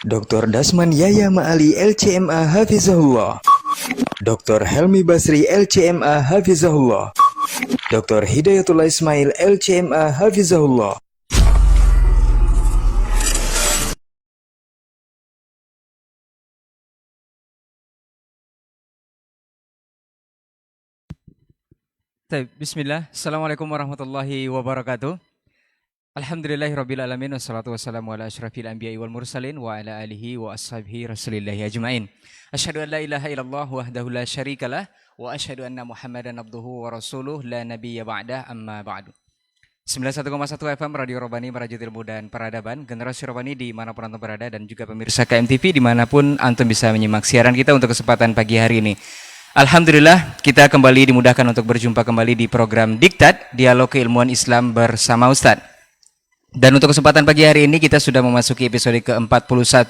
Dr. Dasman Yahya Ma'ali LCMA Hafizahullah, Dr. Helmi Basri LCMA Hafizahullah, Dr. Hidayatullah Ismail LCMA Hafizahullah. Bismillah, Assalamualaikum warahmatullahi wabarakatuh. Alhamdulillahirabbil alamin wassalatu wassalamu ala asyrafil anbiya'i wal mursalin wa ala alihi wa ashabihi rasulillahi ajmain. Asyhadu an la ilaha illallah wahdahu la syarikalah wa asyhadu anna Muhammadan abduhu wa rasuluh la nabiyya ba'dah amma ba'du. 91,1 FM Radio Robani Merajuk Ilmu dan Peradaban, generasi Robani dimanapun antum berada, dan juga pemirsa KMTV dimanapun antum bisa menyimak siaran kita untuk kesempatan pagi hari ini. Alhamdulillah, kita kembali dimudahkan untuk berjumpa kembali di program Diktat, Dialog Keilmuan Islam bersama Ustadz. Dan untuk kesempatan pagi hari ini kita sudah memasuki episode ke-41.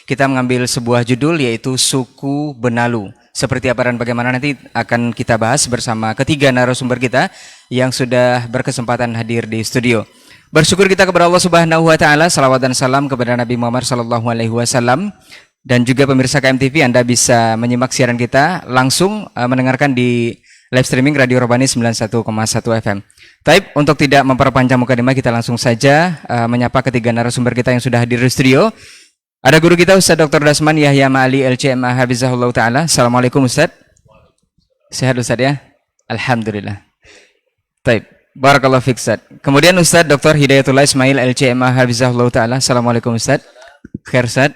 Kita mengambil sebuah judul yaitu Suku Benalu. Seperti apa dan bagaimana nanti akan kita bahas bersama ketiga narasumber kita yang sudah berkesempatan hadir di studio. Bersyukur kita kepada Allah Subhanahu wa taala, salawat dan salam kepada Nabi Muhammad sallallahu alaihi wasallam. Dan juga pemirsa KMTV, Anda bisa menyimak siaran kita langsung mendengarkan di live streaming Radio Robani 91,1 FM. Taib, untuk tidak memperpanjang mukadimah, kita langsung saja menyapa ketiga narasumber kita yang sudah hadir di studio. Ada guru kita Ustaz Dr. Dasman Yahya Ma'ali LCMA Hafizahullah Ta'ala. Assalamualaikum Ustaz. Sehat Ustaz ya? Alhamdulillah. Taib, barakallahu fiik Ustaz. Kemudian Ustaz Dr. Hidayatullah Ismail LCMA Hafizahullah Ta'ala. Assalamualaikum Ustaz. Khair Ustaz.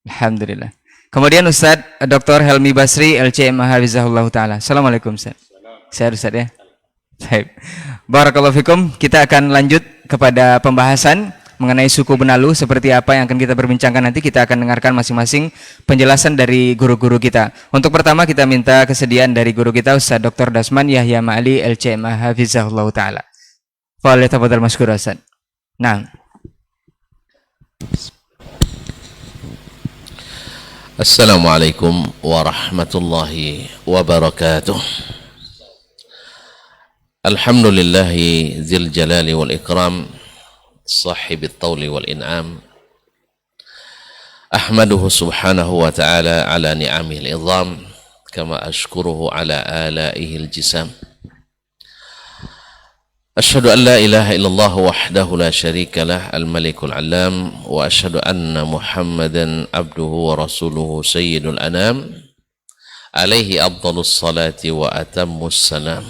Alhamdulillah. Kemudian Ustaz Dr. Helmi Basri LCMA Hafizahullah Ta'ala. Assalamualaikum Ustaz. Sehat Ustaz ya? Baik. Barakallahu fikum. Kita akan lanjut kepada pembahasan mengenai suku Benalu. Seperti apa yang akan kita berbincangkan nanti, kita akan dengarkan masing-masing penjelasan dari guru-guru kita. Untuk pertama kita minta kesediaan dari guru kita Ustaz Dr. Dasman Yahya Ma'ali LCMA Hafizahullah Ta'ala. Falyatafadhal mashkur Ustaz. Nah. Assalamualaikum warahmatullahi wabarakatuh. Alhamdulillahi dzil jalali wal ikram, sahibit tawli wal in'am. Ahmaduhu subhanahu wa ta'ala ala ni'amil idham, kama ashkuruhu ala alaihil jisam. أشهد أن لا إله إلا الله وحده لا شريك له الملك العلام وأشهد أن محمدا عبده ورسوله سيد الأنام عليه أفضل الصلاة وأتم السلام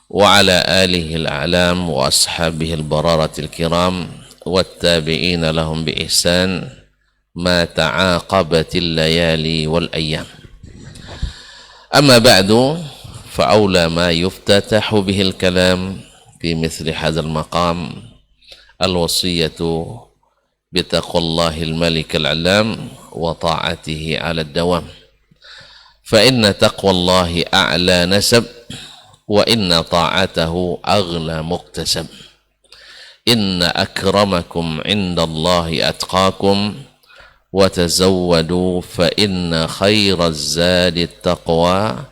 وعلى آله الأعلام وأصحابه البررة الكرام والتابعين لهم بإحسان ما تعاقبت الليالي والأيام. أما بعد، فأولى ما يفتتح به الكلام في مثل هذا المقام الوصية بتقوى الله الملك العلام وطاعته على الدوام، فإن تقوى الله أعلى نسب وإن طاعته أغلى مكتسب. إن أكرمكم عند الله أتقاكم وتزودوا فإن خير الزاد التقوى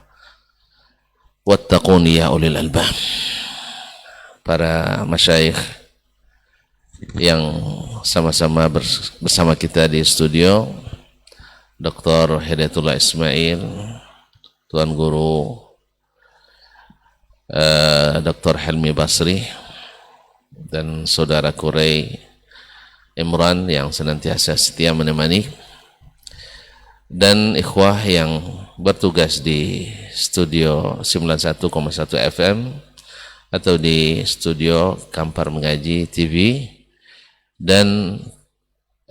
wattaquni ya ulil albab. Para masyayikh yang sama-sama bersama kita di studio, Dr. Hidayatullah Ismail, Tuan Guru Dr. Helmi Basri, dan Saudara Kurey Imran yang senantiasa setia menemani, dan ikhwah yang bertugas di studio 91,1 FM atau di studio Kampar Mengaji TV, dan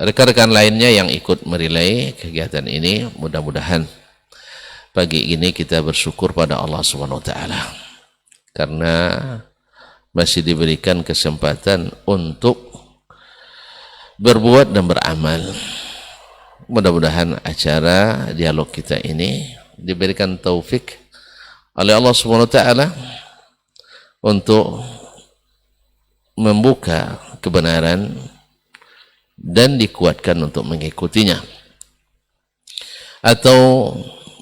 rekan-rekan lainnya yang ikut merilai kegiatan ini. Mudah-mudahan pagi ini kita bersyukur pada Allah Subhanahu wa taala karena masih diberikan kesempatan untuk berbuat dan beramal. Mudah-mudahan acara dialog kita ini diberikan taufik oleh Allah Subhanahu wa taala untuk membuka kebenaran dan dikuatkan untuk mengikutinya, atau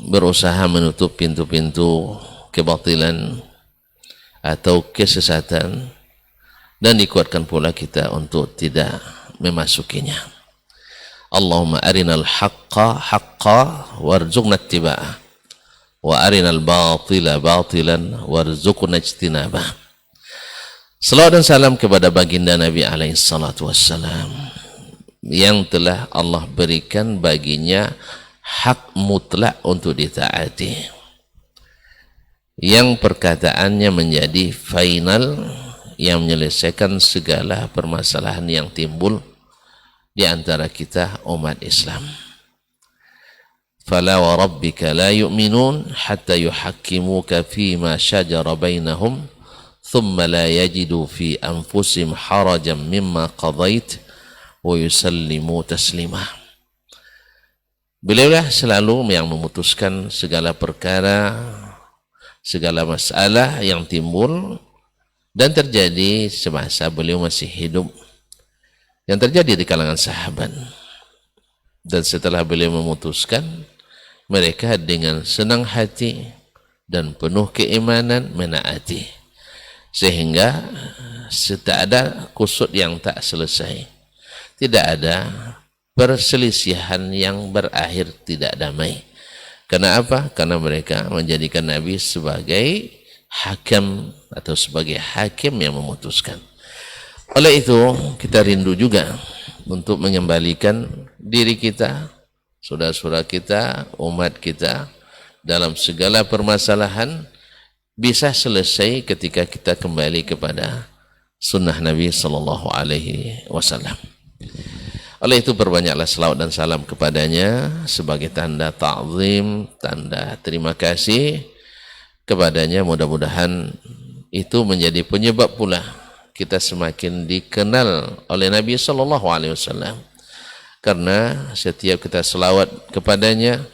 berusaha menutup pintu-pintu kebatilan atau kesesatan, dan dikuatkan pula kita untuk tidak memasukinya. Allahumma arinal haqqa haqqa warzuqna ittiba'ah wa arinal batila batilan warzuqna ijtinabah. Salawat dan salam kepada baginda Nabi alaihi salatu wassalam yang telah Allah berikan baginya hak mutlak untuk ditaati, yang perkataannya menjadi final, yang menyelesaikan segala permasalahan yang timbul di antara kita umat Islam. Fala wa rabbika la yu'minun hatta yuhakkimuka fima shajara bainahum thumma la yajidu fi anfusihim harajan mimma qadait wa yusallimu taslimah. Beliaulah selalu yang memutuskan segala perkara, segala masalah yang timbul dan terjadi semasa beliau masih hidup, yang terjadi di kalangan sahabat. Dan setelah beliau memutuskan, mereka dengan senang hati dan penuh keimanan menaati, sehingga tak ada kusut yang tak selesai, tidak ada perselisihan yang berakhir tidak damai. Karena apa? Karena mereka menjadikan Nabi sebagai hakam atau sebagai hakim yang memutuskan. Oleh itu kita rindu juga untuk mengembalikan diri kita, saudara-saudara kita, umat kita dalam segala permasalahan bisa selesai ketika kita kembali kepada sunnah Nabi sallallahu alaihi wasallam. Oleh itu perbanyaklah selawat dan salam kepadanya sebagai tanda ta'zim, tanda terima kasih kepadanya. Mudah-mudahan itu menjadi penyebab pula kita semakin dikenal oleh Nabi sallallahu alaihi wasallam. Karena setiap kita selawat kepadanya,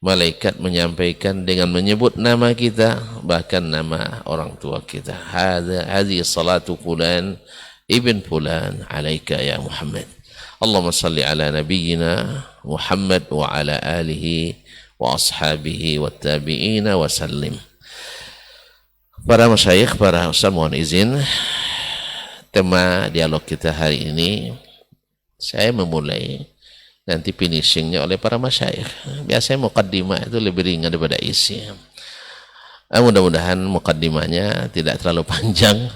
malaikat menyampaikan dengan menyebut nama kita, bahkan nama orang tua kita. Hadhihi salatu fulan ibn fulan alaika ya Muhammad. Allahumma salli ala nabiyyina Muhammad wa ala alihi wa ashabihi wa tabi'ina wa sallim. Para masyayikh, para ustaz, mohon izin, tema dialog kita hari ini saya memulai, nanti finishingnya oleh para masyayikh. Biasanya muqaddimah itu lebih ringan daripada isi. Mudah-mudahan muqaddimahnya tidak terlalu panjang.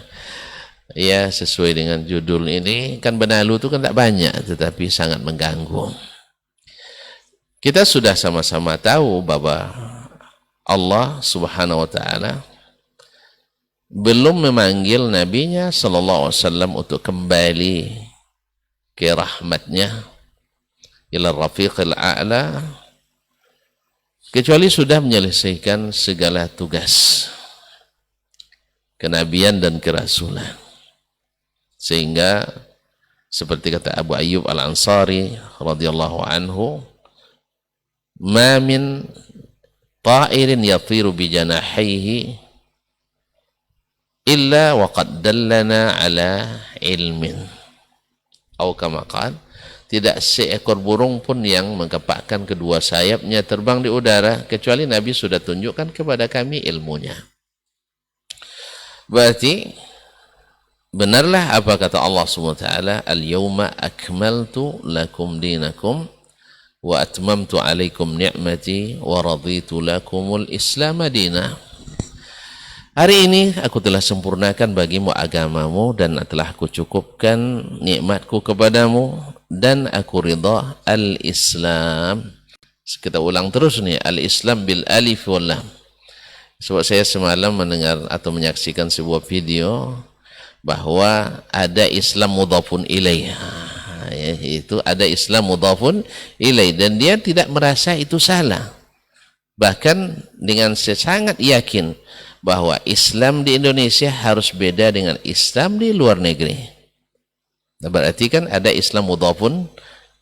Ya, sesuai dengan judul ini, kan benalu itu kan tak banyak, tetapi sangat mengganggu. Kita sudah sama-sama tahu bahwa Allah subhanahu wa ta'ala belum memanggil nabinya sallallahu alaihi wasallam untuk kembali ke rahmatnya ila rafiqil a'la, kecuali sudah menyelesaikan segala tugas kenabian dan kerasulan. Sehingga seperti kata Abu Ayyub Al-Ansari radhiyallahu anhu, ma min ta'irin yatiru bi janahihi illa wa qad dallana ala ilmin. Atau kama qala, tidak seekor burung pun yang menggepakkan kedua sayapnya terbang di udara kecuali Nabi sudah tunjukkan kepada kami ilmunya. Berarti benarlah apa kata Allah SWT, al-yawma akmaltu lakum dinakum wa atmamtu alaikum ni'mati wa raditu lakumul islam dina. Hari ini aku telah sempurnakan bagimu agamamu dan telah aku cukupkan nikmatku kepadamu dan aku ridha al-Islam. Kita ulang terus nih, al-Islam bil alif wal lam. Sebab saya semalam mendengar atau menyaksikan sebuah video bahwa ada Islam mudhafun ilaih. Ya, itu ada Islam mudhafun ilaih dan dia tidak merasa itu salah. Bahkan dengan sangat yakin bahwa Islam di Indonesia harus beda dengan Islam di luar negeri. Nah, berarti kan ada Islam mudhafun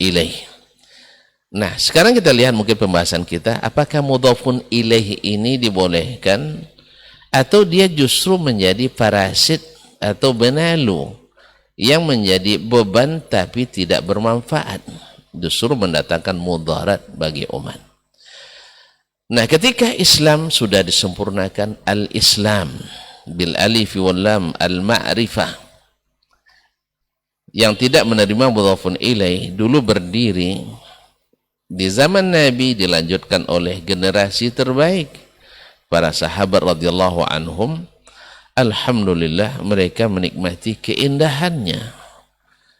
ilaih. Nah, sekarang kita lihat mungkin pembahasan kita, apakah mudhafun ilaih ini dibolehkan atau dia justru menjadi parasit atau benalu yang menjadi beban tapi tidak bermanfaat, justru mendatangkan mudarat bagi umat. Nah, ketika Islam sudah disempurnakan, al-Islam bil alif wal lam al-ma'rifah, yang tidak menerima mudhafun ilaih dulu berdiri di zaman Nabi, dilanjutkan oleh generasi terbaik para sahabat radhiyallahu anhum. Alhamdulillah mereka menikmati keindahannya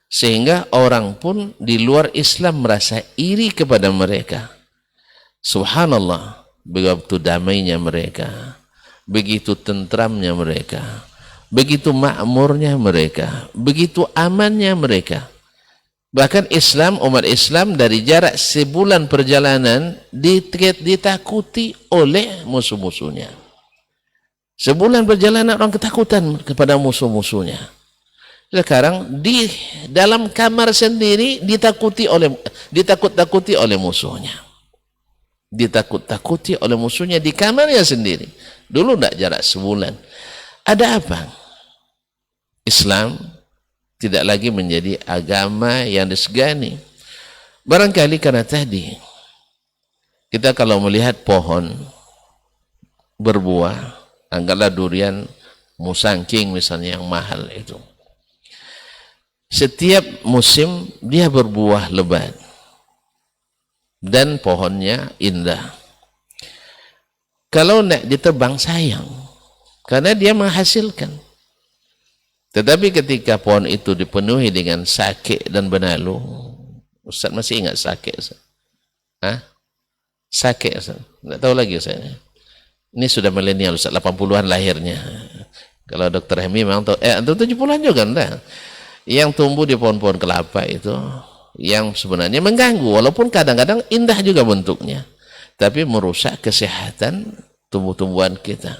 sehingga orang pun di luar Islam merasa iri kepada mereka. Subhanallah, begitu damainya mereka, begitu tentramnya mereka, begitu makmurnya mereka, begitu amannya mereka. Bahkan Islam, umat Islam dari jarak sebulan perjalanan ditakuti oleh musuh-musuhnya. Sebulan perjalanan orang ketakutan kepada musuh-musuhnya. Sekarang di dalam kamar sendiri ditakut-takuti oleh musuhnya. Ditakut-takuti oleh musuhnya di kamarnya sendiri. Dulu tidak jarak sebulan. Ada apa? Islam tidak lagi menjadi agama yang disegani. Barangkali karena tadi kita kalau melihat pohon berbuah, anggaplah durian musangking misalnya yang mahal itu. Setiap musim dia berbuah lebat dan pohonnya indah. Kalau tidak ditebang sayang, karena dia menghasilkan. Tetapi ketika pohon itu dipenuhi dengan sake dan benalu, Ustaz masih ingat sake? Hah? Sake, Ustaz? Tidak tahu lagi Ustaz. Ini sudah milenial Ustaz, 80-an lahirnya. Kalau Dr. Hemi memang tahu, 70-an juga enggak. Yang tumbuh di pohon-pohon kelapa itu, yang sebenarnya mengganggu, walaupun kadang-kadang indah juga bentuknya, tapi merusak kesehatan tumbuh-tumbuhan kita.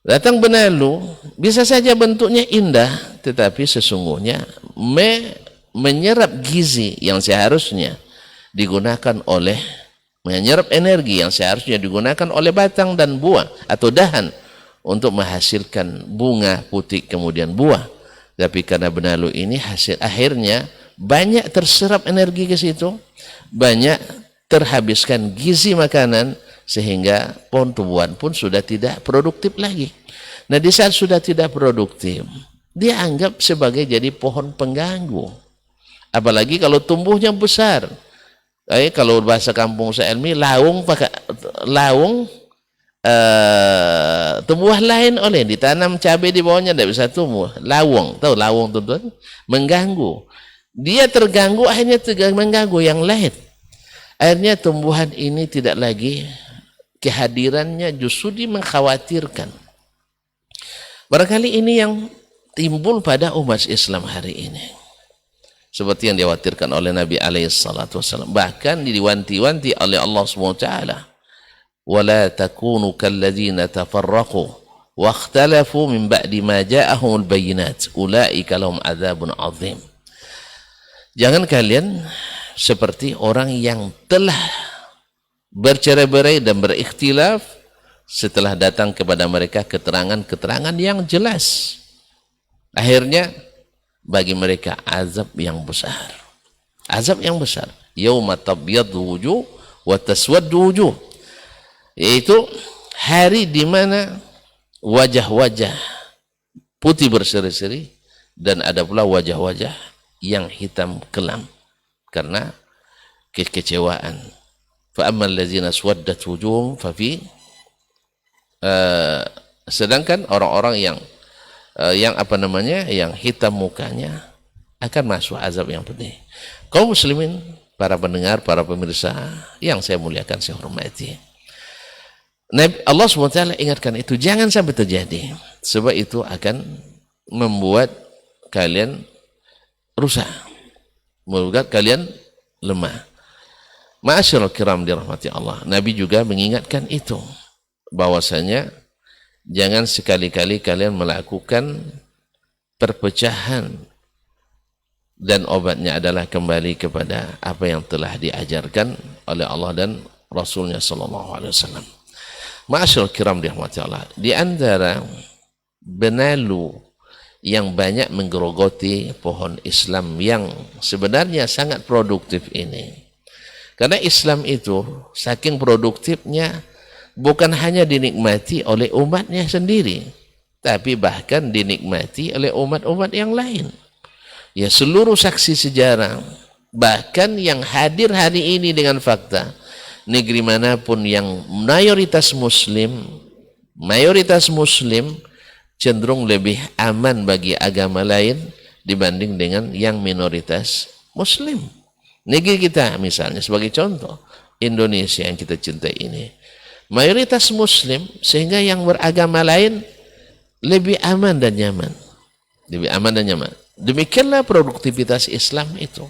Datang benalu, bisa saja bentuknya indah, tetapi sesungguhnya menyerap gizi yang seharusnya digunakan oleh, menyerap energi yang seharusnya digunakan oleh batang dan buah atau dahan untuk menghasilkan bunga, putik, kemudian buah. Tapi karena benalu ini akhirnya banyak terserap energi ke situ, banyak terhabiskan gizi makanan, sehingga pohon tumbuhan pun sudah tidak produktif lagi. Nah, di saat sudah tidak produktif, dia anggap sebagai jadi pohon pengganggu. Apalagi kalau tumbuhnya besar. Kalau bahasa kampung saya ilmi, laung tumbuhan lain oleh ditanam cabai di bawahnya tidak bisa tumbuh. Lawung, tahu lawung tuan-tuan? Mengganggu. Dia terganggu, akhirnya mengganggu yang lain. Akhirnya tumbuhan ini tidak lagi, kehadirannya justru mengkhawatirkan. Barangkali ini yang timbul pada umat Islam hari ini. Seperti yang dikhawatirkan oleh Nabi SAW. Bahkan diwanti-wanti oleh Allah SWT. وَلَا تَكُونُوا كَالَّذِينَ تَفَرَّقُوا وَاخْتَلَفُوا مِنْ بَعْدِ مَا جَاءَهُمُ الْبَيِّنَاتُ أُولَئِكَ لَهُمْ عَذَابٌ عَظِيمٌ. Jangan kalian seperti orang yang telah bercerai-berai dan berikhtilaf setelah datang kepada mereka keterangan-keterangan yang jelas. Akhirnya bagi mereka azab yang besar. Azab yang besar. Yauma tabyaddu wujuh wa taswaddu wujuh. Yaitu hari di mana wajah-wajah putih berseri-seri dan ada pula wajah-wajah yang hitam kelam karena kekecewaan. Fa ammal ladzina swaddat wujuhum fa fi sedangkan orang-orang yang hitam mukanya akan masuk azab yang pedih. Kaum muslimin, para pendengar, para pemirsa yang saya muliakan, saya hormati. Allah SWT ingatkan itu jangan sampai terjadi, sebab itu akan membuat kalian rusak, membuat kalian lemah. Ma'asyiral kiram dirahmati Allah. Nabi juga mengingatkan itu, bahwasanya jangan sekali-kali kalian melakukan perpecahan dan obatnya adalah kembali kepada apa yang telah diajarkan oleh Allah dan Rasulnya sallallahu alaihi wasallam. Ma'asyiral kiram dirahmati Allah. Di antara benalu yang banyak menggerogoti pohon Islam yang sebenarnya sangat produktif ini. Karena Islam itu saking produktifnya bukan hanya dinikmati oleh umatnya sendiri, tapi bahkan dinikmati oleh umat-umat yang lain. Ya seluruh saksi sejarah, bahkan yang hadir hari ini dengan fakta, negeri manapun yang mayoritas muslim cenderung lebih aman bagi agama lain dibanding dengan yang minoritas muslim. Negeri kita misalnya sebagai contoh, Indonesia yang kita cintai ini, mayoritas muslim sehingga yang beragama lain lebih aman dan nyaman. Demikianlah produktivitas Islam itu.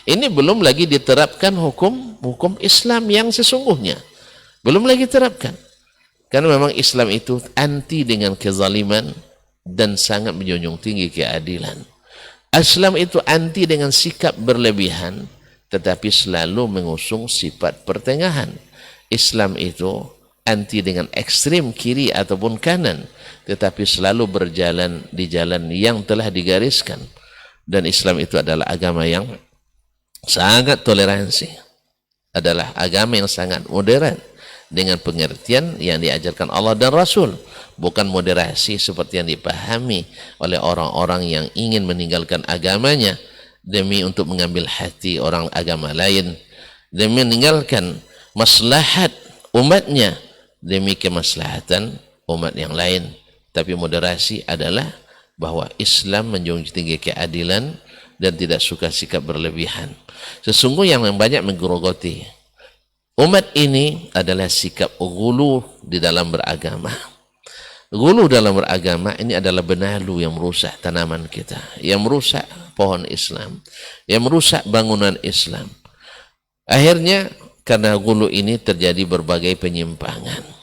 Ini belum lagi diterapkan hukum Islam yang sesungguhnya. Belum lagi terapkan. Karena memang Islam itu anti dengan kezaliman dan sangat menjunjung tinggi keadilan. Islam itu anti dengan sikap berlebihan, tetapi selalu mengusung sifat pertengahan. Islam itu anti dengan ekstrim kiri ataupun kanan, tetapi selalu berjalan di jalan yang telah digariskan. Dan Islam itu adalah agama yang sangat toleransi, adalah agama yang sangat modern dengan pengertian yang diajarkan Allah dan Rasul, bukan moderasi seperti yang dipahami oleh orang-orang yang ingin meninggalkan agamanya demi untuk mengambil hati orang agama lain, demi meninggalkan maslahat umatnya demi kemaslahatan umat yang lain. Tapi moderasi adalah bahwa Islam menjunjung tinggi keadilan dan tidak suka sikap berlebihan. Sesungguhnya yang banyak menggerogoti umat ini adalah sikap ghulu di dalam beragama. Ghulu dalam beragama ini adalah benalu yang merusak tanaman kita, yang merusak pohon Islam, yang merusak bangunan Islam. Akhirnya karena ghulu ini terjadi berbagai penyimpangan.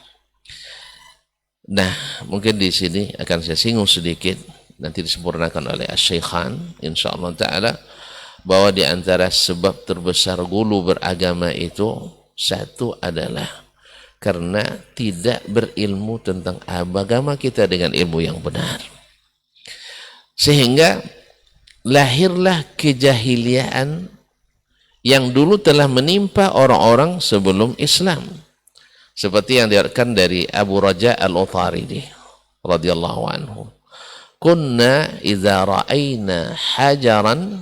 Nah, mungkin di sini akan saya singgung sedikit, nanti disempurnakan oleh Asy-Syaikhan insyaallah taala, bahwa di antara sebab terbesar ghulu beragama itu, satu adalah karena tidak berilmu tentang agama kita dengan ilmu yang benar. Sehingga lahirlah kejahiliaan yang dulu telah menimpa orang-orang sebelum Islam. Seperti yang diriwayatkan dari Abu Raja Al-Utaridi radhiyallahu anhu. Kunna idza ra'ayna hajaran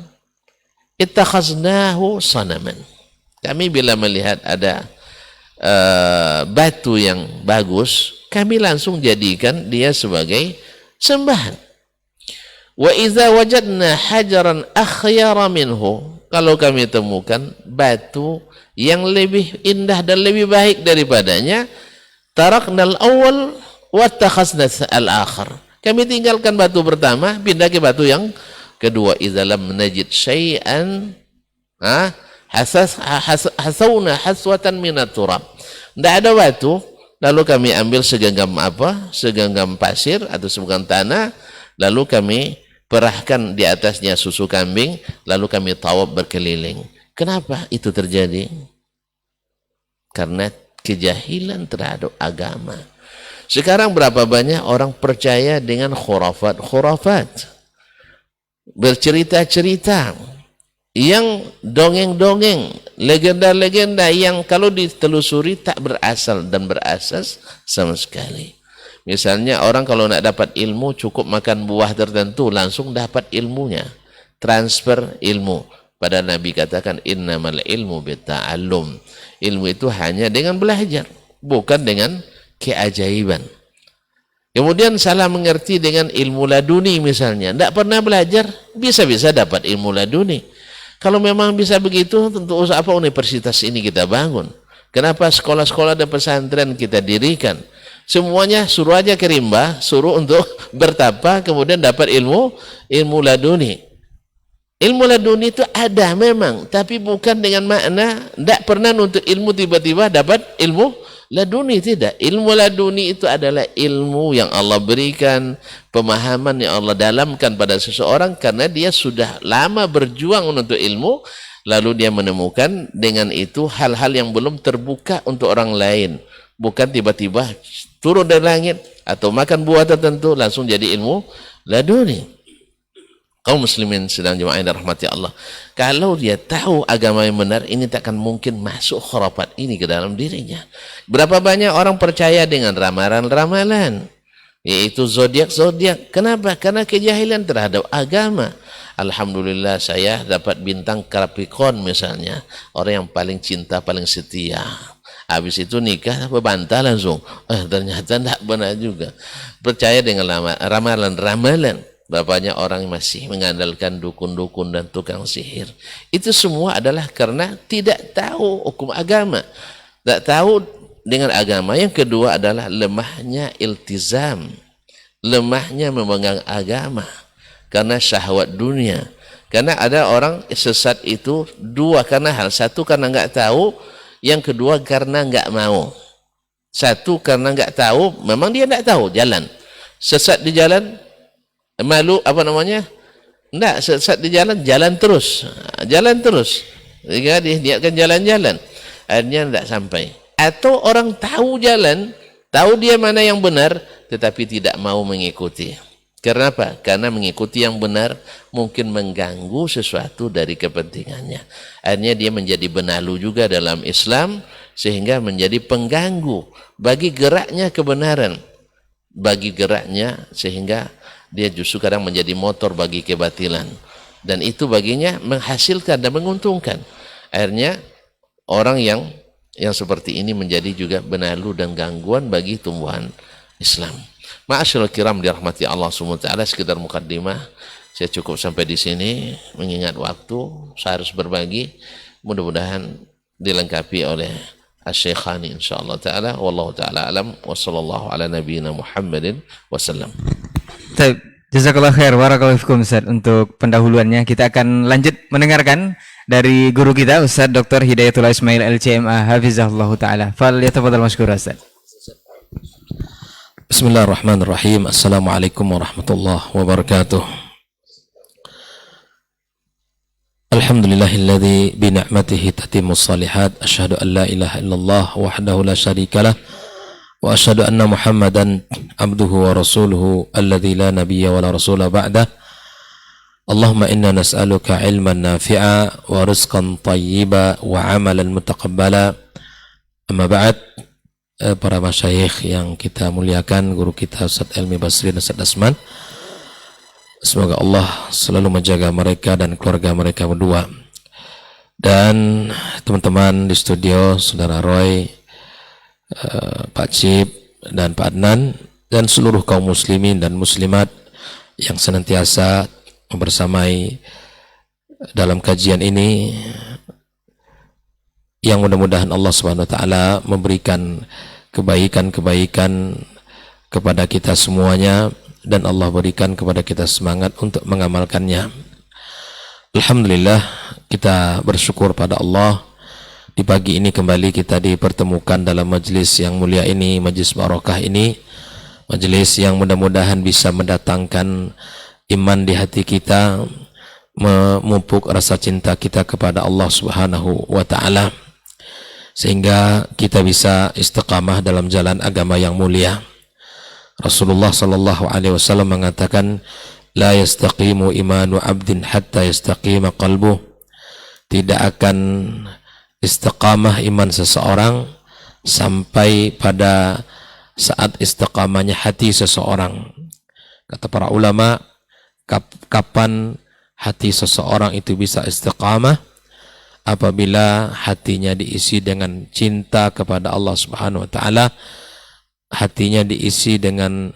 ittakhaznahu sanaman. Kami bila melihat ada batu yang bagus, kami langsung jadikan dia sebagai sembahan. Wa idza wajadna hajaran akhyara minhu, kalau kami temukan batu yang lebih indah dan lebih baik daripadanya, taraknal awal wa takhasna al-akhar. Kami tinggalkan batu pertama, pindah ke batu yang kedua. Idza lam najid syai'an hasawna haswatan minat turab. Tidak ada batu, lalu kami ambil segenggam segenggam pasir atau segenggam tanah, lalu kami perahkan di atasnya susu kambing, lalu kami tawaf berkeliling. Kenapa itu terjadi? Karena kejahilan terhadap agama. Sekarang berapa banyak orang percaya dengan khurafat, bercerita-cerita, yang dongeng-dongeng, legenda-legenda yang kalau ditelusuri tak berasal dan berasas sama sekali. Misalnya orang kalau nak dapat ilmu cukup makan buah tertentu langsung dapat ilmunya, transfer ilmu. Pada Nabi katakan innamal ilmu bitta'allum. Ilmu itu hanya dengan belajar, bukan dengan keajaiban. Kemudian salah mengerti dengan ilmu laduni misalnya. Tidak pernah belajar, bisa-bisa dapat ilmu laduni. Kalau memang bisa begitu, tentu apa universitas ini kita bangun? Kenapa sekolah-sekolah dan pesantren kita dirikan? Semuanya suruh aja ke rimba, suruh untuk bertapa, kemudian dapat ilmu laduni. Ilmu laduni itu ada memang, tapi bukan dengan makna tidak pernah nuntut ilmu tiba-tiba dapat ilmu laduni, tidak. Ilmu laduni itu adalah ilmu yang Allah berikan, pemahaman yang Allah dalamkan pada seseorang karena dia sudah lama berjuang menuntut ilmu, lalu dia menemukan dengan itu hal-hal yang belum terbuka untuk orang lain. Bukan tiba-tiba turun dari langit atau makan buah tertentu langsung jadi ilmu laduni. Kaum muslimin sedang jemaah yang dirahmati Allah, kalau dia tahu agama yang benar ini takkan mungkin masuk khurafat ini ke dalam dirinya. Berapa banyak orang percaya dengan ramalan-ramalan, yaitu zodiak. Kenapa? Karena kejahilan terhadap agama. Alhamdulillah saya dapat bintang Capricorn misalnya, orang yang paling cinta, paling setia. Habis itu nikah, berbantah langsung. Ternyata tidak benar juga. Percaya dengan ramalan. Bapaknya orang masih mengandalkan dukun-dukun dan tukang sihir. Itu semua adalah karena tidak tahu hukum agama. Tak tahu dengan agama. Yang kedua adalah lemahnya iltizam. Lemahnya memegang agama. Karena syahwat dunia. Karena ada orang sesat itu dua karena hal. Satu karena enggak tahu. Yang kedua karena enggak mau. Satu karena enggak tahu. Memang dia enggak tahu jalan. Sesat di jalan. Malu apa namanya? Enggak, sesat di jalan terus. Jalan terus. Jika dia jalan-jalan. Akhirnya enggak sampai. Atau orang tahu jalan. Tahu dia mana yang benar. Tetapi tidak mau mengikuti. Kenapa? Karena mengikuti yang benar mungkin mengganggu sesuatu dari kepentingannya. Akhirnya dia menjadi benalu juga dalam Islam sehingga menjadi pengganggu bagi geraknya kebenaran. Bagi geraknya sehingga dia justru kadang menjadi motor bagi kebatilan. Dan itu baginya menghasilkan dan menguntungkan. Akhirnya orang yang seperti ini menjadi juga benalu dan gangguan bagi tumbuhan Islam. Ma'asyiral kiram dirahmati Allah SWT, sekitar mukaddimah saya cukup sampai di sini. Mengingat waktu saya harus berbagi, mudah-mudahan dilengkapi oleh Asy-Syekhani insyaallah taala. Wallahu taala alam wa sallallahu ala nabiyyina Muhammadin wasallam. Baik, jazakallahu khair, barakallahu fikum Ustaz untuk pendahuluannya. Kita akan lanjut mendengarkan dari guru kita Ustaz Dr. Hidayatullah Ismail LCMA hafizahullah taala. Fal yatafadhal mashkur Ustaz. Bismillahirrahmanirrahim. Assalamualaikum warahmatullahi wabarakatuh. Alhamdulillahilladzi bi ni'matihi tatimmus shalihat. Asyhadu an la ilaha illallah wahdahu la syarikalah wa asyhadu anna Muhammadan abduhu wa rasuluhu alladzi la nabiyya wa la rasula ba'dah. Allahumma inna nas'aluka ilman nafi'a wa rizqan thayyiba wa 'amalan mutaqabbala. Amma ba'd. Para masyayikh yang kita muliakan, guru kita Ustaz Helmy Basri dan Ustaz Dasman, semoga Allah selalu menjaga mereka dan keluarga mereka berdua. Dan teman-teman di studio, Saudara Roy, Pak Cip dan Pak Adnan, dan seluruh kaum muslimin dan muslimat yang senantiasa membersamai dalam kajian ini, yang mudah-mudahan Allah Subhanahu wa taala memberikan kebaikan-kebaikan kepada kita semuanya dan Allah berikan kepada kita semangat untuk mengamalkannya. Alhamdulillah, kita bersyukur pada Allah di pagi ini kembali kita dipertemukan dalam majlis yang mulia ini, majlis barakah ini, majlis yang mudah-mudahan bisa mendatangkan iman di hati kita, memupuk rasa cinta kita kepada Allah Subhanahu wa taala, sehingga kita bisa istiqamah dalam jalan agama yang mulia. Rasulullah sallallahu alaihi wasallam mengatakan, la yastaqimu imanu 'abdin hatta yastaqima qalbuh. Tidak akan istiqamah iman seseorang sampai pada saat istiqamahnya hati seseorang. Kata para ulama, kapan hati seseorang itu bisa istiqamah? Apabila hatinya diisi dengan cinta kepada Allah Subhanahu wa taala, hatinya diisi dengan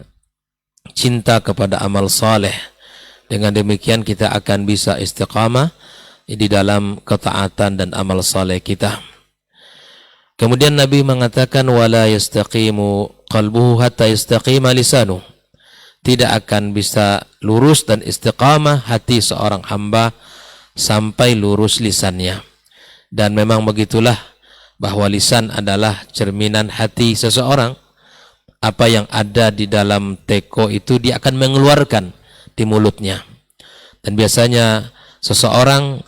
cinta kepada amal saleh. Dengan demikian kita akan bisa istiqamah di dalam ketaatan dan amal saleh kita. Kemudian Nabi mengatakan, wala yastaqimu qalbuhu hatta yastaqima lisanuh. Tidak akan bisa lurus dan istiqamah hati seorang hamba sampai lurus lisannya. Dan memang begitulah, bahwa lisan adalah cerminan hati seseorang. Apa yang ada di dalam teko itu dia akan mengeluarkan di mulutnya. Dan biasanya seseorang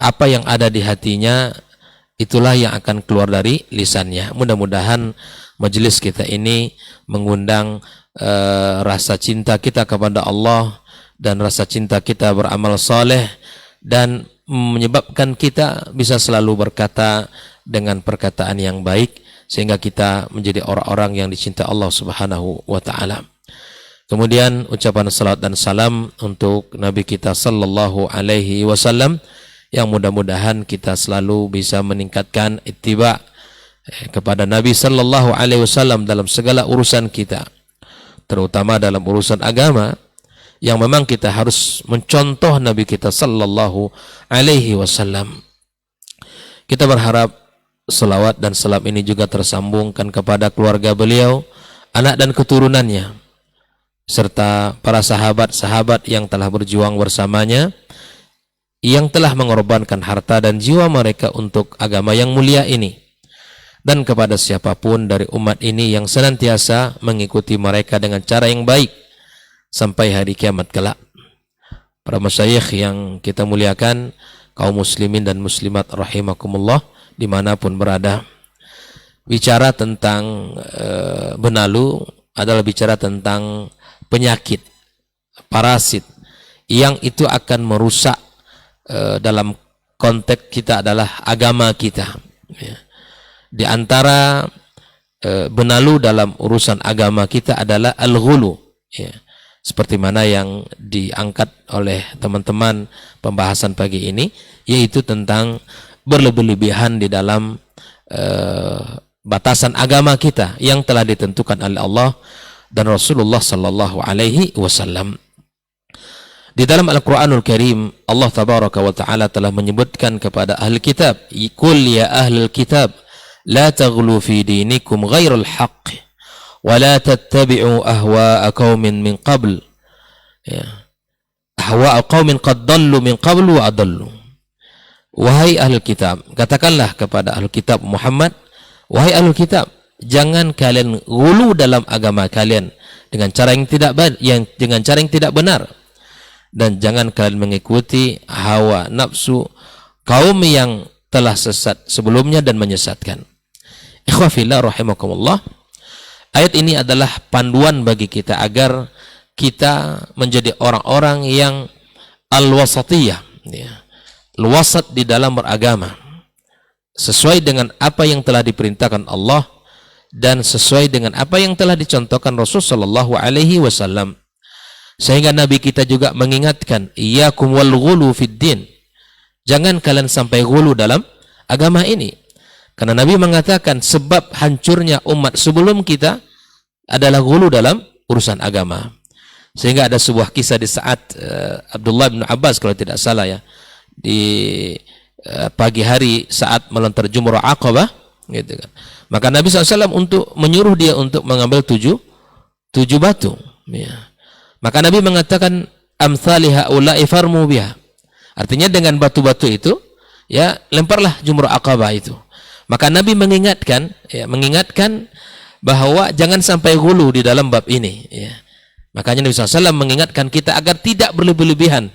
apa yang ada di hatinya itulah yang akan keluar dari lisannya. Mudah-mudahan majelis kita ini mengundang rasa cinta kita kepada Allah dan rasa cinta kita beramal saleh, dan menyebabkan kita bisa selalu berkata dengan perkataan yang baik, sehingga kita menjadi orang-orang yang dicinta Allah Subhanahu wa taala. Kemudian ucapan salat dan salam untuk Nabi kita sallallahu alaihi wasallam, yang mudah-mudahan kita selalu bisa meningkatkan ittiba kepada Nabi sallallahu alaihi wasallam dalam segala urusan kita, terutama dalam urusan agama, yang memang kita harus mencontoh Nabi kita sallallahu alaihi wasallam. Kita berharap selawat dan salam ini juga tersambungkan kepada keluarga beliau, anak dan keturunannya, serta para sahabat-sahabat yang telah berjuang bersamanya, yang telah mengorbankan harta dan jiwa mereka untuk agama yang mulia ini, dan kepada siapapun dari umat ini yang senantiasa mengikuti mereka dengan cara yang baik sampai hari kiamat kelak. Para masyayikh yang kita muliakan, kaum muslimin dan muslimat rahimakumullah dimanapun berada, bicara tentang benalu adalah bicara tentang penyakit, parasit, yang itu akan merusak dalam konteks kita adalah agama kita. Di antara benalu dalam urusan agama kita adalah al-ghulu, seperti mana yang diangkat oleh teman-teman pembahasan pagi ini, yaitu tentang berlebih-lebihan di dalam batasan agama kita yang telah ditentukan oleh Allah dan Rasulullah sallallahu alaihi wasallam. Di dalam Al-Quranul Karim, Allah Tabaraka wa Ta'ala telah menyebutkan kepada ahli kitab, Qul ya ahlul kitab, la taghlu fi dinikum ghairal haqq, wa la tattabi'u ahwa'a qaumin min qabl. Ahwa'a qaumin qad dallu min qablu wa adallu. Wahai ahlul kitab, katakanlah kepada ahlul kitab Muhammad, wahai ahlul kitab, jangan kalian ghulu dalam agama kalian dengan cara yang tidak benar, dan jangan kalian mengikuti hawa nafsu kaum yang telah sesat sebelumnya dan menyesatkan. Ikhwafillah rahimakumullah, ayat ini adalah panduan bagi kita agar kita menjadi orang-orang yang al-wasatiyah, al-wasat di dalam beragama, sesuai dengan apa yang telah diperintahkan Allah dan sesuai dengan apa yang telah dicontohkan Rasul sallallahu alaihi wasallam. Sehingga Nabi kita juga mengingatkan, iyyakum wal ghulu fid din. Jangan kalian sampai ghulu dalam agama ini. Karena Nabi mengatakan sebab hancurnya umat sebelum kita adalah ghulu dalam urusan agama. Sehingga ada sebuah kisah di saat Abdullah bin Abbas kalau tidak salah ya, di pagi hari saat melontar Jumrah Aqabah gitu kan. Maka Nabi SAW untuk menyuruh dia untuk mengambil tujuh batu ya. Maka Nabi mengatakan amsali haula'i farmu biha. Artinya dengan batu-batu itu ya lemparlah Jumrah Aqabah itu. Maka Nabi mengingatkan bahwa jangan sampai ghulu di dalam bab ini ya. Makanya Nabi SAW mengingatkan kita agar tidak berlebih-lebihan.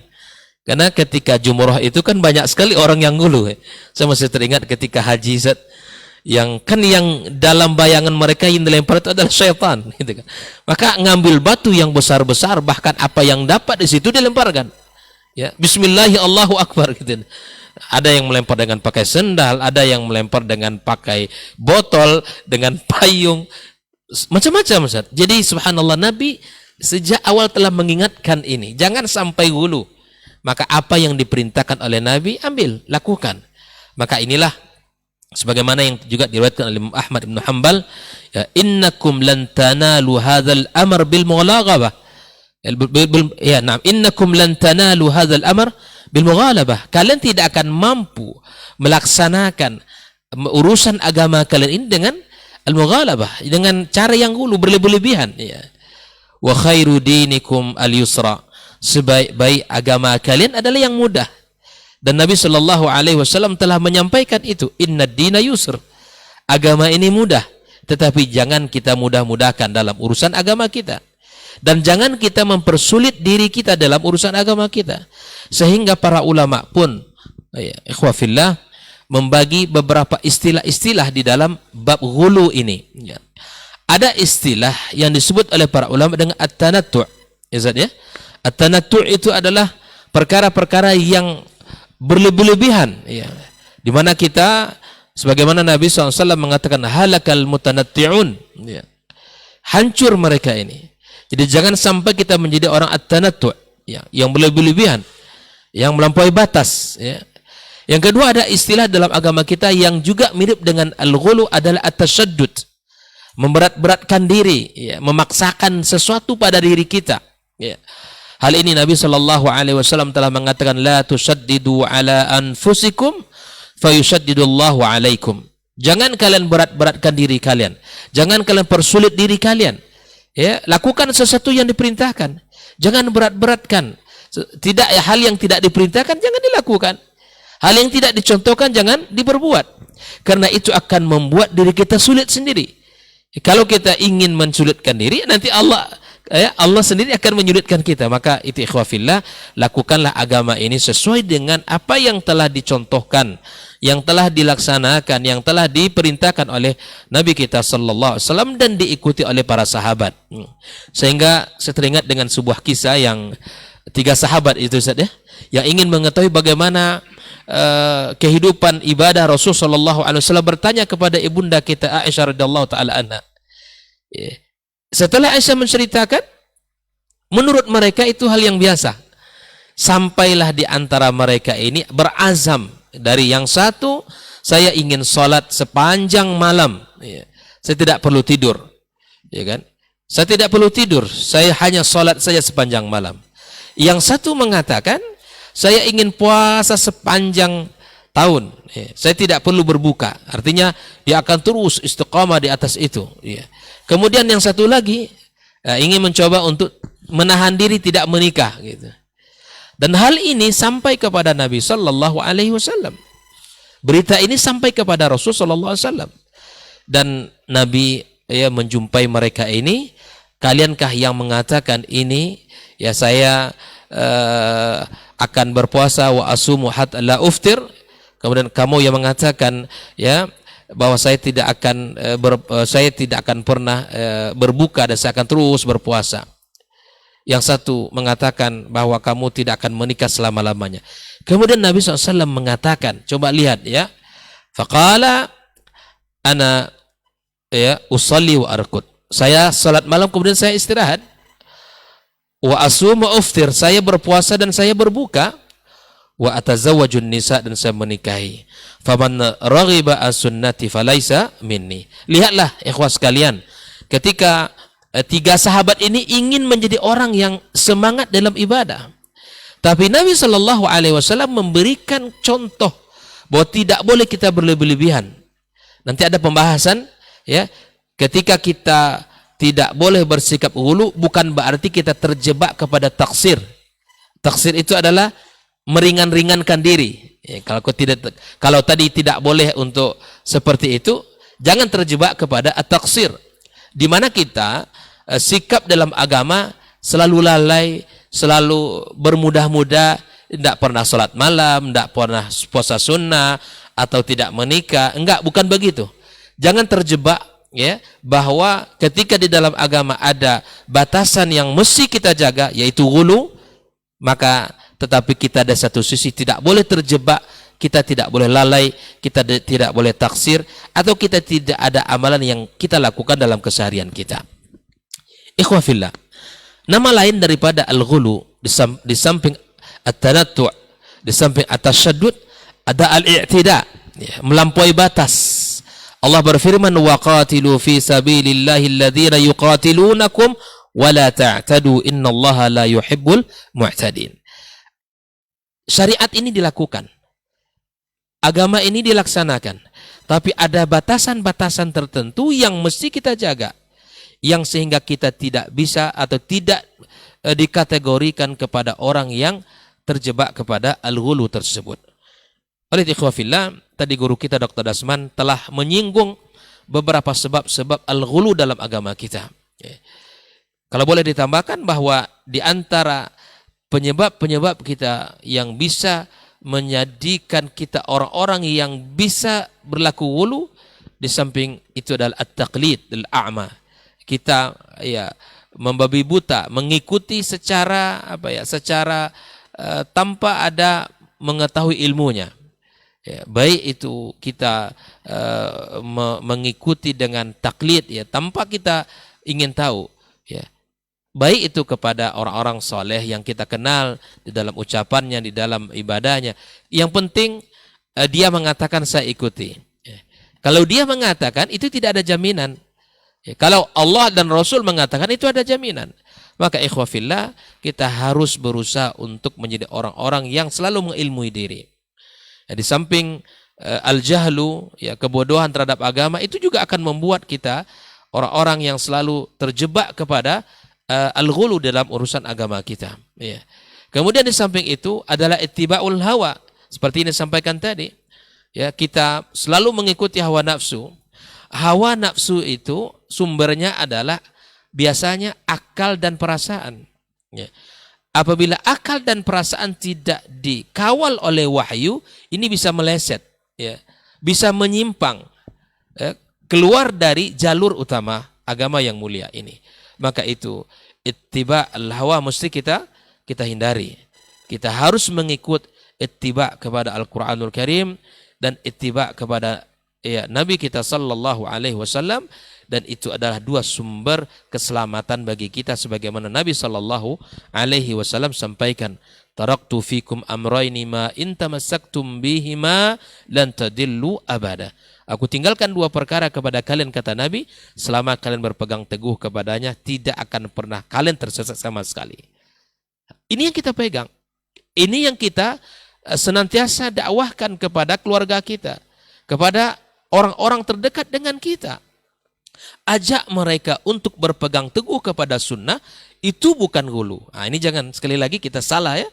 Karena ketika Jumrah itu kan banyak sekali orang yang ghulu. Saya masih teringat ketika haji yang dalam bayangan mereka yang dilempar itu adalah syaitan gitu kan. Maka ngambil batu yang besar-besar, bahkan apa yang dapat di situ dilemparkan. Ya, bismillahirrahmanirrahim, Allahu akbar gitu. Ada yang melempar dengan pakai sendal, ada yang melempar dengan pakai botol, dengan payung, macam-macam Ustaz. Jadi subhanallah, Nabi sejak awal telah mengingatkan ini, jangan sampai ghulu. Maka apa yang diperintahkan oleh Nabi ambil, lakukan. Maka inilah sebagaimana yang juga diriwayatkan oleh Imam Ahmad bin Hanbal, ya, innakum lan tanalu hadzal amr bil mughalabah. Ya, na'am, innakum lan tanalu hadzal amr bil mughalabah. Kalian tidak akan mampu melaksanakan urusan agama kalian ini dengan al mughalabah, dengan cara yang ghulu, berlebih-lebihan ya. Wa khairu dinikum al yusra. Sebaik-baik agama kalian adalah yang mudah. Dan Nabi Shallallahu Alaihi Wasallam telah menyampaikan itu, inna dina yusr, agama ini mudah, tetapi jangan kita mudah-mudahkan dalam urusan agama kita, dan jangan kita mempersulit diri kita dalam urusan agama kita. Sehingga para ulama pun, ikhwafillah, membagi beberapa istilah-istilah di dalam bab ghulu ini. Ada istilah yang disebut oleh para ulama dengan at-tanattu'. Ya, at-tanattu' itu adalah perkara-perkara yang berlebih-lebihan ya. Di mana kita sebagaimana Nabi SAW mengatakan halakal mutanatti'un ya. Hancur mereka ini. Jadi jangan sampai kita menjadi orang at-tanattu', ya, yang berlebihan, yang melampaui batas, ya. Yang kedua, ada istilah dalam agama kita yang juga mirip dengan al-ghulu, adalah at-tashaddud, memberat-beratkan diri, ya, memaksakan sesuatu pada diri kita, ya. Hal ini Nabi SAW telah mengatakan, la tushaddidu ala anfusikum fayushaddidullahu alaikum. Jangan kalian berat-beratkan diri kalian, jangan kalian persulit diri kalian, ya. Lakukan sesuatu yang diperintahkan, jangan berat-beratkan. Tidak, ya, hal yang tidak diperintahkan jangan dilakukan. Hal yang tidak dicontohkan jangan diperbuat. Karena itu akan membuat diri kita sulit sendiri. Kalau kita ingin mensulitkan diri, nanti Allah sendiri akan menyulitkan kita. Maka itu ikhwafillah, lakukanlah agama ini sesuai dengan apa yang telah dicontohkan, yang telah dilaksanakan, yang telah diperintahkan oleh Nabi kita sallallahu alaihi wasallam dan diikuti oleh para sahabat. Sehingga saya teringat dengan sebuah kisah yang 3 sahabat itu, Ustaz, ya, yang ingin mengetahui bagaimana kehidupan ibadah Rasul sallallahu alaihi wasallam, bertanya kepada ibunda kita Aisyah radhiyallahu taala anha. Setelah Aisyah menceritakan, menurut mereka itu hal yang biasa. Sampailah di antara mereka ini berazam, dari yang satu, saya ingin sholat sepanjang malam, ya. Saya tidak perlu tidur, ya kan? Saya tidak perlu tidur, saya hanya sholat saja sepanjang malam. Yang satu mengatakan, saya ingin puasa sepanjang tahun, ya. Saya tidak perlu berbuka. Artinya dia akan terus istiqamah di atas itu, ya. Kemudian yang satu lagi ingin mencoba untuk menahan diri tidak menikah, gitu. Dan hal ini sampai kepada Nabi sallallahu alaihi wasallam. Berita ini sampai kepada Rasul sallallahu alaihi wasallam. Dan Nabi, ya, menjumpai mereka ini, kaliankah yang mengatakan ini, ya, saya akan berpuasa wa asumu hatta la uftir, kemudian kamu yang mengatakan, ya, bahwa saya tidak akan pernah berbuka dan saya akan terus berpuasa. Yang satu mengatakan bahwa kamu tidak akan menikah selama-lamanya. Kemudian Nabi SAW mengatakan, coba lihat, ya, faqala ana, ya, usalli wa arqud, saya salat malam kemudian saya istirahat. Wa asum wa uftir, saya berpuasa dan saya berbuka. Wa atazawwajun nisa, dan saya menikahi. Faman raghiba as-sunnati falaisa minni. Lihatlah ikhwas sekalian, ketika 3 sahabat ini ingin menjadi orang yang semangat dalam ibadah, tapi Nabi sallallahu alaihi wasallam memberikan contoh bahwa tidak boleh kita berlebih-lebihan. Nanti ada pembahasan, ya, ketika kita tidak boleh bersikap ghulu, bukan berarti kita terjebak kepada taksir. Taksir itu adalah meringan-ringankan diri. Ya, kalau tadi tidak boleh untuk seperti itu, jangan terjebak kepada taksir, di mana kita sikap dalam agama selalu lalai, selalu bermudah-mudah, tidak pernah sholat malam, tidak pernah puasa sunnah, atau tidak menikah. Enggak, bukan begitu. Jangan terjebak, ya, bahwa ketika di dalam agama ada batasan yang mesti kita jaga, yaitu ghulu, maka tetapi kita ada satu sisi tidak boleh terjebak, kita tidak boleh lalai, kita tidak boleh taksir, atau kita tidak ada amalan yang kita lakukan dalam keseharian kita. Ikhwafillah, nama lain daripada al-ghulu, di samping at-tanattu', di samping at-tashaddud, ada al-i'tida, ya, melampaui batas. Allah berfirman, wa qatilu fi sabilillahi alladhina yuqatilunakum wa la ta'tadu innallaha la yuhibbul mu'tadin. Syariat ini dilakukan, agama ini dilaksanakan, tapi ada batasan-batasan tertentu yang mesti kita jaga, yang sehingga kita tidak bisa atau tidak dikategorikan kepada orang yang terjebak kepada al-ghulu tersebut. Oleh ikhwafillah, tadi guru kita Dr. Dasman telah menyinggung beberapa sebab-sebab al-ghulu dalam agama kita. Kalau boleh ditambahkan bahwa di antara penyebab-penyebab kita yang bisa menjadikan kita orang-orang yang bisa berlaku ghulu, di samping itu adalah at-taqlid al-a'ma. Kita, ya, membabi buta, mengikuti secara tanpa ada mengetahui ilmunya. Ya, baik itu kita mengikuti dengan taklid, ya, tanpa kita ingin tahu, ya. baik itu kepada orang-orang soleh yang kita kenal di dalam ucapannya, di dalam ibadahnya. Yang penting dia mengatakan saya ikuti. Kalau dia mengatakan itu tidak ada jaminan. Kalau Allah dan Rasul mengatakan itu ada jaminan. Maka ikhwah fillah, kita harus berusaha untuk menjadi orang-orang yang selalu mengilmui diri. Di samping al-jahlu, ya, kebodohan terhadap agama, itu juga akan membuat kita orang-orang yang selalu terjebak kepada al-ghulu dalam urusan agama kita. Ya. Kemudian di samping itu adalah ittiba'ul hawa. Seperti ini disampaikan tadi. Ya, kita selalu mengikuti hawa nafsu. Hawa nafsu itu sumbernya adalah biasanya akal dan perasaan. Ya. Apabila akal dan perasaan tidak dikawal oleh wahyu, ini bisa meleset, ya, bisa menyimpang, ya, keluar dari jalur utama agama yang mulia ini. Maka itu ittiba al-hawa mesti kita hindari. Kita harus mengikut ittiba kepada Al-Quranul Karim dan ittiba kepada, ya, Nabi kita sallallahu alaihi wasallam, dan itu adalah dua sumber keselamatan bagi kita sebagaimana Nabi sallallahu alaihi wasallam sampaikan, taraktu fikum amrayni ma in tamassaktum bihima lan tadillu abada. Aku tinggalkan dua perkara kepada kalian, kata Nabi, selama kalian berpegang teguh kepadanya tidak akan pernah kalian tersesat sama sekali. Ini yang kita pegang. Ini yang kita senantiasa dakwahkan kepada keluarga kita, kepada orang-orang terdekat dengan kita. Ajak mereka untuk berpegang teguh kepada sunnah, itu bukan hulu. Nah, ini jangan sekali lagi kita salah, ya.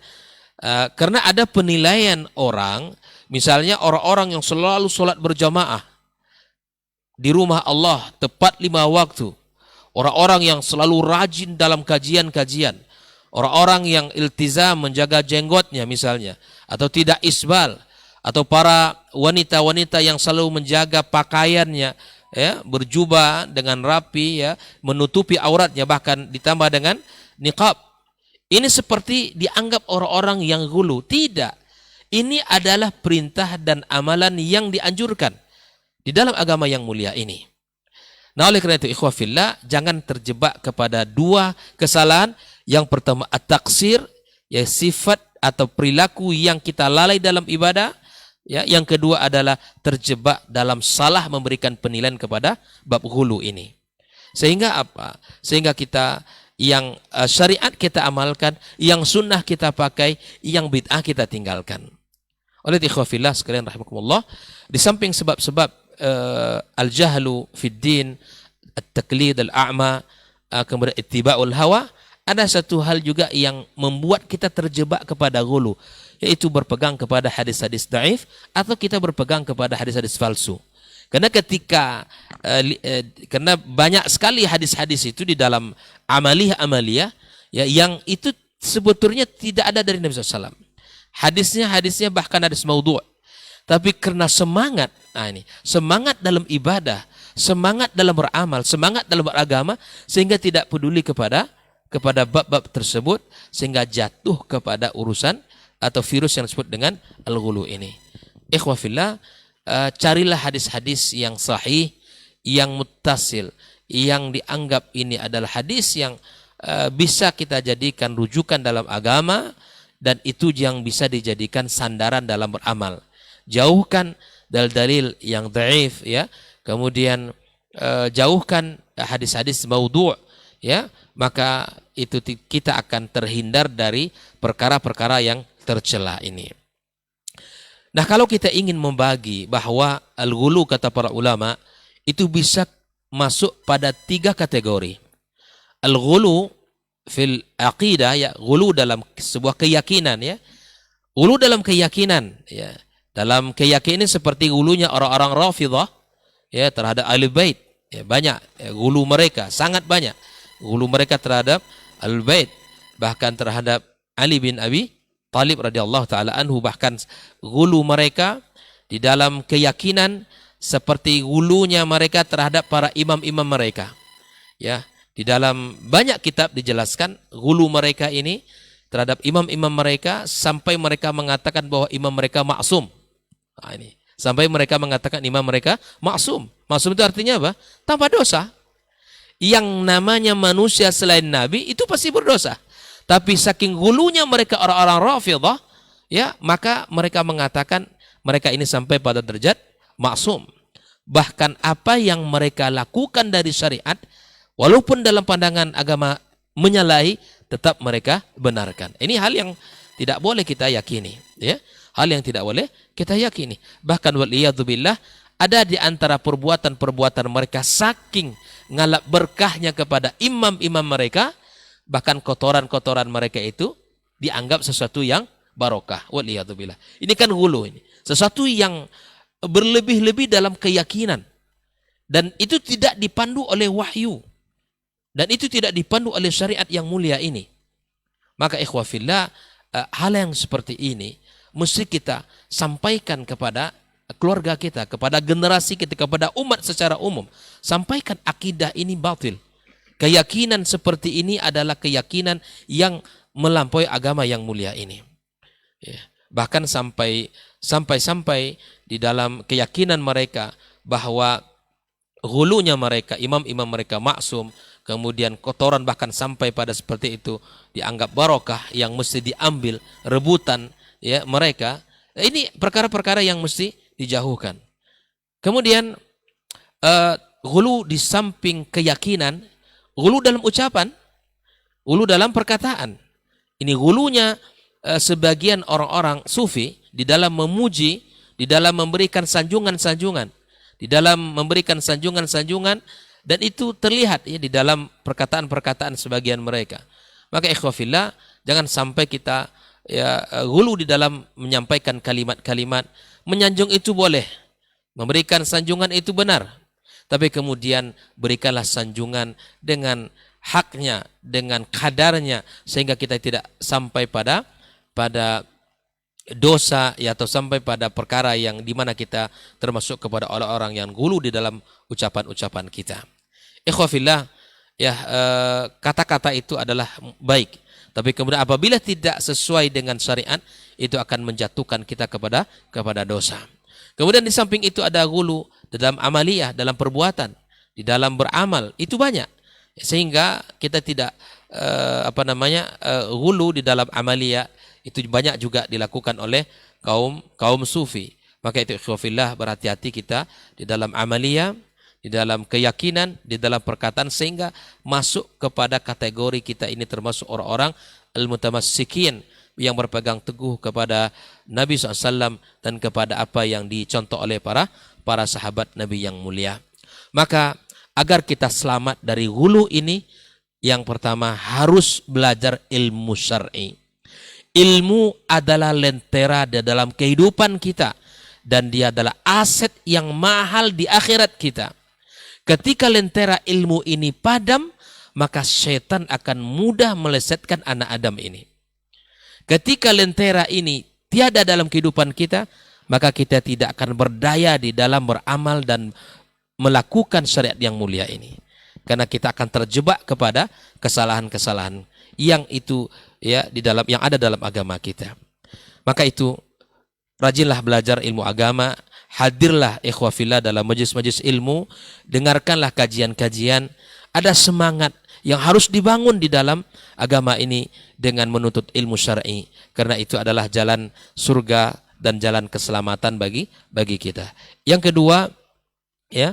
Karena ada penilaian orang, misalnya orang-orang yang selalu sholat berjamaah di rumah Allah tepat 5 waktu, orang-orang yang selalu rajin dalam kajian-kajian, orang-orang yang iltizam menjaga jenggotnya misalnya, atau tidak isbal, atau para wanita-wanita yang selalu menjaga pakaiannya, ya, berjubah dengan rapi, ya, menutupi auratnya, bahkan ditambah dengan niqab. Ini seperti dianggap orang-orang yang ghulu. Tidak. Ini adalah perintah dan amalan yang dianjurkan di dalam agama yang mulia ini. Nah, oleh karena itu ikhwah fillah, jangan terjebak kepada dua kesalahan. Yang pertama at-taqsir, ya, sifat atau perilaku yang kita lalai dalam ibadah. Ya, yang kedua adalah terjebak dalam salah memberikan penilaian kepada bab hulu ini. Sehingga apa? Sehingga kita yang syariat kita amalkan, yang sunnah kita pakai, yang bid'ah kita tinggalkan. Oleh ikhwafillah sekalian rahimakumullah, di samping sebab-sebab al-jahlu fid din, at-taqlid al-a'ma, kemudian ittiba'ul hawa, ada satu hal juga yang membuat kita terjebak kepada ghulu, yaitu berpegang kepada hadis-hadis dhaif atau kita berpegang kepada hadis-hadis palsu. Karena karena banyak sekali hadis-hadis itu di dalam amaliyah, ya, yang itu sebetulnya tidak ada dari Nabi SAW. Hadisnya bahkan hadis maudhu'. Tapi karena semangat, semangat dalam ibadah, semangat dalam beramal, semangat dalam beragama, sehingga tidak peduli kepada bab-bab tersebut, sehingga jatuh kepada urusan atau virus yang disebut dengan al-ghulu ini. Ikhwah fillah, carilah hadis-hadis yang sahih, yang muttasil, yang dianggap ini adalah hadis yang bisa kita jadikan rujukan dalam agama, dan itu yang bisa dijadikan sandaran dalam beramal. Jauhkan dalil-dalil yang dhaif, ya. Kemudian jauhkan hadis-hadis maudhu', ya. Maka itu kita akan terhindar dari perkara-perkara yang tercela ini. Nah, kalau kita ingin membagi bahwa al-ghulu, kata para ulama, itu bisa masuk pada 3 kategori. Al-ghulu fil aqidah, ya, ghulu dalam sebuah keyakinan, ya. Ghulu dalam keyakinan, ya. Dalam keyakinan seperti ghulunya orang-orang Rafidhah, ya, terhadap Ahlul Bait, ya, banyak, ya, ghulu mereka sangat banyak. Ghulu mereka terhadap Ahlul Bait, bahkan terhadap Ali bin Abi Thalib radhiyallahu taala anhu, bahkan ghulu mereka di dalam keyakinan seperti ghulunya mereka terhadap para imam-imam mereka. Ya, di dalam banyak kitab dijelaskan ghulu mereka ini terhadap imam-imam mereka sampai mereka mengatakan bahwa imam mereka maksum. Nah, ini sampai mereka mengatakan imam mereka maksum. Maksum itu artinya apa? Tanpa dosa. yang namanya manusia selain Nabi itu pasti berdosa. Tapi saking gulunya mereka orang-orang Rafidhah, ya, maka mereka mengatakan mereka ini sampai pada derajat maksum. Bahkan apa yang mereka lakukan dari syariat, walaupun dalam pandangan agama menyalahi, tetap mereka benarkan. Ini hal yang tidak boleh kita yakini, ya. Hal yang tidak boleh kita yakini. Bahkan waliyadzubillah, ada di antara perbuatan-perbuatan mereka saking ngalap berkahnya kepada imam-imam mereka, bahkan kotoran-kotoran mereka itu dianggap sesuatu yang barokah. Waliyadzubillah. Ini kan hulu ini. Sesuatu yang berlebih-lebih dalam keyakinan. Dan itu tidak dipandu oleh wahyu. Dan itu tidak dipandu oleh syariat yang mulia ini. Maka ikhwafillah, hal yang seperti ini mesti kita sampaikan kepada keluarga kita, kepada generasi kita, kepada umat secara umum. Sampaikan akidah ini batil. Keyakinan seperti ini adalah keyakinan yang melampaui agama yang mulia ini. Ya. Bahkan sampai di dalam keyakinan mereka bahwa hulunya mereka, imam-imam mereka maksum, kemudian kotoran bahkan sampai pada seperti itu dianggap barokah yang mesti diambil, rebutan, ya, mereka. Ini perkara-perkara yang mesti dijauhkan. Kemudian hulu di samping keyakinan, hulu dalam ucapan, hulu dalam perkataan. Ini hulunya sebagian orang-orang sufi di dalam memuji, di dalam memberikan sanjungan-sanjungan, di dalam memberikan sanjungan-sanjungan, dan itu terlihat, ya, di dalam perkataan-perkataan sebagian mereka. Maka ikhwafillah, jangan sampai kita, ya, hulu di dalam menyampaikan kalimat-kalimat. Menyanjung itu boleh, memberikan sanjungan itu benar, tapi kemudian berikanlah sanjungan dengan haknya, dengan kadarnya, sehingga kita tidak sampai pada dosa, ya, atau sampai pada perkara yang dimana kita termasuk kepada orang-orang yang hulu di dalam ucapan-ucapan kita. Ikhwafillah, ya, kata-kata itu adalah baik, tapi kemudian apabila tidak sesuai dengan syariat, itu akan menjatuhkan kita kepada dosa. Kemudian di samping itu ada hulu dalam amaliyah, dalam perbuatan, di dalam beramal, itu banyak. Sehingga kita tidak hulu di dalam amaliyah, itu banyak juga dilakukan oleh kaum sufi. Maka itu ikhwafillah, berhati-hati kita di dalam amaliyah, di dalam keyakinan, di dalam perkataan, sehingga masuk kepada kategori kita ini termasuk orang-orang al-mutamassikin, yang berpegang teguh kepada Nabi SAW dan kepada apa yang dicontoh oleh para sahabat Nabi yang mulia. Maka agar kita selamat dari hulu ini, yang pertama harus belajar ilmu syar'i. Ilmu adalah lentera di dalam kehidupan kita, dan dia adalah aset yang mahal di akhirat kita. Ketika lentera ilmu ini padam, maka setan akan mudah melesetkan anak Adam ini. Ketika lentera ini tiada dalam kehidupan kita, maka kita tidak akan berdaya di dalam beramal dan melakukan syariat yang mulia ini. Karena kita akan terjebak kepada kesalahan-kesalahan yang itu, ya, di dalam yang ada dalam agama kita. Maka itu rajinlah belajar ilmu agama, hadirlah ikhwafillah dalam majlis-majlis ilmu, dengarkanlah kajian-kajian, ada semangat yang harus dibangun di dalam agama ini dengan menuntut ilmu syar'i, karena itu adalah jalan surga dan jalan keselamatan bagi kita. Yang kedua, ya,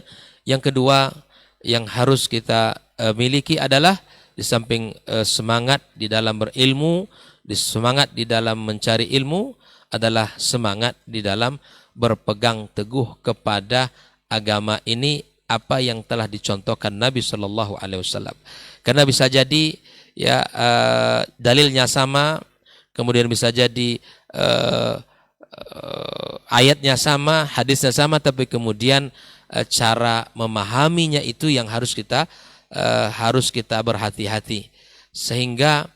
yang harus kita miliki adalah di samping semangat di dalam berilmu, semangat di dalam mencari ilmu, adalah semangat di dalam berpegang teguh kepada agama ini, apa yang telah dicontohkan Nabi Shallallahu Alaihi Wasallam. Karena bisa jadi, ya, dalilnya sama, kemudian bisa jadi ayatnya sama, hadisnya sama, tapi kemudian cara memahaminya itu yang harus kita berhati-hati, sehingga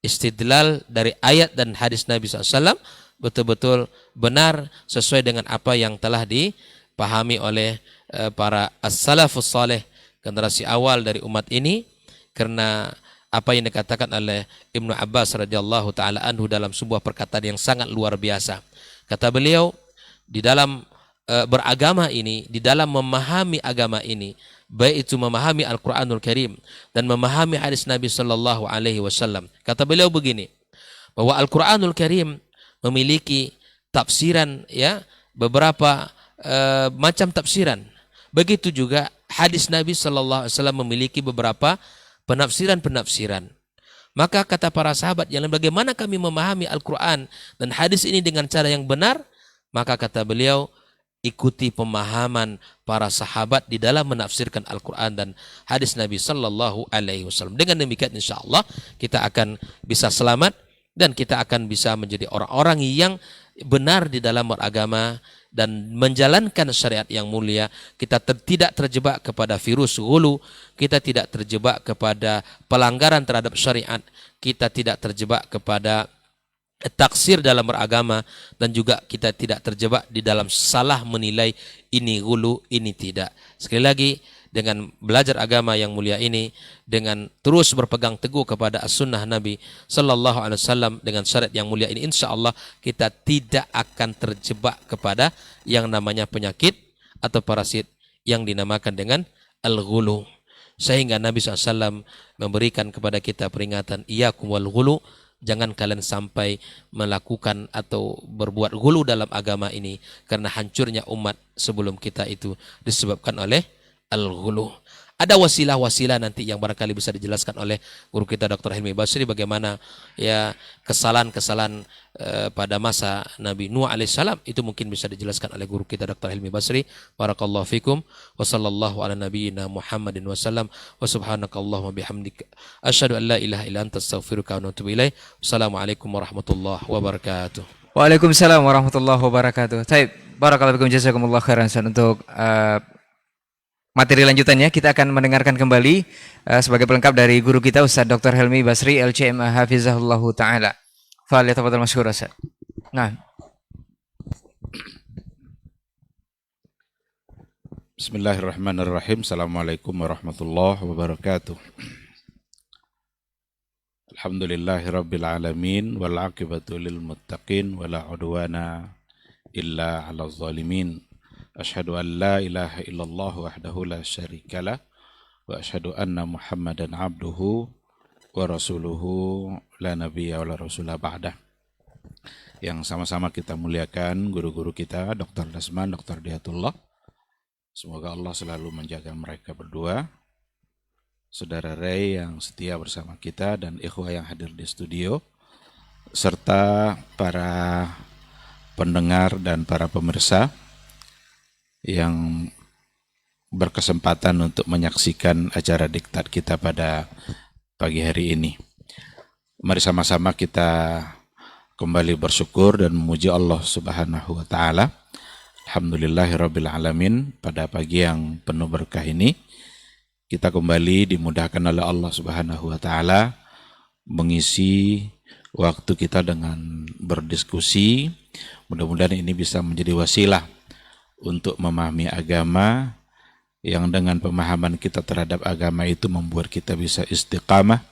istidlal dari ayat dan hadis Nabi SAW betul-betul benar sesuai dengan apa yang telah dipahami oleh para as-salafus saleh, generasi awal dari umat ini. Karena apa yang dikatakan oleh Ibnu Abbas radhiyallahu taala anhu dalam sebuah perkataan yang sangat luar biasa. Kata beliau, di dalam beragama ini, di dalam memahami agama ini, baik itu memahami Al-Qur'anul Karim dan memahami hadis Nabi sallallahu alaihi wasallam. Kata beliau begini, bahwa Al-Qur'anul Karim memiliki tafsiran, ya, beberapa macam tafsiran. Begitu juga hadis Nabi sallallahu alaihi wasallam memiliki beberapa penafsiran-penafsiran. Maka kata para sahabat, yang bagaimana kami memahami Al-Quran dan hadis ini dengan cara yang benar? Maka kata beliau, ikuti pemahaman para sahabat di dalam menafsirkan Al-Quran dan hadis Nabi sallallahu alaihi wasallam. Dengan demikian insya Allah kita akan bisa selamat dan kita akan bisa menjadi orang-orang yang benar di dalam beragama dan menjalankan syariat yang mulia. Kita tidak terjebak kepada virus ghulu, kita tidak terjebak kepada pelanggaran terhadap syariat, kita tidak terjebak kepada taksir dalam beragama, dan juga kita tidak terjebak di dalam salah menilai ini ghulu, ini tidak. Sekali lagi, dengan belajar agama yang mulia ini, dengan terus berpegang teguh kepada as-sunnah Nabi sallallahu alaihi wasallam dengan syariat yang mulia ini, insya Allah kita tidak akan terjebak kepada yang namanya penyakit atau parasit yang dinamakan dengan al-ghulu. Sehingga Nabi SAW memberikan kepada kita peringatan, iyyakum wal ghulu, jangan kalian sampai melakukan atau berbuat ghulu dalam agama ini, karena hancurnya umat sebelum kita itu disebabkan oleh al-ghulu. Ada wasilah-wasilah nanti yang barangkali bisa dijelaskan oleh guru kita Dr. Helmi Basri, bagaimana ya kesalahan-kesalahan pada masa Nabi Nuh alaihissalam, itu mungkin bisa dijelaskan oleh guru kita Dr. Helmi Basri. Barakallahu fikum wa sallallahu ala nabiyyina Muhammadin wa sallam wa subhanakallahumma bihamdika asyhadu an la ilaha illa anta astaghfiruka wa atubu ilaik. Wassalamualaikum warahmatullahi wabarakatuh. Waalaikumsalam warahmatullahi wabarakatuh. Baik, barakallahu fikum, jazakumullah khairan. Untuk materi lanjutannya kita akan mendengarkan kembali sebagai pelengkap dari guru kita Ustaz Dr. Helmi Basri LCMA hafizahullahu taala. Falyatafadhal masykur Ustaz. Nah. Bismillahirrahmanirrahim. Assalamualaikum warahmatullahi wabarakatuh. Alhamdulillahirabbil alamin wal aqibatu lil muttaqin wala udwana illa 'alal zalimin. Asyhadu an la ilaha illallah wahdahu la syarikalah wa asyhadu anna Muhammadan abduhu wa rasuluhu la nabiyya wa la rasulah ba'dah. Yang sama-sama kita muliakan guru-guru kita, Dr. Dasman, Dr. Diatullah. Semoga Allah selalu menjaga mereka berdua, Saudara Ray yang setia bersama kita, dan ikhwah yang hadir di studio, serta para pendengar dan para pemirsa yang berkesempatan untuk menyaksikan acara diktat kita pada pagi hari ini. Mari sama-sama kita kembali bersyukur dan memuji Allah Subhanahu wa taala. Alhamdulillahirabbil alamin, pada pagi yang penuh berkah ini kita kembali dimudahkan oleh Allah Subhanahu wa taala mengisi waktu kita dengan berdiskusi. Mudah-mudahan ini bisa menjadi wasilah untuk memahami agama, yang dengan pemahaman kita terhadap agama itu membuat kita bisa istiqamah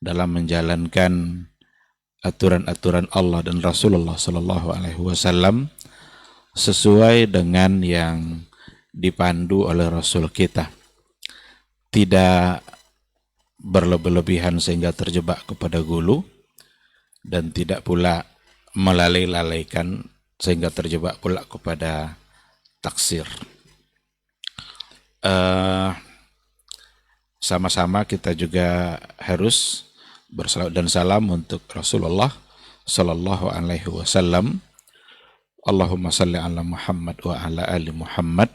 dalam menjalankan aturan-aturan Allah dan Rasulullah Sallallahu Alaihi Wasallam sesuai dengan yang dipandu oleh Rasul kita. Tidak berlebih-lebihan sehingga terjebak kepada ghulu, dan tidak pula melalai-lalaikan sehingga terjebak pula kepada taksir. Sama-sama kita juga harus bersalawat dan salam untuk Rasulullah Sallallahu Alaihi Wasallam. Allahumma salli ala Muhammad wa ala ali Muhammad.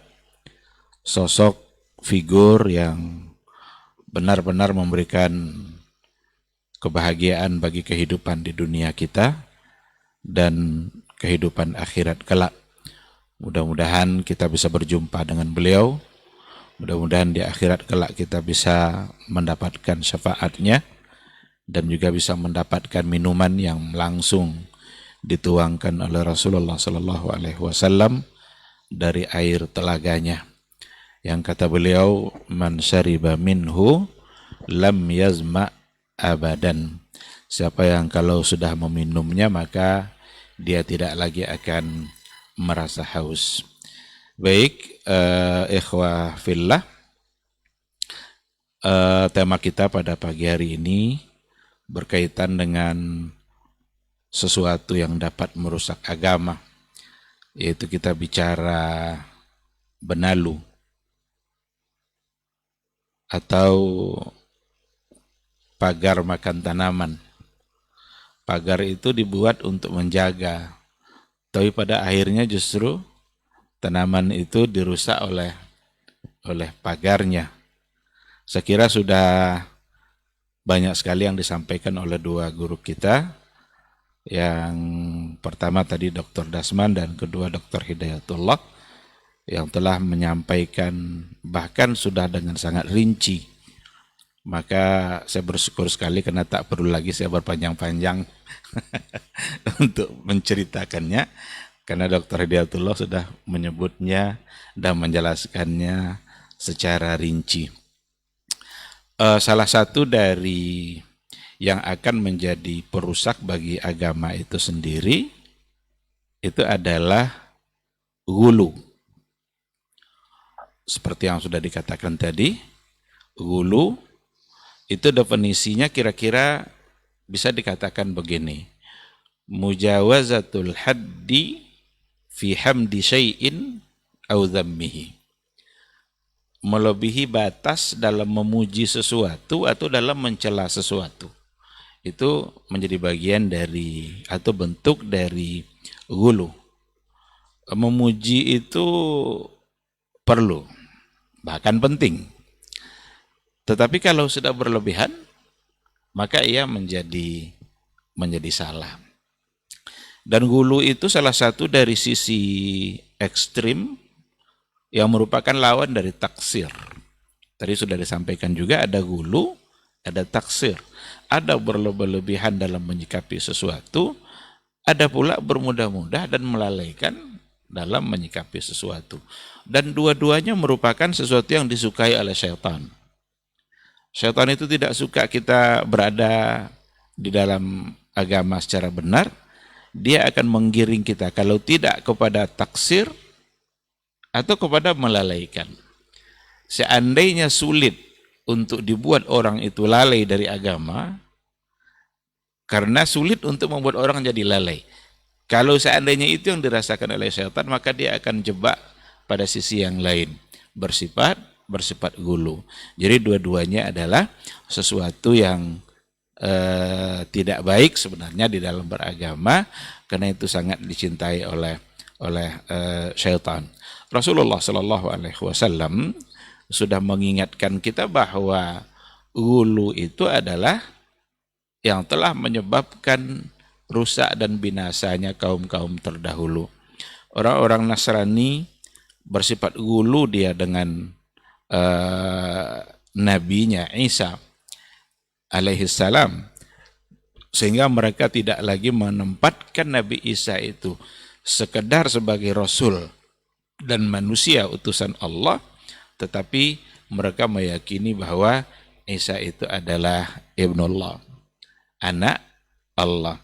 Sosok figur yang benar-benar memberikan kebahagiaan bagi kehidupan di dunia kita dan kehidupan akhirat kelak. Mudah-mudahan kita bisa berjumpa dengan beliau. Mudah-mudahan di akhirat kelak kita bisa mendapatkan syafaatnya dan juga bisa mendapatkan minuman yang langsung dituangkan oleh Rasulullah Sallallahu Alaihi Wasallam dari air telaganya. Yang kata beliau, man syariba minhu lam yazma abadan. Siapa yang kalau sudah meminumnya maka dia tidak lagi akan merasa haus. Baik, ikhwah fillah, tema kita pada pagi hari ini berkaitan dengan sesuatu yang dapat merusak agama, yaitu kita bicara benalu atau pagar makan tanaman. Pagar itu dibuat untuk menjaga, tapi pada akhirnya justru tanaman itu dirusak oleh pagarnya. Saya kira sudah banyak sekali yang disampaikan oleh dua guru kita. Yang pertama tadi Dr. Dasman dan kedua Dr. Hidayatullah yang telah menyampaikan bahkan sudah dengan sangat rinci. Maka saya bersyukur sekali karena tak perlu lagi saya berpanjang-panjang untuk menceritakannya, karena Dr. Hidayatullah sudah menyebutnya dan menjelaskannya secara rinci. Salah satu dari yang akan menjadi perusak bagi agama itu sendiri itu adalah ghulu. Seperti yang sudah dikatakan tadi, ghulu itu definisinya kira-kira bisa dikatakan begini: mujawazatul haddi fi hamdi syai'in au dhammihi. Melebihi batas dalam memuji sesuatu atau dalam mencela sesuatu. Itu menjadi bagian dari atau bentuk dari ghulu. Memuji itu perlu, bahkan penting. Tetapi kalau sudah berlebihan, maka ia menjadi salah. Dan ghulu itu salah satu dari sisi ekstrim yang merupakan lawan dari taksir. Tadi sudah disampaikan juga ada ghulu, ada taksir. Ada berlebihan dalam menyikapi sesuatu, ada pula bermudah-mudah dan melalaikan dalam menyikapi sesuatu. Dan dua-duanya merupakan sesuatu yang disukai oleh syaitan. Syaitan itu tidak suka kita berada di dalam agama secara benar. Dia akan menggiring kita kalau tidak kepada taksir atau kepada melalaikan. Seandainya sulit untuk dibuat orang itu lalai dari agama, karena sulit untuk membuat orang jadi lalai. Kalau seandainya itu yang dirasakan oleh syaitan, maka dia akan jebak pada sisi yang lain, bersifat ghulu. Jadi dua-duanya adalah sesuatu yang tidak baik sebenarnya di dalam beragama, karena itu sangat dicintai oleh syaitan. Rasulullah Shallallahu Alaihi Wasallam sudah mengingatkan kita bahwa ghulu itu adalah yang telah menyebabkan rusak dan binasanya kaum-kaum terdahulu. Orang-orang Nasrani bersifat ghulu dia dengan nabinya Isa alaihissalam, sehingga mereka tidak lagi menempatkan Nabi Isa itu sekedar sebagai Rasul dan manusia utusan Allah, tetapi mereka meyakini bahwa Isa itu adalah Ibnullah, anak Allah.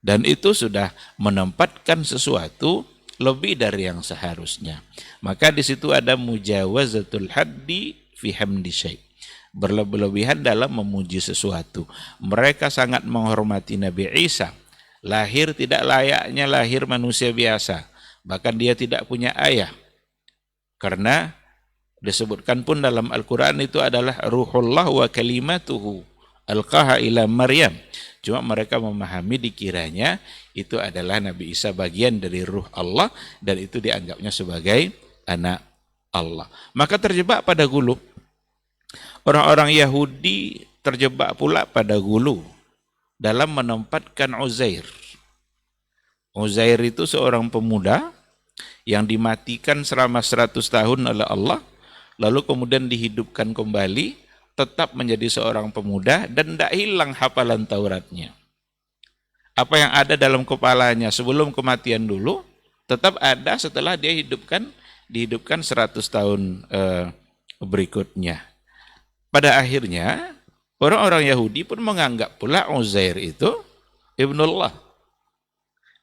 Dan itu sudah menempatkan sesuatu lebih dari yang seharusnya. Maka di situ ada mujawazatul haddi fi hamdi syai'. Berlebihan dalam memuji sesuatu. Mereka sangat menghormati Nabi Isa. Lahir tidak layaknya lahir manusia biasa. Bahkan dia tidak punya ayah. Karena disebutkan pun dalam Al-Quran itu adalah ruhullah wa kalimatuhu alqaha ila Maryam. Cuma mereka memahami dikiranya itu adalah Nabi Isa bagian dari ruh Allah, dan itu dianggapnya sebagai anak Allah. Maka terjebak pada ghulu. Orang-orang Yahudi terjebak pula pada ghulu dalam menempatkan Uzair. Uzair itu seorang pemuda yang dimatikan selama 100 tahun oleh Allah, lalu kemudian dihidupkan kembali, tetap menjadi seorang pemuda dan tidak hilang hafalan Tauratnya. Apa yang ada dalam kepalanya sebelum kematian dulu, tetap ada setelah dia dihidupkan 100 tahun berikutnya. Pada akhirnya, orang-orang Yahudi pun menganggap pula Uzair itu Ibnullah.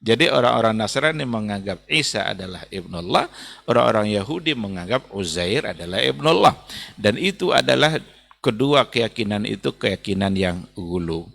Jadi orang-orang Nasrani menganggap Isa adalah Ibnullah, orang-orang Yahudi menganggap Uzair adalah Ibnullah. Dan itu adalah Kedua keyakinan itu keyakinan yang gulu.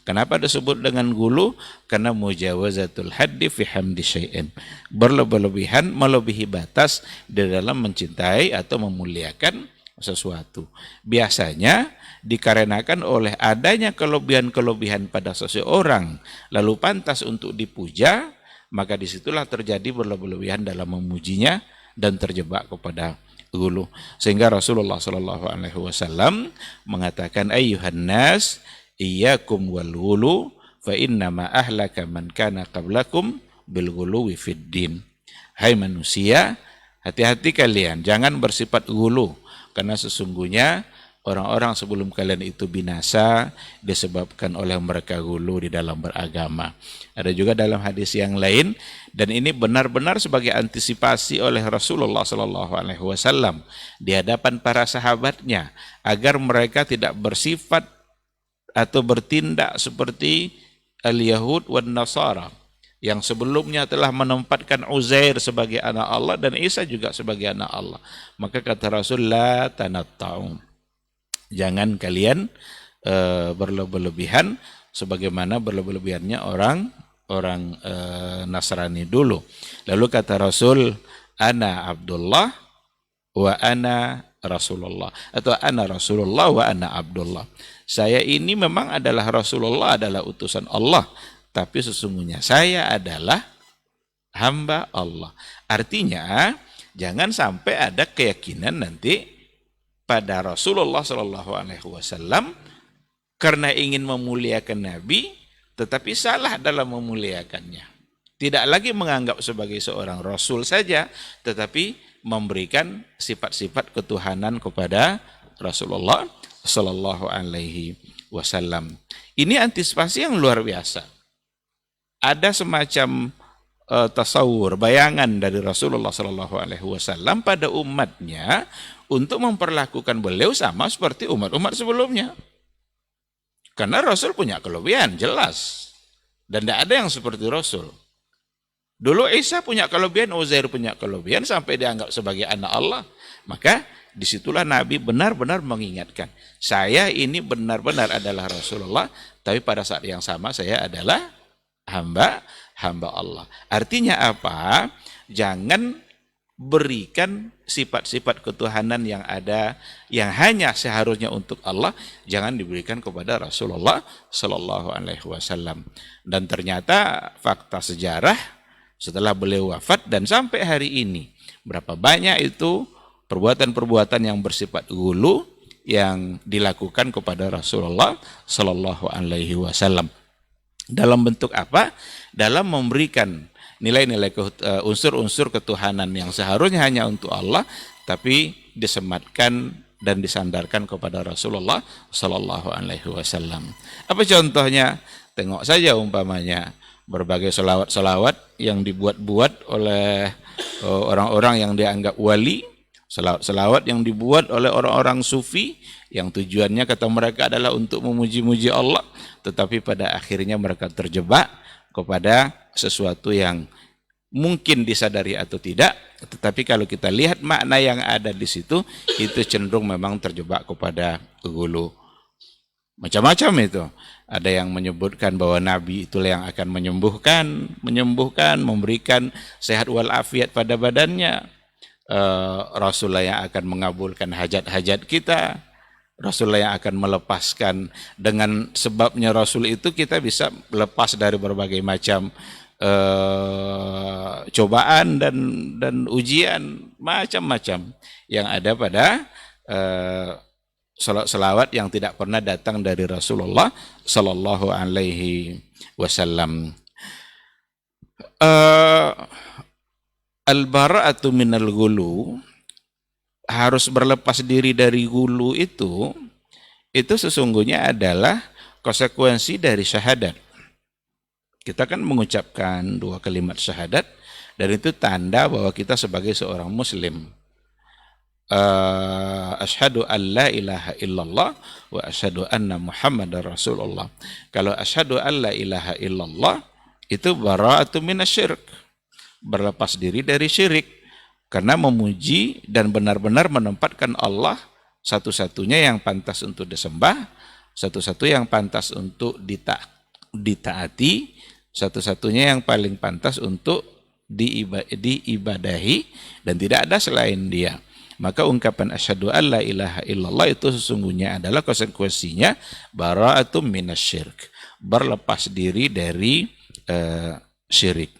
Kenapa disebut dengan gulu? Karena mujawazatul haddi fi hamdi syai'in. Berlebihan, melebihi batas di dalam mencintai atau memuliakan sesuatu. Biasanya dikarenakan oleh adanya kelebihan-kelebihan pada seseorang, lalu pantas untuk dipuja, maka disitulah terjadi berlebihan dalam memujinya dan terjebak kepada gulu. Sehingga Rasulullah Shallallahu Alaihi Wasallam mengatakan, ayyuhan nas iyyakum wal ghulu fa innama ahlaka man kana qablakum bil ghuluwi fid din. Hai manusia, hati-hati kalian, jangan bersifat gulu, karena sesungguhnya orang-orang sebelum kalian itu binasa disebabkan oleh mereka gulu di dalam beragama. Ada juga dalam hadis yang lain, dan ini benar-benar sebagai antisipasi oleh Rasulullah Sallallahu Alaihi Wasallam di hadapan para sahabatnya, agar mereka tidak bersifat atau bertindak seperti al-Yahud wan Nasara yang sebelumnya telah menempatkan Uzair sebagai anak Allah dan Isa juga sebagai anak Allah. Maka kata Rasul, la tanatta'u, jangan kalian berlebihan sebagaimana berlebihannya orang Nasrani dulu. Lalu kata Rasul, ana Abdullah wa ana Rasulullah, atau ana Rasulullah wa ana Abdullah. Saya ini memang adalah Rasulullah, adalah utusan Allah, tapi sesungguhnya saya adalah hamba Allah. Artinya jangan sampai ada keyakinan nanti pada Rasulullah Shallallahu Alaihi Wasallam karena ingin memuliakan Nabi, tetapi salah dalam memuliakannya. Tidak lagi menganggap sebagai seorang Rasul saja, tetapi memberikan sifat-sifat ketuhanan kepada Rasulullah Shallallahu Alaihi Wasallam. Ini antisipasi yang luar biasa. Ada semacam tasawur, bayangan dari Rasulullah Shallallahu Alaihi Wasallam pada umatnya untuk memperlakukan beliau sama seperti umat-umat sebelumnya. Karena Rasul punya kelebihan, jelas. Dan tidak ada yang seperti Rasul. Dulu Isa punya kelebihan, Uzair punya kelebihan, sampai dianggap sebagai anak Allah. Maka disitulah Nabi benar-benar mengingatkan, saya ini benar-benar adalah Rasulullah, tapi pada saat yang sama saya adalah hamba Allah. Artinya apa? Jangan berikan sifat-sifat ketuhanan yang ada, yang hanya seharusnya untuk Allah, jangan diberikan kepada Rasulullah Sallallahu Alaihi Wasallam. Dan ternyata fakta sejarah setelah beliau wafat dan sampai hari ini, berapa banyak itu perbuatan-perbuatan yang bersifat gulu yang dilakukan kepada Rasulullah Sallallahu Alaihi Wasallam. Dalam bentuk apa? Dalam memberikan nilai-nilai unsur-unsur ketuhanan yang seharusnya hanya untuk Allah, tapi disematkan dan disandarkan kepada Rasulullah Sallallahu Alaihi Wasallam. Apa contohnya? Tengok saja umpamanya berbagai selawat yang dibuat-buat oleh orang-orang yang dianggap wali, selawat yang dibuat oleh orang-orang sufi yang tujuannya kata mereka adalah untuk memuji-muji Allah, tetapi pada akhirnya mereka terjebak kepada sesuatu yang mungkin disadari atau tidak, tetapi kalau kita lihat makna yang ada di situ, itu cenderung memang terjebak kepada gulu. Macam-macam itu. Ada yang menyebutkan bahwa Nabi itulah yang akan menyembuhkan, memberikan sehat walafiat pada badannya. Rasulullah yang akan mengabulkan hajat-hajat kita. Rasulullah yang akan melepaskan, dengan sebabnya Rasul itu kita bisa lepas dari berbagai macam cobaan dan ujian macam-macam yang ada pada selawat yang tidak pernah datang dari Rasulullah Sallallahu Alaihi Wasallam. Al-bara'atu minal ghulu, harus berlepas diri dari gulu itu sesungguhnya adalah konsekuensi dari syahadat. Kita kan mengucapkan 2 kalimat syahadat, dan itu tanda bahwa kita sebagai seorang muslim. Asyhadu an la ilaha illallah wa asyhadu anna Muhammadar Rasulullah. Kalau asyhadu an la ilaha illallah itu bara'atu minasyirik, berlepas diri dari syirik, karena memuji dan benar-benar menempatkan Allah satu-satunya yang pantas untuk disembah, satu-satunya yang pantas untuk ditaati, satu-satunya yang paling pantas untuk diibadahi, dan tidak ada selain dia. Maka ungkapan asyhadu alla ilaha illallah itu sesungguhnya adalah konsekuensinya bara'atum minasyirk, berlepas diri dari syirik.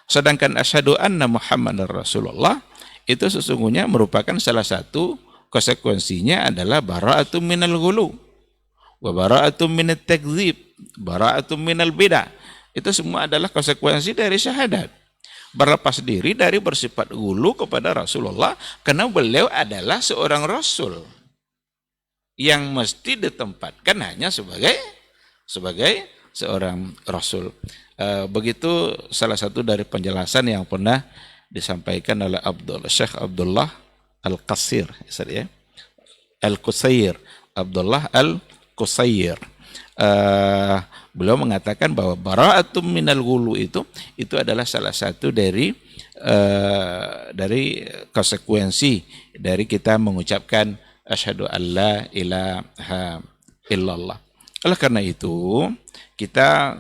Sedangkan asyhadu anna Muhammadar Rasulullah itu sesungguhnya merupakan salah satu konsekuensinya adalah bara'atum minal ghulu wa bara'atum minat takdzib, bara'atum minal bidah. Itu semua adalah konsekuensi dari syahadat. Berlepas diri dari bersifat ghulu kepada Rasulullah, karena beliau adalah seorang rasul yang mesti ditempatkan hanya sebagai seorang rasul. Begitu salah satu dari penjelasan yang pernah disampaikan oleh Syekh Abdullah Al-Qasir, ya. Al-Qusayr, Abdullah Al-Qusayr. Beliau mengatakan bahwa bara'atum minal ghulu itu adalah salah satu dari konsekuensi dari kita mengucapkan asyhadu alla ilaha illallah. Oleh karena itu, kita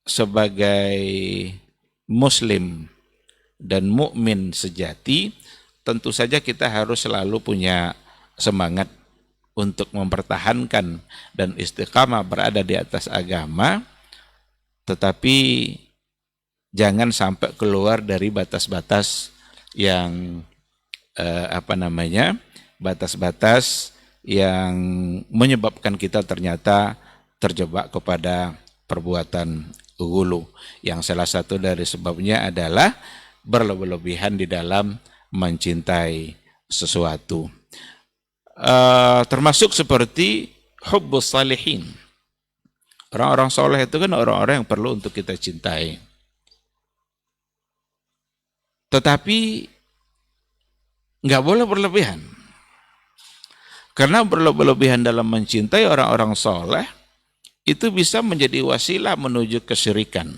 sebagai muslim dan mukmin sejati, tentu saja kita harus selalu punya semangat untuk mempertahankan dan istiqamah berada di atas agama, tetapi jangan sampai keluar dari batas-batas yang batas-batas yang menyebabkan kita ternyata terjebak kepada perbuatan ghulu, yang salah satu dari sebabnya adalah berlebih-lebihan di dalam mencintai sesuatu. Termasuk seperti hubbus salihin. Orang-orang soleh itu kan orang-orang yang perlu untuk kita cintai. Tetapi nggak boleh berlebihan. Karena berlebihan dalam mencintai orang-orang soleh itu bisa menjadi wasilah menuju kesyirikan.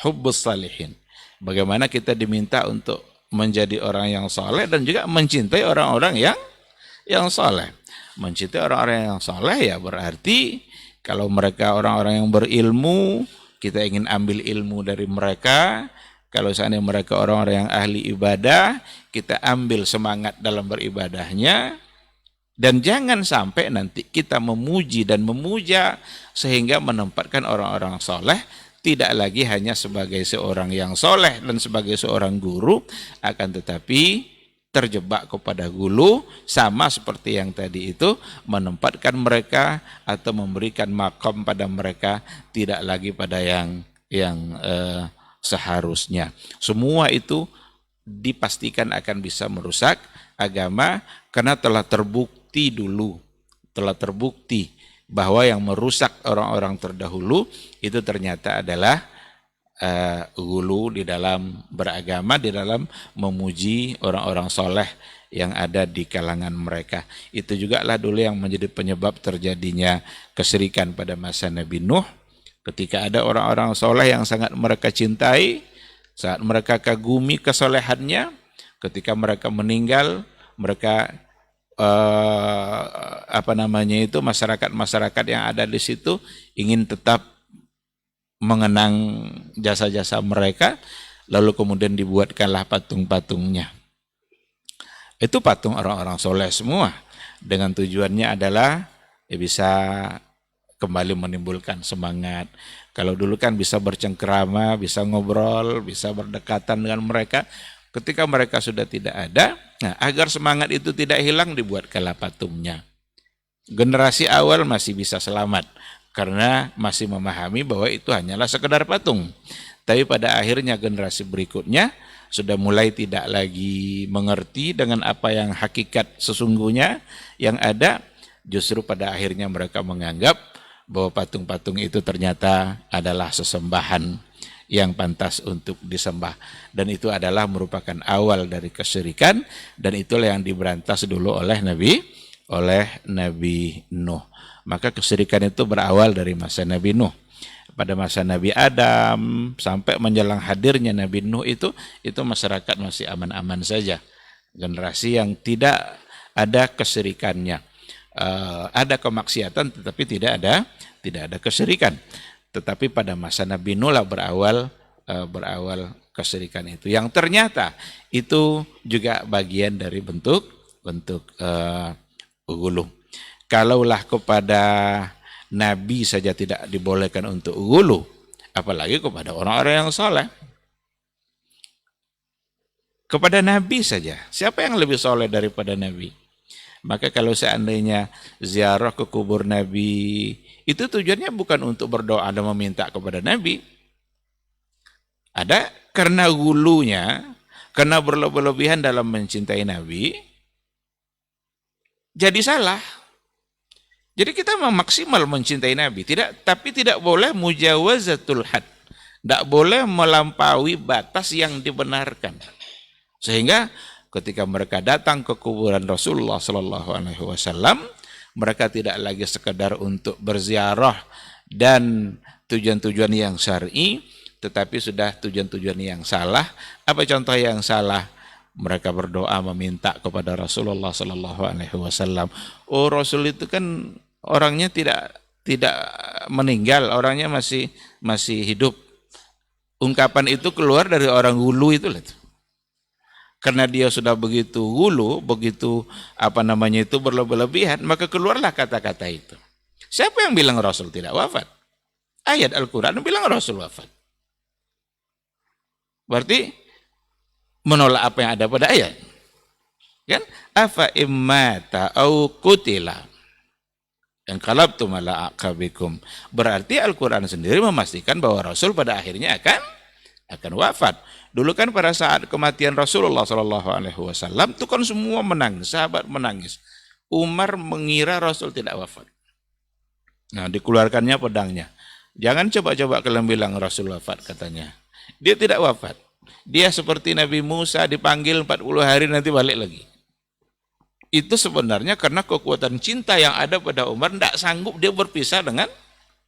Hubbus salihin. Bagaimana kita diminta untuk menjadi orang yang soleh dan juga mencintai orang-orang yang soleh. Mencintai orang-orang yang soleh ya berarti kalau mereka orang-orang yang berilmu, kita ingin ambil ilmu dari mereka. Kalau seandainya mereka orang-orang yang ahli ibadah, kita ambil semangat dalam beribadahnya. Dan jangan sampai nanti kita memuji dan memuja sehingga menempatkan orang-orang soleh tidak lagi hanya sebagai seorang yang soleh dan sebagai seorang guru, akan tetapi terjebak kepada ghulu, sama seperti yang tadi itu, menempatkan mereka atau memberikan makom pada mereka tidak lagi pada yang seharusnya. Semua itu dipastikan akan bisa merusak agama karena telah terbukti bahwa yang merusak orang-orang terdahulu itu ternyata adalah ghulu di dalam beragama, di dalam memuji orang-orang soleh yang ada di kalangan mereka. Itu juga lah dulu yang menjadi penyebab terjadinya kesyirikan pada masa Nabi Nuh. Ketika ada orang-orang soleh yang sangat mereka cintai, saat mereka kagumi kesolehannya, ketika mereka meninggal, mereka masyarakat yang ada di situ ingin tetap mengenang jasa-jasa mereka, lalu kemudian dibuatkanlah patung-patungnya. Itu patung orang-orang soleh semua, dengan tujuannya adalah bisa kembali menimbulkan semangat. Kalau dulu kan bisa bercengkerama, bisa ngobrol, bisa berdekatan dengan mereka. Ketika mereka sudah tidak ada, nah agar semangat itu tidak hilang, dibuatkanlah patungnya. Generasi awal masih bisa selamat karena masih memahami bahwa itu hanyalah sekedar patung. Tapi pada akhirnya generasi berikutnya sudah mulai tidak lagi mengerti dengan apa yang hakikat sesungguhnya yang ada. Justru pada akhirnya mereka menganggap bahwa patung-patung itu ternyata adalah sesembahan yang pantas untuk disembah. Dan itu adalah merupakan awal dari kesyirikan, dan itulah yang diberantas dulu oleh Nabi Nuh. Maka kesyirikan itu berawal dari masa Nabi Nuh. Pada masa Nabi Adam sampai menjelang hadirnya Nabi Nuh itu masyarakat masih aman-aman saja. Generasi yang tidak ada kesyirikannya. Ada kemaksiatan tetapi tidak ada kesyirikan. Tetapi pada masa Nabi Nuh lah berawal kesyirikan itu. Yang ternyata itu juga bagian dari bentuk ghuluw. Kalaulah kepada Nabi saja tidak dibolehkan untuk ghuluw, apalagi kepada orang-orang yang soleh. Kepada Nabi saja, siapa yang lebih soleh daripada Nabi? Maka kalau seandainya ziarah ke kubur Nabi, itu tujuannya bukan untuk berdoa dan meminta kepada Nabi. Ada karena gulunya, karena berlebihan dalam mencintai Nabi, jadi salah. Jadi kita maksimal mencintai Nabi, tapi tidak boleh mujawazatul had. Tidak boleh melampaui batas yang dibenarkan. Sehingga ketika mereka datang ke kuburan Rasulullah SAW, mereka tidak lagi sekedar untuk berziarah dan tujuan-tujuan yang syar'i, tetapi sudah tujuan-tujuan yang salah. Apa contoh yang salah? Mereka berdoa meminta kepada Rasulullah SAW. Oh, Rasul itu kan orangnya tidak meninggal, orangnya masih hidup. Ungkapan itu keluar dari orang hulu itu. Karena dia sudah begitu hulu, begitu berlebihan, maka keluarlah kata-kata itu. Siapa yang bilang Rasul tidak wafat? Ayat Al-Quran bilang Rasul wafat. Berarti menolak apa yang ada pada ayat. Kan? Afa immata au qutila inqalabtum ala aqabikum. Berarti Al-Quran sendiri memastikan bahwa Rasul pada akhirnya akan wafat. Dulu kan pada saat kematian Rasulullah SAW itu kan semua menangis, sahabat menangis. Umar mengira Rasul tidak wafat. Nah, dikeluarkannya pedangnya. Jangan coba-coba kalian bilang Rasul wafat, katanya. Dia tidak wafat. Dia seperti Nabi Musa dipanggil 40 hari nanti balik lagi. Itu sebenarnya karena kekuatan cinta yang ada pada Umar, tidak sanggup dia berpisah dengan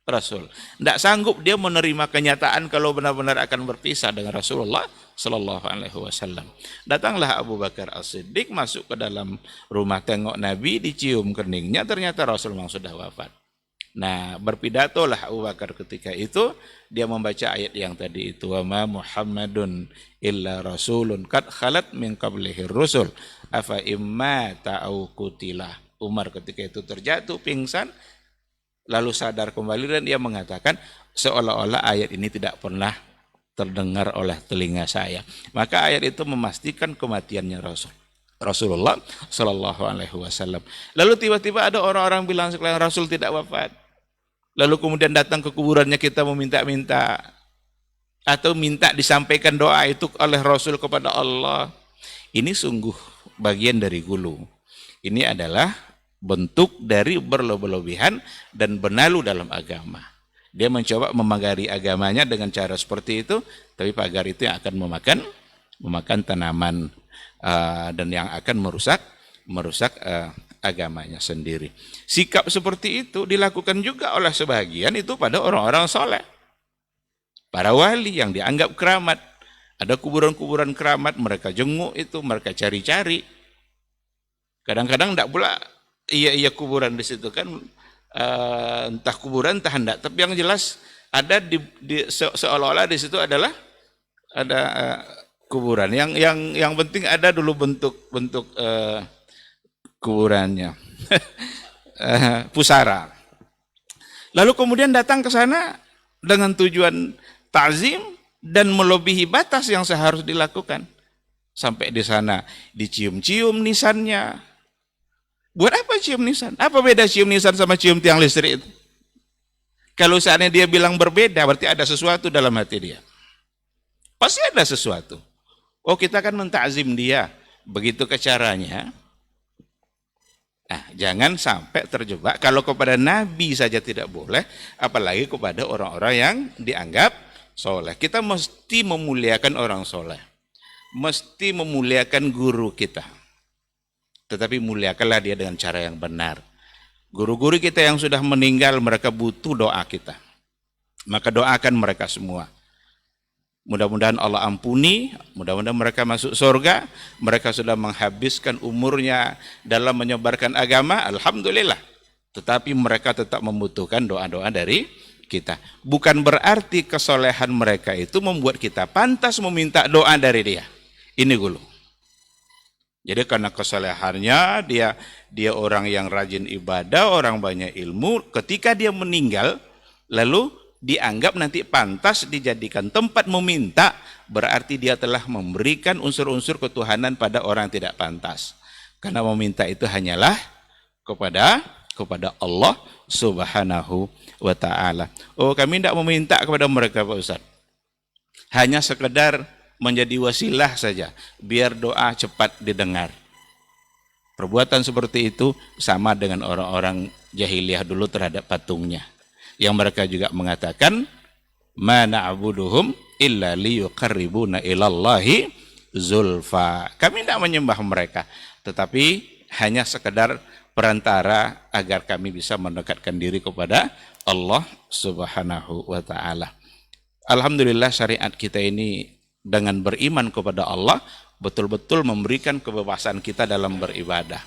Rasul. Tidak sanggup dia menerima kenyataan kalau benar-benar akan berpisah dengan Rasulullah Sallallahu Alaihi Wasallam. Datanglah Abu Bakar As-Siddiq masuk ke dalam rumah, tengok Nabi, dicium keningnya, ternyata Rasul memang sudah wafat. Nah, berpidatolah Abu Bakar ketika itu, dia membaca ayat yang tadi itu, wa ma Muhammadun illa rasulun qad khalat min qablihi rusul afa imma ta'au qutila. Umar ketika itu terjatuh pingsan, lalu sadar kembali dan dia mengatakan seolah-olah ayat ini tidak pernah terdengar oleh telinga saya. Maka ayat itu memastikan kematiannya Rasulullah Sallallahu Alaihi Wasallam. Lalu tiba-tiba ada orang-orang bilang sekarang Rasul tidak wafat. Lalu kemudian datang ke kuburannya kita meminta-minta atau minta disampaikan doa itu oleh Rasul kepada Allah. Ini sungguh bagian dari ghuluw. Ini adalah bentuk dari berlebihan dan benalu dalam agama. Dia mencoba memagari agamanya dengan cara seperti itu, tapi pagar itu yang akan memakan tanaman dan yang akan merusak agamanya sendiri. Sikap seperti itu dilakukan juga oleh sebagian itu pada orang-orang soleh, para wali yang dianggap keramat. Ada kuburan-kuburan keramat, mereka jenguk itu, mereka cari-cari. Kadang-kadang tidak pula iya kuburan di situ kan, entah kuburan entah hendak, tapi yang jelas ada seolah-olah di situ ada kuburan. Yang penting ada dulu bentuk kuburannya. Pusara. Lalu kemudian datang ke sana dengan tujuan ta'zim dan melebihi batas yang seharusnya dilakukan. Sampai di sana dicium-cium nisannya. Buat apa cium nisan? Apa beda cium nisan sama cium tiang listrik itu? Kalau seandainya dia bilang berbeda, berarti ada sesuatu dalam hati dia. Pasti ada sesuatu. Oh, kita kan mentakzim dia. Begitu ke caranya. Nah, jangan sampai terjebak. Kalau kepada Nabi saja tidak boleh, apalagi kepada orang-orang yang dianggap soleh. Kita mesti memuliakan orang soleh. Mesti memuliakan guru kita. Tetapi muliakanlah dia dengan cara yang benar. Guru-guru kita yang sudah meninggal, mereka butuh doa kita. Maka doakan mereka semua. Mudah-mudahan Allah ampuni, mudah-mudahan mereka masuk surga. Mereka sudah menghabiskan umurnya dalam menyebarkan agama, alhamdulillah. Tetapi mereka tetap membutuhkan doa-doa dari kita. Bukan berarti kesolehan mereka itu membuat kita pantas meminta doa dari dia. Ini dulu. Jadi karena kesolehannya, dia orang yang rajin ibadah, orang banyak ilmu, ketika dia meninggal, lalu dianggap nanti pantas dijadikan tempat meminta, berarti dia telah memberikan unsur-unsur ketuhanan pada orang yang tidak pantas. Karena meminta itu hanyalah kepada Allah Subhanahu wa ta'ala. Oh, kami tidak meminta kepada mereka, Pak Ustaz. Hanya sekedar menjadi wasilah saja, biar doa cepat didengar. Perbuatan seperti itu sama dengan orang-orang jahiliyah dulu terhadap patungnya. Yang mereka juga mengatakan, ma na'buduhum illa liyuqarribuna ilallahi zulfa. Kami tidak menyembah mereka, tetapi hanya sekedar perantara agar kami bisa mendekatkan diri kepada Allah Subhanahu wa ta'ala. Alhamdulillah syariat kita ini dengan beriman kepada Allah betul-betul memberikan kebebasan kita dalam beribadah.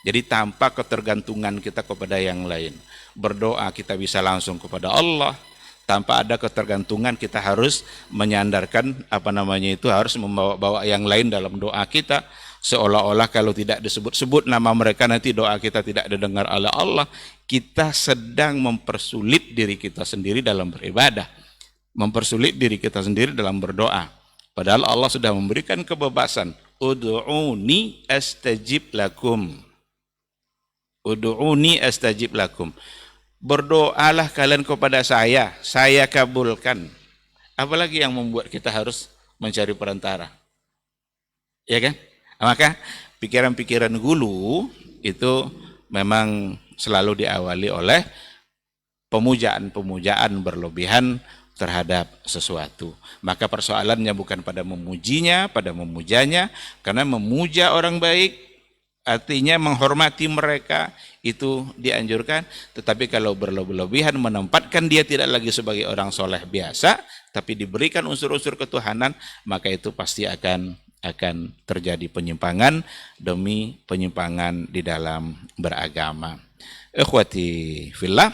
Jadi tanpa ketergantungan kita kepada yang lain. Berdoa kita bisa langsung kepada Allah. Tanpa ada ketergantungan kita harus menyandarkan harus membawa yang lain dalam doa kita. Seolah-olah kalau tidak disebut-sebut nama mereka nanti doa kita tidak didengar oleh Allah. Kita sedang mempersulit diri kita sendiri dalam beribadah. Mempersulit diri kita sendiri dalam berdoa. Padahal Allah sudah memberikan kebebasan. Ud'uni astajib lakum. Ud'uni astajib lakum. Berdoalah kalian kepada saya kabulkan. Apalagi yang membuat kita harus mencari perantara? Ya kan? Maka pikiran-pikiran gulu itu memang selalu diawali oleh pemujaan-pemujaan berlebihan terhadap sesuatu. Maka persoalannya bukan pada memujinya, pada memujanya, karena memuja orang baik artinya menghormati mereka itu dianjurkan, tetapi kalau berlebihan menempatkan dia tidak lagi sebagai orang soleh biasa, tapi diberikan unsur-unsur ketuhanan, maka itu pasti akan terjadi penyimpangan demi penyimpangan di dalam beragama. Ikhwati fillah,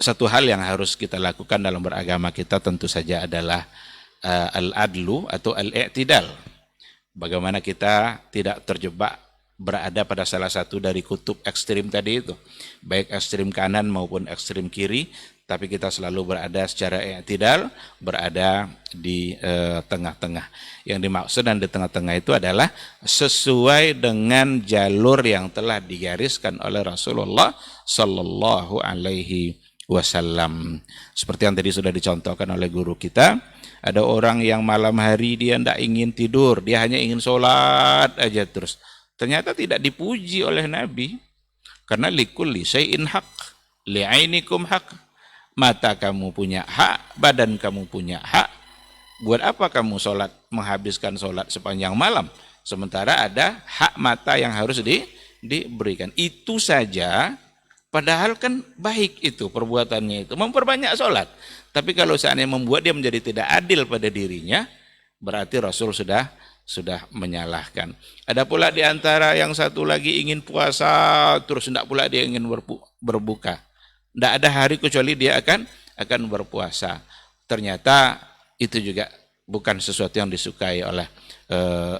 satu hal yang harus kita lakukan dalam beragama kita tentu saja adalah al-adlu atau al-i'tidal. Bagaimana kita tidak terjebak berada pada salah satu dari kutub ekstrim tadi itu, baik ekstrim kanan maupun ekstrim kiri, tapi kita selalu berada secara i'tidal, berada di tengah-tengah. Yang dimaksud dan di tengah-tengah itu adalah sesuai dengan jalur yang telah digariskan oleh Rasulullah Sallallahu Alaihi Wasallam. Seperti yang tadi sudah dicontohkan oleh guru kita, ada orang yang malam hari dia tidak ingin tidur, dia hanya ingin sholat aja terus. Ternyata tidak dipuji oleh Nabi, karena likulli syai'in haq, li'ainikum haq. Mata kamu punya hak, badan kamu punya hak. Buat apa kamu sholat, menghabiskan sholat sepanjang malam, sementara ada hak mata yang harus diberikan. Itu saja. Padahal kan baik itu perbuatannya itu, memperbanyak sholat. Tapi kalau seandainya membuat dia menjadi tidak adil pada dirinya, berarti Rasul sudah menyalahkan. Ada pula di antara yang satu lagi ingin puasa, terus tidak pula dia ingin berbuka. Tidak ada hari kecuali dia akan berpuasa. Ternyata itu juga bukan sesuatu yang disukai oleh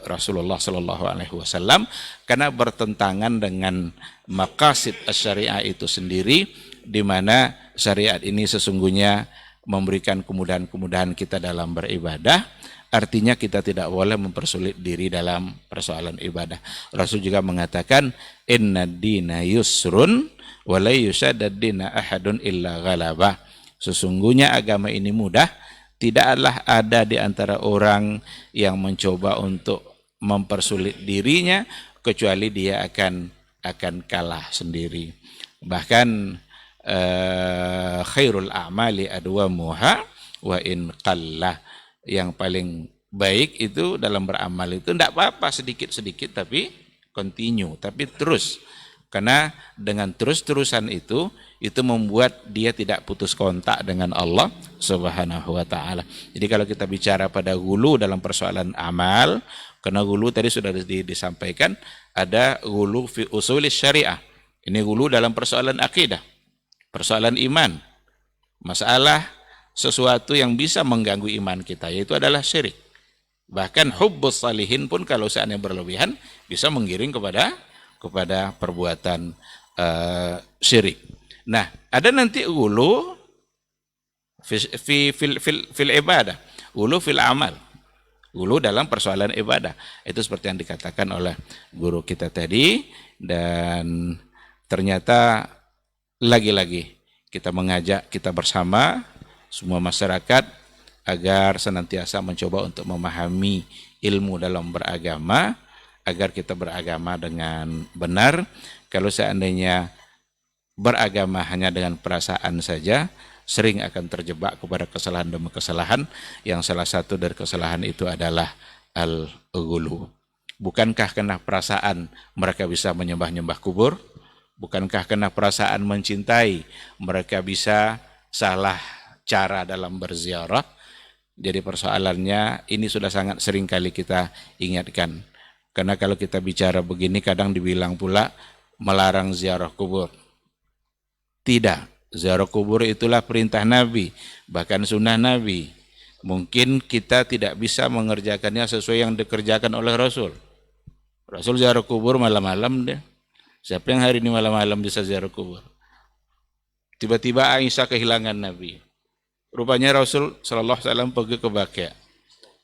Rasulullah Sallallahu Alaihi Wasallam, karena bertentangan dengan maqasid syariah itu sendiri, di mana syariat ini sesungguhnya memberikan kemudahan-kemudahan kita dalam beribadah. Artinya kita tidak boleh mempersulit diri dalam persoalan ibadah. Rasul juga mengatakan, inna dina yusrun wa la yusaddad dina ahadun illa ghalabah. Sesungguhnya agama ini mudah. Tidaklah ada di antara orang yang mencoba untuk mempersulit dirinya, kecuali dia akan kalah sendiri. Bahkan khairul a'mali adwamuha wa in qallah. Yang paling baik itu dalam beramal itu tidak apa-apa sedikit-sedikit, tapi continue, tapi terus. Karena dengan terus-terusan itu itu membuat dia tidak putus kontak dengan Allah Subhanahu wa taala. Jadi kalau kita bicara pada hulu dalam persoalan amal, karena hulu tadi sudah disampaikan ada hulu fi usulis syariah. Ini hulu dalam persoalan akidah, persoalan iman. Masalah sesuatu yang bisa mengganggu iman kita, yaitu adalah syirik. Bahkan hubbus salihin pun kalau seandainya berlebihan bisa menggiring kepada perbuatan syirik. Nah, ada nanti ulu fil ibadah, ulu fil amal, ulu dalam persoalan ibadah. Itu seperti yang dikatakan oleh guru kita tadi, dan ternyata lagi-lagi kita mengajak kita bersama semua masyarakat agar senantiasa mencoba untuk memahami ilmu dalam beragama, agar kita beragama dengan benar. Kalau seandainya beragama hanya dengan perasaan saja, sering akan terjebak kepada kesalahan demi kesalahan, yang salah satu dari kesalahan itu adalah al-ghulu. Bukankah karena perasaan mereka bisa menyembah-nyembah kubur? Bukankah karena perasaan mencintai mereka bisa salah cara dalam berziarah? Jadi persoalannya ini sudah sangat sering kali kita ingatkan. Karena kalau kita bicara begini kadang dibilang pula melarang ziarah kubur. Tidak, ziarah kubur itulah perintah Nabi, bahkan sunnah Nabi. Mungkin kita tidak bisa mengerjakannya sesuai yang dikerjakan oleh Rasul. Rasul ziarah kubur malam-malam deh. Siapa yang hari ini malam-malam bisa ziarah kubur? Tiba-tiba Aisyah kehilangan Nabi. Rupanya Rasul Sallallahu Alaihi Wasallam pergi ke Baqi'.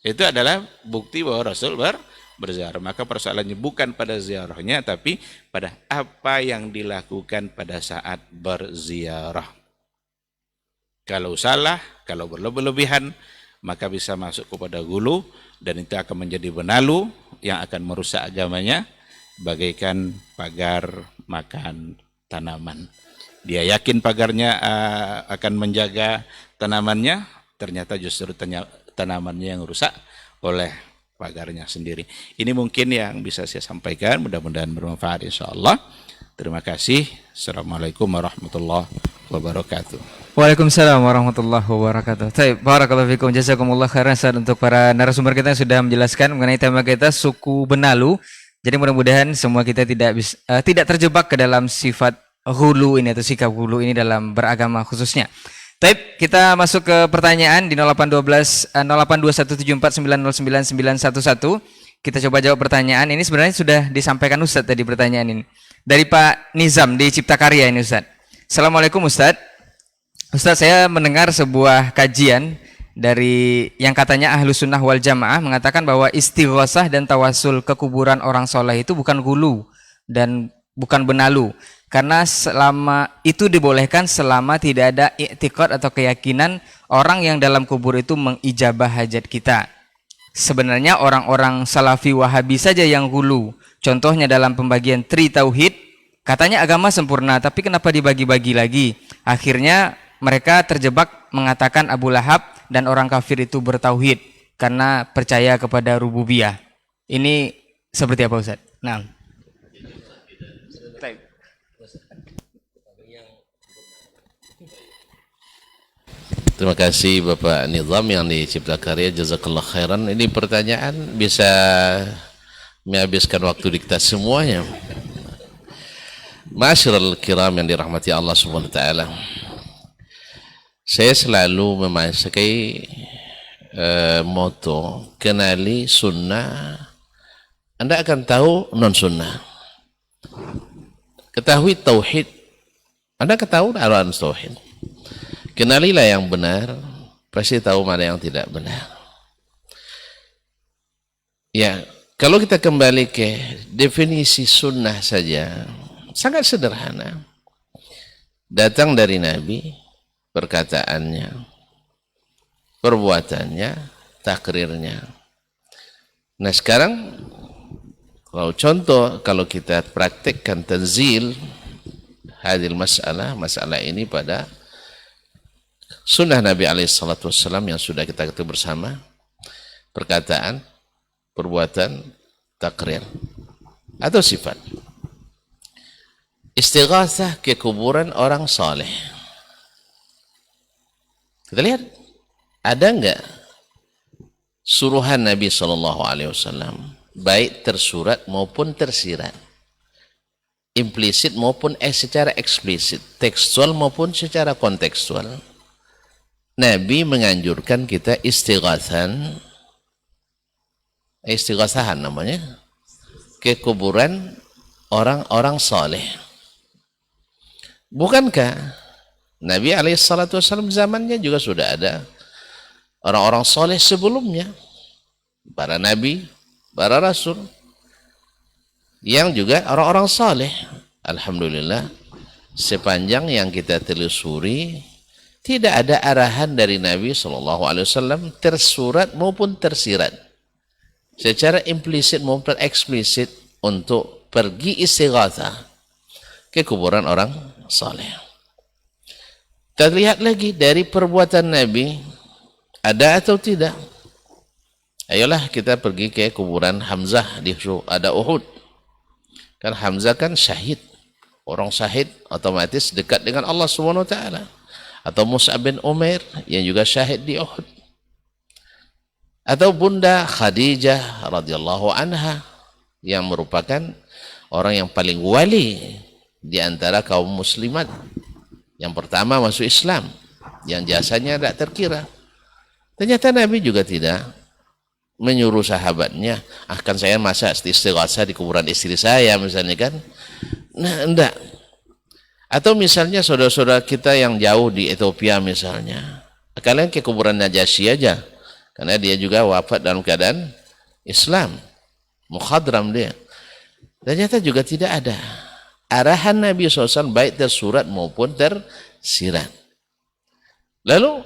Itu adalah bukti bahwa Rasul berziarah. Maka persoalannya bukan pada ziarahnya, tapi pada apa yang dilakukan pada saat berziarah. Kalau salah, kalau berlebihan, maka bisa masuk kepada gulu, dan itu akan menjadi benalu yang akan merusak agamanya, bagaikan pagar makan tanaman. Dia yakin pagarnya akan menjaga tanamannya, ternyata justru tanamannya yang rusak oleh pagarnya sendiri. Ini mungkin yang bisa saya sampaikan, mudah-mudahan bermanfaat insyaallah. Terima kasih. Assalamualaikum warahmatullahi wabarakatuh. Waalaikumsalam warahmatullahi wabarakatuh. Baik, barakallahu fikum, jazakumullah khairan untuk para narasumber kita yang sudah menjelaskan mengenai tema kita suku Benalu. Jadi mudah-mudahan semua kita tidak terjebak ke dalam sifat hulu ini atau sikap hulu ini dalam beragama khususnya. Baik, kita masuk ke pertanyaan di 082174909911. Kita coba jawab pertanyaan. Ini sebenarnya sudah disampaikan Ustadz tadi pertanyaan ini. Dari Pak Nizam di Cipta Karya ini Ustadz. Assalamualaikum Ustadz. Ustadz, saya mendengar sebuah kajian dari yang katanya Ahlus Sunnah wal Jamaah mengatakan bahwa istighosah dan tawasul ke kuburan orang soleh itu bukan gulu dan bukan benalu. Karena selama itu dibolehkan selama tidak ada i'tiqad atau keyakinan orang yang dalam kubur itu mengijabah hajat kita. Sebenarnya orang-orang Salafi Wahabi saja yang gulu. Contohnya dalam pembagian tri tauhid, katanya agama sempurna, tapi kenapa dibagi-bagi lagi? Akhirnya mereka terjebak mengatakan Abu Lahab dan orang kafir itu bertauhid karena percaya kepada rububiyah. Ini seperti apa Ustaz? Nah. Terima kasih Bapak Nizam yang di Cipta Karya, jazakallah khairan. Ini pertanyaan bisa menghabiskan waktu di kita semuanya. Ma'asyiral kiram yang dirahmati Allah Subhanahu wa taala. Saya selalu memakai moto kenali sunnah, Anda akan tahu non sunnah. Ketahui tauhid, Anda ketahui arahan tauhid. Kenalilah yang benar, pasti tahu mana yang tidak benar. Ya, kalau kita kembali ke definisi sunnah saja, sangat sederhana. Datang dari Nabi, perkataannya, perbuatannya, takrirnya. Nah sekarang, kalau kita praktekkan tanzil hadil masalah ini pada sunnah Nabi SAW yang sudah kita ketahui bersama, perkataan, perbuatan, takrir atau sifat. Istighatsah ke kuburan orang saleh. Kita lihat, ada enggak suruhan Nabi SAW, baik tersurat maupun tersirat, implisit maupun secara eksplisit, tekstual maupun secara kontekstual. Nabi menganjurkan kita istighatsahan namanya, ke kuburan orang-orang saleh. Bukankah Nabi SAW zamannya juga sudah ada orang-orang saleh sebelumnya, para nabi, para rasul, yang juga orang-orang saleh. Alhamdulillah, sepanjang yang kita telusuri, tidak ada arahan dari Nabi SAW tersurat maupun tersirat, secara implisit maupun eksplisit, untuk pergi istighatsah ke kuburan orang saleh. Terlihat lagi dari perbuatan Nabi, ada atau tidak. Ayolah kita pergi ke kuburan Hamzah di ada Uhud. Kan Hamzah kan syahid. Orang syahid otomatis dekat dengan Allah SWT. Atau Mus'ab bin Umair yang juga syahid di Uhud. Atau Bunda Khadijah radhiyallahu anha yang merupakan orang yang paling wali di antara kaum muslimat. Yang pertama masuk Islam, yang jasanya tidak terkira. Ternyata Nabi juga tidak menyuruh sahabatnya, akan saya masa istighatsah di kuburan istri saya misalnya kan. Nah, enggak. Atau misalnya saudara-saudara kita yang jauh di Ethiopia misalnya, kalian ke kuburan Najasyi aja, karena dia juga wafat dalam keadaan Islam, mukhadram dia. Ternyata juga tidak ada arahan Nabi SAW baik tersurat maupun tersirat. Lalu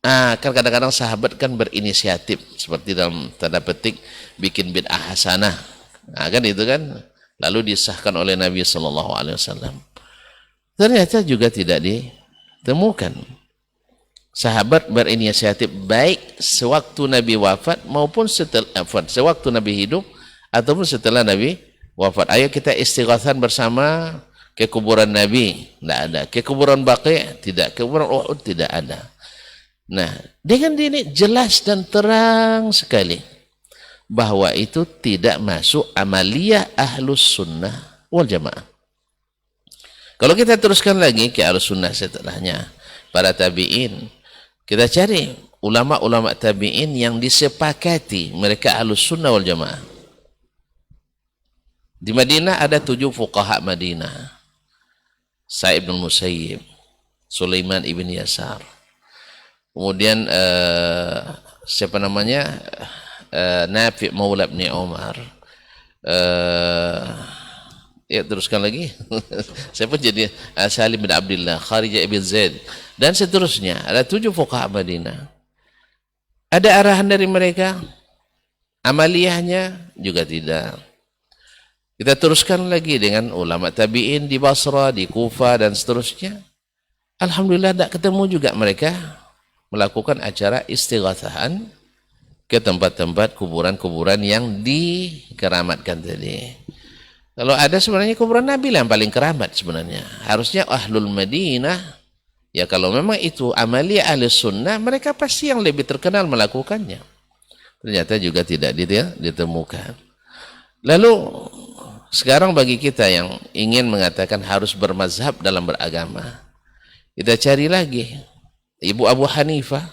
kan kadang-kadang sahabat kan berinisiatif, seperti dalam tanda petik bikin bid'ah hasanah, kan itu kan, lalu disahkan oleh Nabi SAW. Ternyata juga tidak ditemukan sahabat berinisiatif baik sewaktu Nabi wafat maupun sewaktu Nabi hidup ataupun setelah Nabi wafat. Ayo kita istighatsah bersama ke kuburan Nabi, tidak ada. Ke kuburan Baqi' tidak, ke kuburan Uhud tidak ada. Nah, dengan ini jelas dan terang sekali bahwa itu tidak masuk amaliyah ahlus sunnah wal jamaah. Kalau kita teruskan lagi ke ahlus sunnah setelahnya, para tabi'in, kita cari ulama-ulama tabi'in yang disepakati mereka ahlus sunnah wal jamaah. Di Madinah ada 7 fuqaha Madinah. Sa'id bin Musayyib, Sulaiman ibn Yasar. Kemudian siapa namanya? Nafi' Maula bin Umar. Ya teruskan lagi. Saya pun jadi Salim bin Abdullah, Kharijah ibn Zaid, dan seterusnya. Ada 7 fuqaha Madinah. Ada arahan dari mereka? Amaliyahnya juga tidak. Kita teruskan lagi dengan ulama tabi'in di Basra, di Kufa, dan seterusnya. Alhamdulillah tidak ketemu juga mereka melakukan acara istighatsahan ke tempat-tempat kuburan-kuburan yang dikeramatkan tadi. Kalau ada sebenarnya kuburan Nabi lah yang paling keramat sebenarnya. Harusnya Ahlul Madinah, ya kalau memang itu amaliyah ahli sunnah, mereka pasti yang lebih terkenal melakukannya. Ternyata juga tidak ditemukan. Lalu sekarang bagi kita yang ingin mengatakan harus bermazhab dalam beragama, kita cari lagi Ibu Abu Hanifah,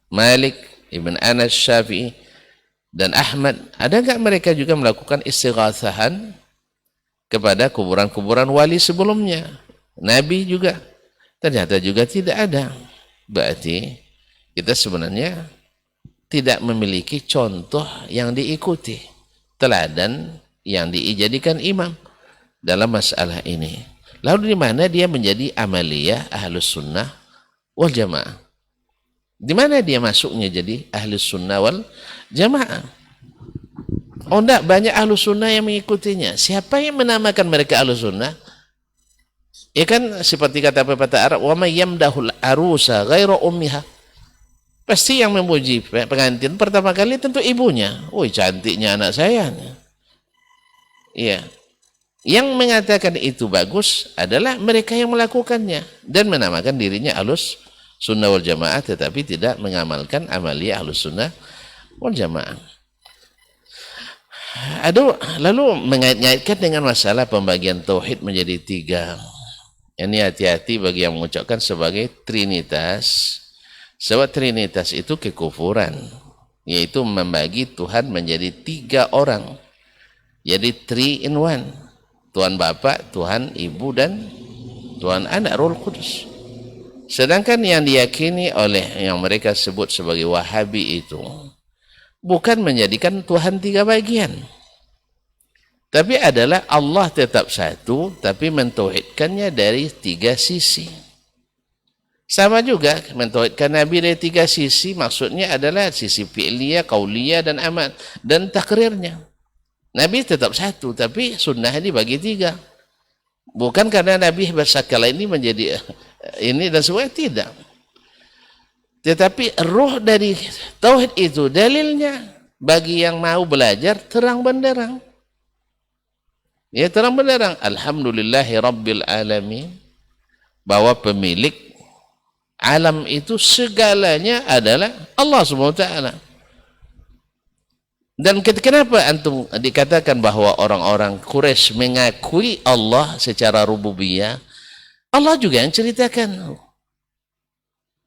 Malik, Ibn Anas, Syafi'i, dan Ahmad. Ada enggak mereka juga melakukan istighatsahan kepada kuburan-kuburan wali sebelumnya? Nabi juga. Ternyata juga tidak ada. Berarti kita sebenarnya tidak memiliki contoh yang diikuti, teladan yang dijadikan imam dalam masalah ini. Lalu di mana dia menjadi amaliyah ahlus sunnah wal jamaah? Di mana dia masuknya jadi ahlus sunnah wal jamaah? Oh enggak, banyak ahlus sunnah yang mengikutinya. Siapa yang menamakan mereka ahlus sunnah? Ya kan seperti kata pepatah Arab, wa may yamdahul arusa ghairu ummiha. Pasti yang memuji pengantin pertama kali tentu ibunya. Woi, cantiknya anak saya. Iya. Yang mengatakan itu bagus adalah mereka yang melakukannya dan menamakan dirinya Ahlus Sunnah wal Jamaah, tetapi tidak mengamalkan amalia Ahlus Sunnah wal Jamaah. Lalu mengait-ngaitkan dengan masalah pembagian tauhid menjadi 3. Ini hati-hati bagi yang mengucapkan sebagai trinitas. Sebab trinitas itu kekufuran, yaitu membagi Tuhan menjadi 3 orang. Jadi 3 in 1. Tuhan Bapa, Tuhan Ibu, dan Tuhan Anak Roh Kudus. Sedangkan yang diyakini oleh yang mereka sebut sebagai Wahabi itu bukan menjadikan Tuhan 3 bagian, tapi adalah Allah tetap satu, tapi mentauhidkannya dari 3 sisi. Sama juga mentauhidkan Nabi dari 3 sisi, maksudnya adalah sisi fi'liyah, qauliyah, dan amal, dan takrirnya. Nabi tetap satu, tapi sunnah dibagi 3. Bukan karena Nabi bersakala ini menjadi ini dan semua, tidak. Tetapi roh dari tauhid itu dalilnya bagi yang mau belajar terang benderang. Ya, terang benderang. Alhamdulillahi Rabbil Alamin. Bahwa pemilik alam itu segalanya adalah Allah SWT. Dan kenapa antum dikatakan bahwa orang-orang Quraisy mengakui Allah secara rububiyah? Allah juga yang ceritakan.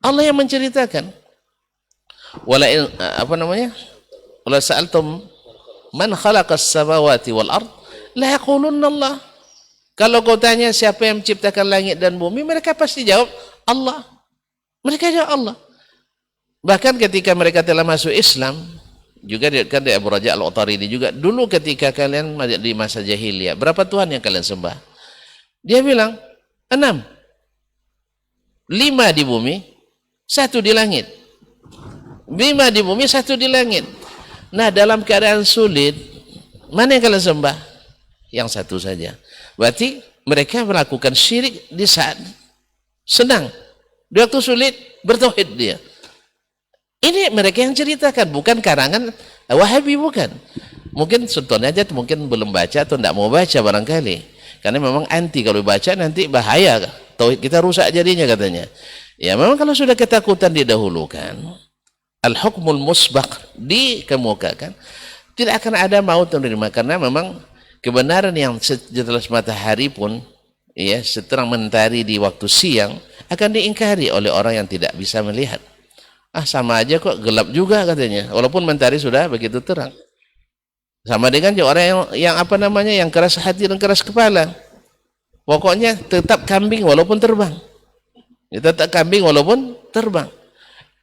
Allah yang menceritakan. Wala sa'altum man khalaqas samawati wal ard la yaqulunna Allah. Kalau kau tanya siapa yang menciptakan langit dan bumi, mereka pasti jawab Allah. Mereka jawab Allah. Bahkan ketika mereka telah masuk Islam, juga kan di Abu Raja Al-Utaridi juga, dulu ketika kalian di masa jahiliyah, berapa Tuhan yang kalian sembah? Dia bilang 6. 5 di bumi, 1 di langit. 5 di bumi, 1 di langit. Nah, dalam keadaan sulit, mana yang kalian sembah? Yang 1 saja. Berarti mereka melakukan syirik di saat senang. Di waktu sulit, bertauhid dia. Ini mereka yang ceritakan, bukan karangan Wahabi, bukan. Mungkin contohnya aja, mungkin belum baca atau tidak mau baca barangkali. Karena memang anti, kalau baca nanti bahaya. Tauhid kita rusak jadinya katanya. Ya memang kalau sudah ketakutan didahulukan, al-hukmul musbaq dikemukakan, tidak akan ada maut menerima. Karena memang kebenaran yang sejelas matahari pun, ya, seterang mentari di waktu siang, akan diingkari oleh orang yang tidak bisa melihat. Sama aja kok, gelap juga katanya, walaupun mentari sudah begitu terang. Sama dengan orang yang yang keras hati dan keras kepala. Pokoknya tetap kambing walaupun terbang. Tetap kambing walaupun terbang.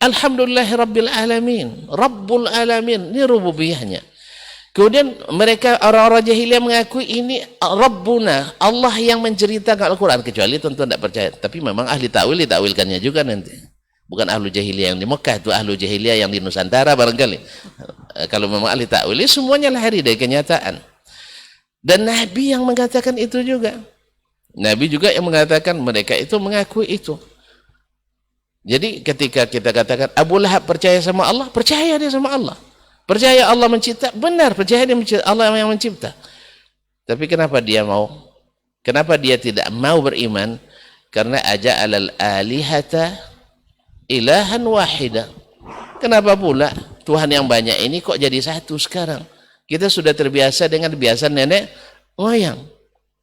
Alhamdulillahi Rabbil Alamin. Rabbul Alamin. Ini rububiyahnya. Kemudian mereka orang-orang jahiliyah mengakui ini Rabbuna, Allah yang menceritakan Al-Quran, kecuali tentu tidak percaya. Tapi memang ahli ta'wil ditakwilkannya juga nanti. Bukan ahlu jahiliyah yang di Mekah, itu ahlu jahiliyah yang di Nusantara barangkali. Kalau memang ahli ta'wil, semuanya lahir dari kenyataan. Dan Nabi yang mengatakan itu juga. Nabi juga yang mengatakan mereka itu mengakui itu. Jadi ketika kita katakan Abu Lahab percaya sama Allah, percaya dia sama Allah. Percaya Allah mencipta, benar, percaya dia mencipta, Allah yang mencipta. Tapi kenapa dia mau? Kenapa dia tidak mau beriman? Karena aja'alal alihata ilahan wahida. Kenapa pula Tuhan yang banyak ini kok jadi satu sekarang? Kita sudah terbiasa dengan kebiasaan nenek moyang.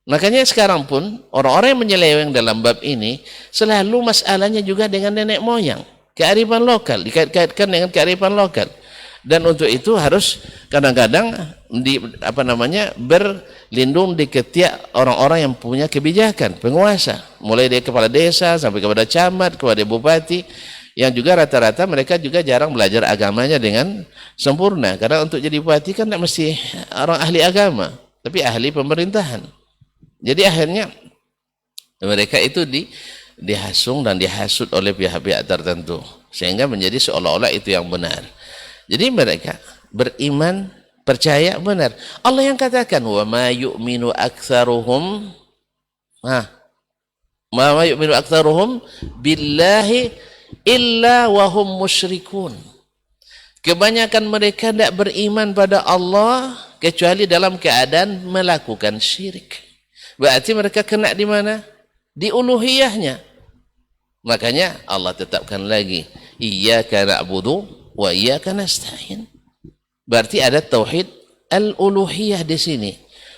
Makanya sekarang pun orang-orang yang menyeleweng dalam bab ini selalu masalahnya juga dengan nenek moyang, kearifan lokal, dikait-kaitkan dengan kearifan lokal. Dan untuk itu harus kadang-kadang berlindung di ketiak orang-orang yang punya kebijakan, penguasa, mulai dari kepala desa sampai kepada camat, kepada bupati, yang juga rata-rata mereka juga jarang belajar agamanya dengan sempurna. Karena untuk jadi bupati kan tidak mesti orang ahli agama, tapi ahli pemerintahan. Jadi akhirnya mereka itu dihasung dan dihasut oleh pihak-pihak tertentu, sehingga menjadi seolah-olah itu yang benar. Jadi mereka beriman, percaya benar. Allah yang katakan wa ma yu'minu aktsaruhum billahi illa wa hum musyrikun. Kebanyakan mereka tidak beriman pada Allah kecuali dalam keadaan melakukan syirik. Berarti mereka kena di mana? Di uluhiyahnya. Makanya Allah tetapkan lagi, iyyaka na'budu wa iyyaka nasta'in. Berarti ada tauhid al-uluhiyah di sini.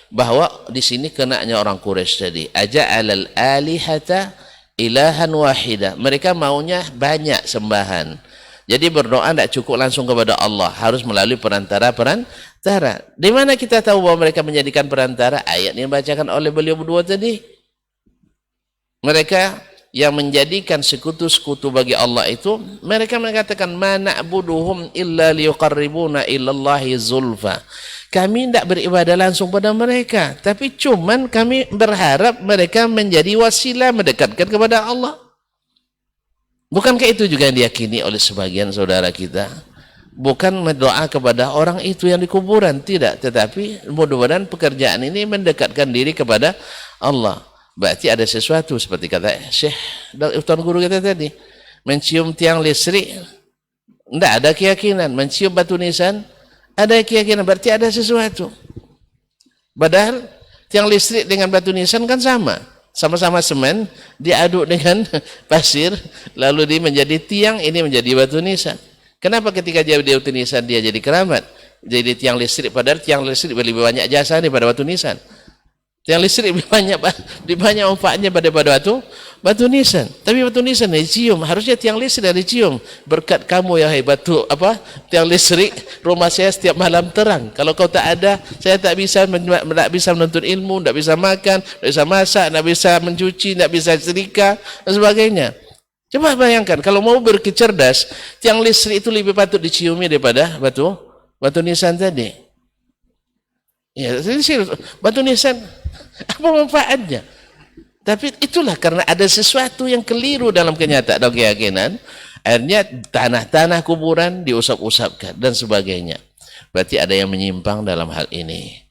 Bahwa di sini kenanya orang Quraisy tadi, aja'alal alihata ilahan wahida. Mereka maunya banyak sembahan. Jadi berdoa tidak cukup langsung kepada Allah, harus melalui perantara. Di mana kita tahu bahwa mereka menjadikan perantara? Ayat yang dibacakan oleh beliau berdua tadi. Mereka yang menjadikan sekutu-sekutu bagi Allah itu, mereka mengatakan ma na'buduhum illa liyuqarribuna ilallahi zulfa. Kami tidak beribadah langsung pada mereka, tapi cuman kami berharap mereka menjadi wasilah mendekatkan kepada Allah. Bukankah itu juga yang diyakini oleh sebagian saudara kita? Bukan berdoa kepada orang itu yang di kuburan, tidak, tetapi mudah-mudahan pekerjaan ini mendekatkan diri kepada Allah. Berarti ada sesuatu seperti kata Syekh Tuan Guru kita tadi, mencium tiang listrik tidak ada keyakinan, mencium batu nisan ada keyakinan, berarti ada sesuatu. Padahal tiang listrik dengan batu nisan kan sama-sama semen diaduk dengan pasir, lalu dia menjadi tiang, ini menjadi batu nisan. Kenapa ketika dia batu nisan dia jadi keramat, jadi tiang listrik, padahal tiang listrik lebih banyak jasa daripada batu nisan. Tiang listrik lebih banyak manfaatnya pada batu nisan. Tapi batu nisan dicium, harusnya tiang listrik dicium. Berkat kamu ya tiang listrik, rumah saya setiap malam terang. Kalau kau tak ada, saya tak bisa menuntut ilmu, tak bisa makan, tak bisa masak, tak bisa mencuci, tak bisa setrika dan sebagainya. Coba bayangkan kalau mau berkecerdas, tiang listrik itu lebih patut diciumi daripada batu nisan tadi. Ya, batu nisan apa manfaatnya? Tapi itulah karena ada sesuatu yang keliru dalam kenyataan dan keyakinan, akhirnya tanah-tanah kuburan diusap-usapkan dan sebagainya. Berarti ada yang menyimpang dalam hal ini.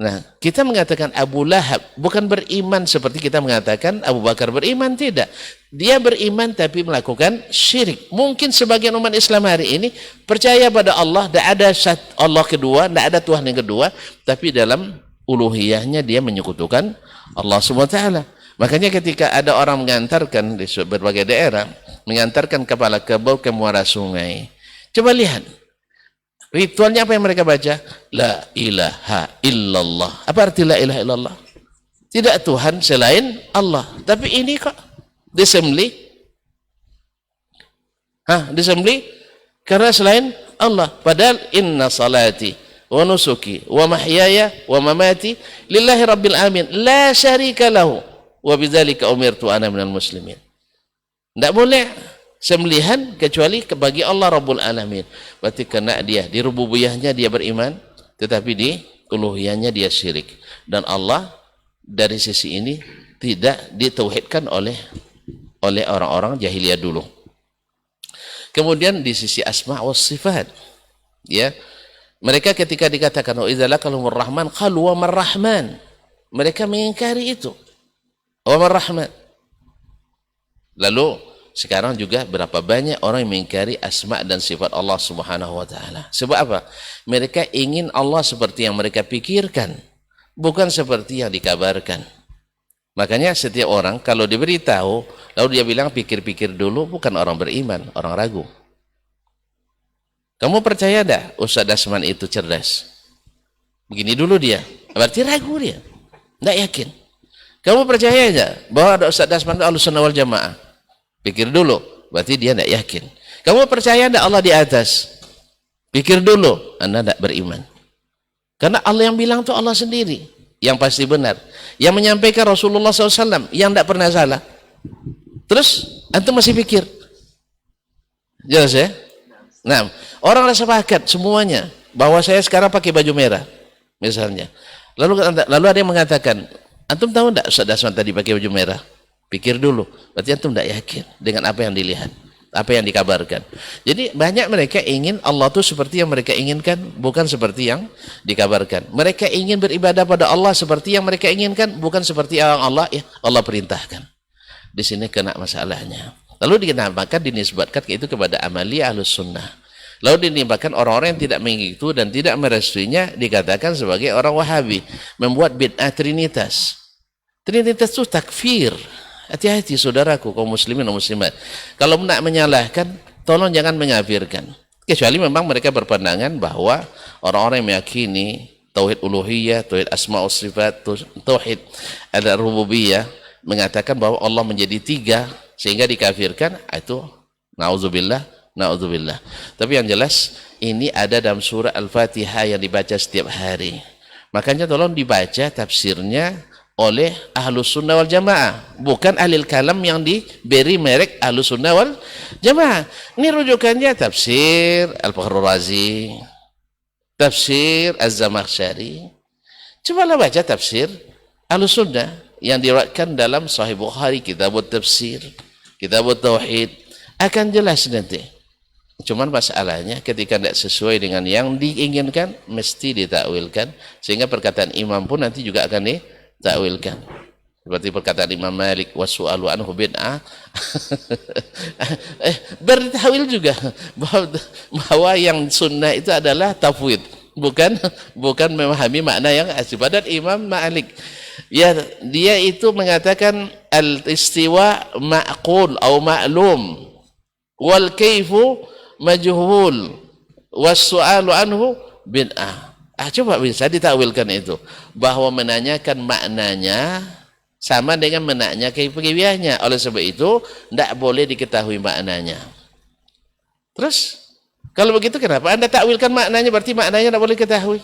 Nah, kita mengatakan Abu Lahab bukan beriman seperti kita mengatakan Abu Bakar beriman, tidak. Dia beriman tapi melakukan syirik. Mungkin sebagian umat Islam hari ini percaya pada Allah, tidak ada Allah kedua, tidak ada Tuhan yang kedua, tapi dalam uluhiyahnya dia menyekutukan Allah SWT. Makanya ketika ada orang mengantarkan di berbagai daerah, mengantarkan kepala kerbau ke muara sungai, coba lihat ritualnya apa yang mereka baca? La ilaha illallah. Apa arti la ilaha illallah? Tidak Tuhan selain Allah. Tapi ini kok disembelih? Disembelih karena selain Allah. Padahal inna salati wa nusuki wa mahyaya wa mamati lillahi rabbil alamin la syarika lahu wa bidzalika umirtu ana minal muslimin. Tidak boleh sembelihan kecuali bagi Allah Rabbul Alamin. Berarti kena dia di rububiyahnya dia beriman, tetapi di uluhiyahnya dia syirik. Dan Allah dari sisi ini tidak ditauhidkan oleh orang-orang jahiliyah dulu. Kemudian di sisi asma wa sifat, ya, mereka ketika dikatakan wa idza lakalumur rahman qalu wa marrahman, mereka mengingkari itu, wa marrahman. Lalu sekarang juga berapa banyak orang yang mengingkari asma dan sifat Allah Subhanahu wa taala. Sebab apa? Mereka ingin Allah seperti yang mereka pikirkan, bukan seperti yang dikabarkan. Makanya setiap orang kalau diberitahu lalu dia bilang pikir-pikir dulu, bukan orang beriman, orang ragu. Kamu percaya dah Ustaz Dasman itu cerdas? Begini dulu dia, berarti ragu dia, tidak yakin. Kamu percaya aja bahwa ada Ustaz Dasman itu Ahlussunnah wal Jamaah? Pikir dulu, berarti dia tidak yakin. Kamu percaya tidak Allah di atas? Pikir dulu, Anda tidak beriman. Karena Allah yang bilang itu Allah sendiri, yang pasti benar. Yang menyampaikan Rasulullah SAW, yang tidak pernah salah. Terus, antum masih pikir. Jelas ya? Nah, orang sepakat semuanya, bahwa saya sekarang pakai baju merah, misalnya. Lalu ada yang mengatakan, antum tahu tidak Ustaz Dasman tadi pakai baju merah? Pikir dulu, berarti antum tidak yakin dengan apa yang dilihat, apa yang dikabarkan. Jadi banyak mereka ingin Allah itu seperti yang mereka inginkan, bukan seperti yang dikabarkan. Mereka ingin beribadah pada Allah seperti yang mereka inginkan, bukan seperti yang Allah perintahkan. Di sini kena masalahnya. Lalu dinamakan, dinisbatkan itu kepada amali ahlus sunnah. Lalu dinamakan orang-orang yang tidak mengikuti dan tidak merestuinya dikatakan sebagai orang Wahabi, membuat bid'ah trinitas. Trinitas itu takfir. Hati-hati saudaraku kaum muslimin dan muslimat. Kalau nak menyalahkan, tolong jangan mengafirkan. Kecuali memang mereka berpandangan bahwa orang-orang yang meyakini tauhid uluhiyah, tauhid asma wa sifat, tauhid al-rububiyah mengatakan bahwa Allah menjadi tiga sehingga dikafirkan, itu na'udzubillah. Tapi yang jelas ini ada dalam surah Al-Fatihah yang dibaca setiap hari. Makanya tolong dibaca tafsirnya oleh Ahlus Sunnah wal Jamaah, bukan ahlil kalam yang diberi merek Ahlus Sunnah wal Jamaah. Ini rujukannya tafsir Al-Fakhrur Razi, tafsir Az-Zamakhsyari. Cobalah baca tafsir Ahlus Sunnah yang diriwayatkan dalam Sahih Bukhari, Kitabut Tafsir, Kitabut Tauhid, akan jelas nanti. Cuman masalahnya ketika tidak sesuai dengan yang diinginkan, mesti ditakwilkan, sehingga perkataan imam pun nanti juga akan ditakwilkan. Seperti perkataan Imam Malik, wasu'alu anhu bid'ah. Bertakwil juga bahwa yang sunnah itu adalah tafwid, bukan memahami makna yang asli. Padahal Imam Malik ya dia itu mengatakan al-istiwa ma'qul atau ma'lum wal kaifu majhul was-su'alu anhu bid'ah. Coba bisa ditakwilkan itu, bahwa menanyakan maknanya sama dengan menanya kaifiahnya. Oleh sebab itu tidak boleh diketahui maknanya. Terus kalau begitu kenapa Anda takwilkan maknanya? Berarti maknanya tidak boleh ketahui.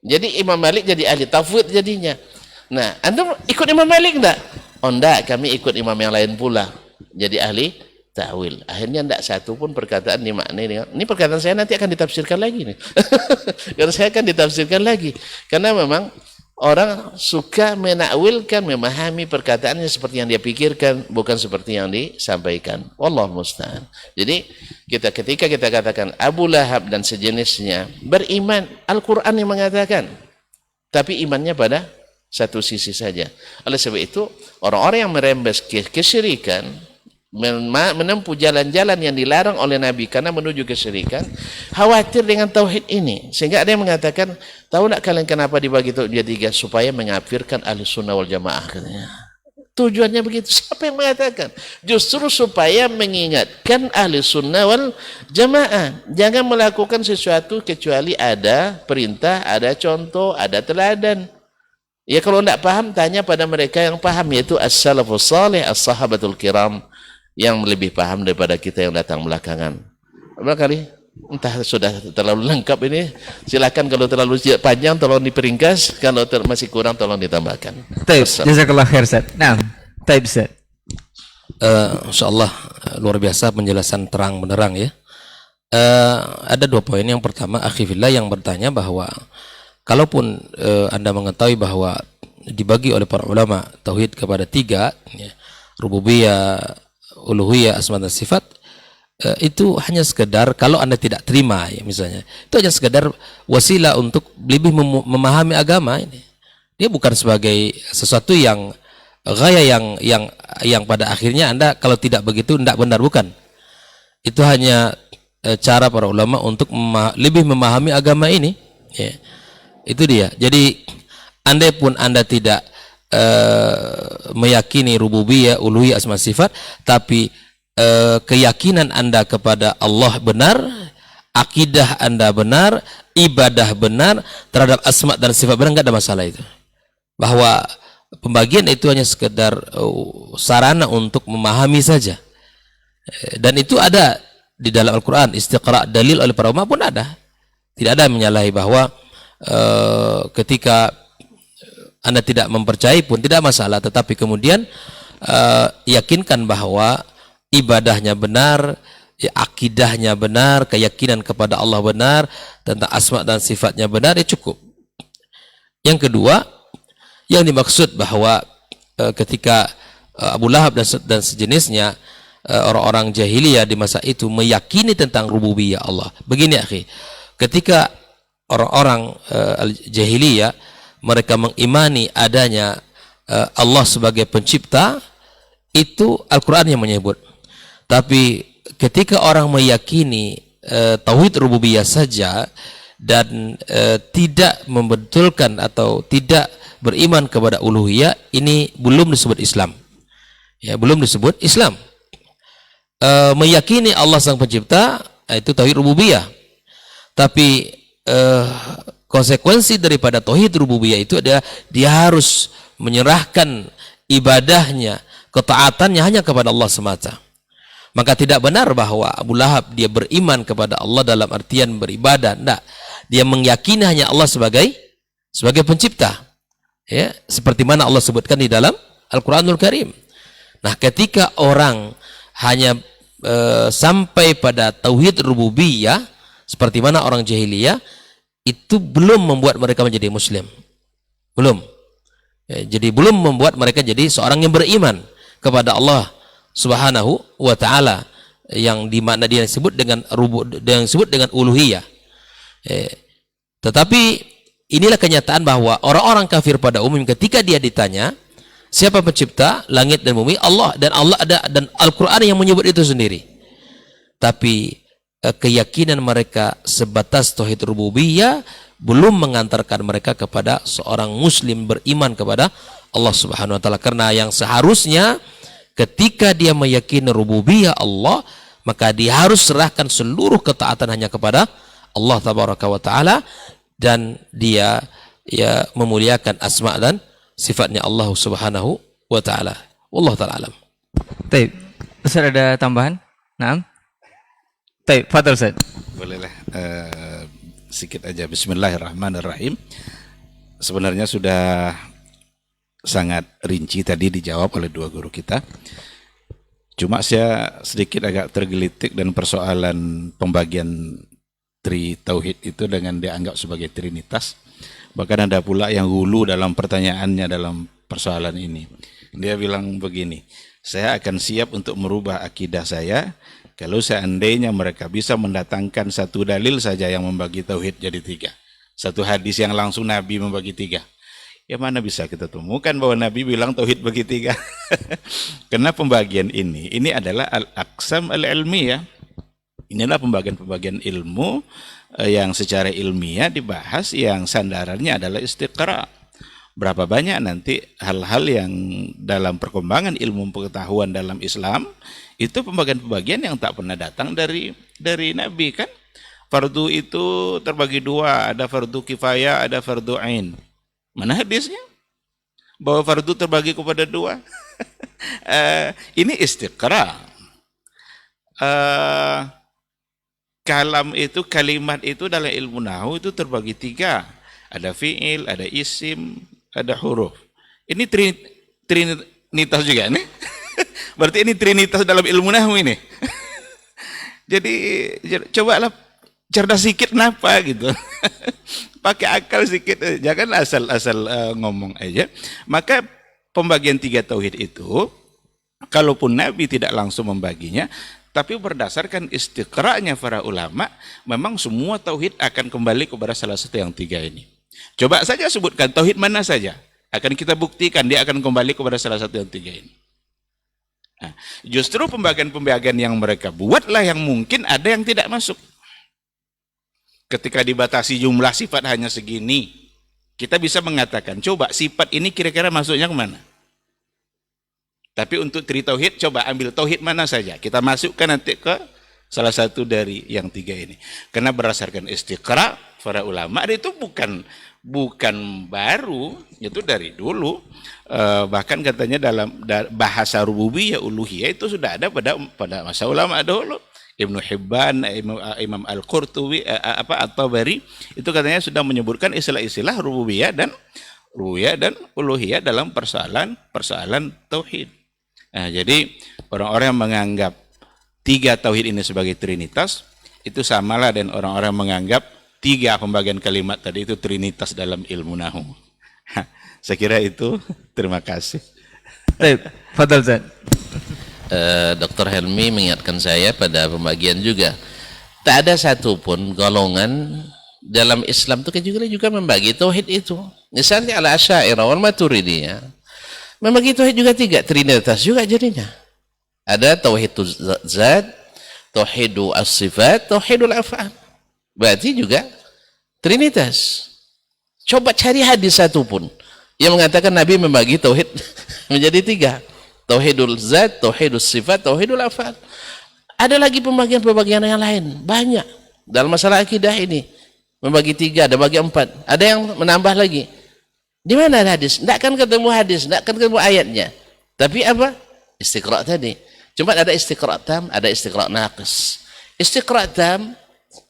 Jadi Imam Malik jadi ahli tafwid jadinya. Nah, Anda ikut Imam Malik enggak? Oh enggak, kami ikut imam yang lain pula. Jadi ahli takwil. Akhirnya enggak satu pun perkataan dimaknai dengan ini perkataan saya nanti akan ditafsirkan lagi nih. Karena saya akan ditafsirkan lagi. Karena memang orang suka menakwilkan, memahami perkataannya seperti yang dia pikirkan, bukan seperti yang disampaikan. Wallahu musta'an. Jadi ketika kita katakan Abu Lahab dan sejenisnya beriman, Al-Quran yang mengatakan, tapi imannya pada satu sisi saja. Oleh sebab itu orang-orang yang merembes kesyirikan, menempuh jalan-jalan yang dilarang oleh Nabi karena menuju kesyirikan, khawatir dengan tauhid ini, sehingga ada yang mengatakan, tahu nak kalian kenapa dibagi tauhid jadi tiga? Supaya mengafirkan ahli sunnah wal jamaah, katanya. Tujuannya begitu. Siapa yang mengatakan? Justru supaya mengingatkan ahli sunnah wal jamaah, jangan melakukan sesuatu kecuali ada perintah, ada contoh, ada teladan. Ya kalau tidak paham, tanya pada mereka yang paham, yaitu as-salafus salih, as-sahabatul kiram, yang lebih paham daripada kita yang datang belakangan. Barangkali entah sudah terlalu lengkap ini, silakan kalau terlalu panjang tolong diperingkas, kalau masih kurang tolong ditambahkan. Taib, jazakallah khair Ustaz. Nah, taib Ustaz. Insyaallah luar biasa penjelasan terang benderang ya. Ada dua poin. Yang pertama, akhi fillah yang bertanya bahwa kalaupun Anda mengetahui bahwa dibagi oleh para ulama tauhid kepada tiga, ya, rububiyah, uluhiyah, asma dan sifat, itu hanya sekedar, kalau Anda tidak terima ya, misalnya itu hanya sekedar wasilah untuk lebih memahami agama ini. Dia bukan sebagai sesuatu yang gaya yang pada akhirnya Anda kalau tidak begitu tidak benar, bukan. Itu hanya cara para ulama untuk lebih memahami agama ini ya. Itu dia. Jadi andai pun Anda tidak meyakini rububiyah, uluhiyah, asma sifat, tapi keyakinan Anda kepada Allah benar, akidah Anda benar, ibadah benar terhadap asma dan sifat benar, enggak ada masalah itu. Bahwa pembagian itu hanya sekedar sarana untuk memahami saja. Dan itu ada di dalam Al-Quran, istiqra' dalil oleh para ulama pun ada. Tidak ada yang menyalahi bahwa ketika Anda tidak mempercayai pun tidak masalah, tetapi kemudian yakinkan bahwa ibadahnya benar, akidahnya benar, keyakinan kepada Allah benar, tentang asma dan sifatnya benar, ya cukup. Yang kedua, yang dimaksud bahwa ketika Abu Lahab dan sejenisnya, orang-orang jahiliyah di masa itu meyakini tentang rububiyah Allah. Begini akhi, ketika orang-orang jahiliyah mereka mengimani adanya Allah sebagai pencipta, itu Al-Quran yang menyebut. Tapi ketika orang meyakini tauhid rububiyah saja, dan tidak membetulkan atau tidak beriman kepada uluhiyah, ini belum disebut Islam. Ya, belum disebut Islam. Meyakini Allah sang pencipta itu tauhid rububiyah. Tapi konsekuensi daripada tauhid rububiyah itu adalah dia harus menyerahkan ibadahnya, ketaatannya hanya kepada Allah semata. Maka tidak benar bahwa Abu Lahab dia beriman kepada Allah dalam artian beribadah. Tidak. Dia meyakini hanya Allah sebagai pencipta. Ya, seperti mana Allah sebutkan di dalam Al-Qur'anul Karim. Nah, ketika orang hanya sampai pada tauhid rububiyah seperti mana orang jahiliyah, itu belum membuat mereka menjadi muslim. Belum. Ya, jadi belum membuat mereka jadi seorang yang beriman kepada Allah Subhanahu wa ta'ala, yang dimana dia disebut dengan uluhiyah. Tetapi inilah kenyataan bahwa orang-orang kafir pada umum ketika dia ditanya siapa pencipta langit dan bumi, Allah, dan Allah ada, dan Al-Quran yang menyebut itu sendiri. Tapi keyakinan mereka sebatas tauhid rububiyah belum mengantarkan mereka kepada seorang muslim beriman kepada Allah Subhanahu wa ta'ala. Karena yang seharusnya ketika dia meyakini rububiyah Allah, maka dia harus serahkan seluruh ketaatan hanya kepada Allah tabaraka wa ta'ala, dan dia ya memuliakan asma dan sifatnya Allah Subhanahu wa ta'ala. Wallahu ta'ala alam. Baik, Ustaz ada tambahan? Naam. Baik, fadhal Ustaz. Bolehlah sedikit aja. Bismillahirrahmanirrahim. Sebenarnya sudah sangat rinci tadi dijawab oleh dua guru kita. Cuma saya sedikit agak tergelitik dan persoalan pembagian tauhid itu dengan dianggap sebagai trinitas. Bahkan ada pula yang hulu dalam pertanyaannya dalam persoalan ini. Dia bilang begini, saya akan siap untuk merubah akidah saya kalau seandainya mereka bisa mendatangkan satu dalil saja yang membagi tauhid jadi 3. Satu hadis yang langsung Nabi membagi 3. Ya mana bisa kita temukan bahwa Nabi bilang tauhid bagi 3. Karena pembagian ini adalah al-aqsam al-ilmiyah. Inilah pembagian-pembagian ilmu yang secara ilmiah dibahas, yang sandarannya adalah istiqra. Berapa banyak nanti hal-hal yang dalam perkembangan ilmu pengetahuan dalam Islam itu pembagian-pembagian yang tak pernah datang dari Nabi kan. Fardu itu terbagi 2, ada fardu kifayah, ada fardu ain. Mana hadisnya? Bahwa fardu terbagi kepada 2. Ini istiqra. Kalam itu, kalimat itu dalam ilmu nahwu itu terbagi 3. Ada fi'il, ada isim, ada huruf. Ini trinitas juga nih. Berarti ini trinitas dalam ilmu nahwu ini. Jadi cobalah cerdas sedikit kenapa gitu. Pakai akal sedikit, jangan asal ngomong aja. Maka pembagian 3 tauhid itu, kalaupun Nabi tidak langsung membaginya, tapi berdasarkan istiqra'nya para ulama, memang semua tauhid akan kembali kepada salah satu yang 3 ini. Coba saja sebutkan tauhid mana saja, akan kita buktikan dia akan kembali kepada salah satu yang 3 ini. Nah, justru pembagian-pembagian yang mereka buatlah yang mungkin ada yang tidak masuk. Ketika dibatasi jumlah sifat hanya segini, kita bisa mengatakan, coba sifat ini kira-kira masuknya kemana? Tapi untuk tauhid, coba ambil tauhid mana saja, kita masukkan nanti ke salah satu dari yang 3 ini. Karena berdasarkan istiqra para ulama itu bukan baru, itu dari dulu. Bahkan katanya dalam bahasa rububiyah uluhiyah itu sudah ada pada masa ulama dahulu. Ibnu Hibban, Imam Al-Qurtubi, At-Tabari itu katanya sudah menyebutkan istilah-istilah rububiyah dan uluhiyah dalam persoalan tauhid. Nah, jadi orang-orang yang menganggap 3 tauhid ini sebagai trinitas itu samalah dengan orang-orang yang menganggap 3 pembagian kalimat tadi itu trinitas dalam ilmu nahwu. Saya kira itu. Terima kasih. Baik, fadhal Ustaz. Dr. Helmi mengingatkan saya pada pembagian juga. Tak ada satupun golongan dalam Islam itu juga membagi tauhid itu. Misalnya al-Asy'ariyah wal Maturidiyah membagi tauhid juga 3, trinitas juga jadinya. Ada tauhidul zat, tauhidul as-sifat, tauhidul af'al. Berarti juga Trinitas. Coba cari hadis satu pun yang mengatakan Nabi membagi tauhid menjadi 3. Tauhidul zat, tauhidul sifat, tauhidul afal. Ada lagi pembagian-pembagian yang lain, banyak. Dalam masalah akidah ini membagi 3, ada bagi 4. Ada yang menambah lagi. Di mana hadis? Tidak akan ketemu hadis, tidak akan ketemu ayatnya. Tapi apa? Istiqra' tadi. Cuma ada istiqra' tam, ada istiqra' naqis. Istiqra' tam,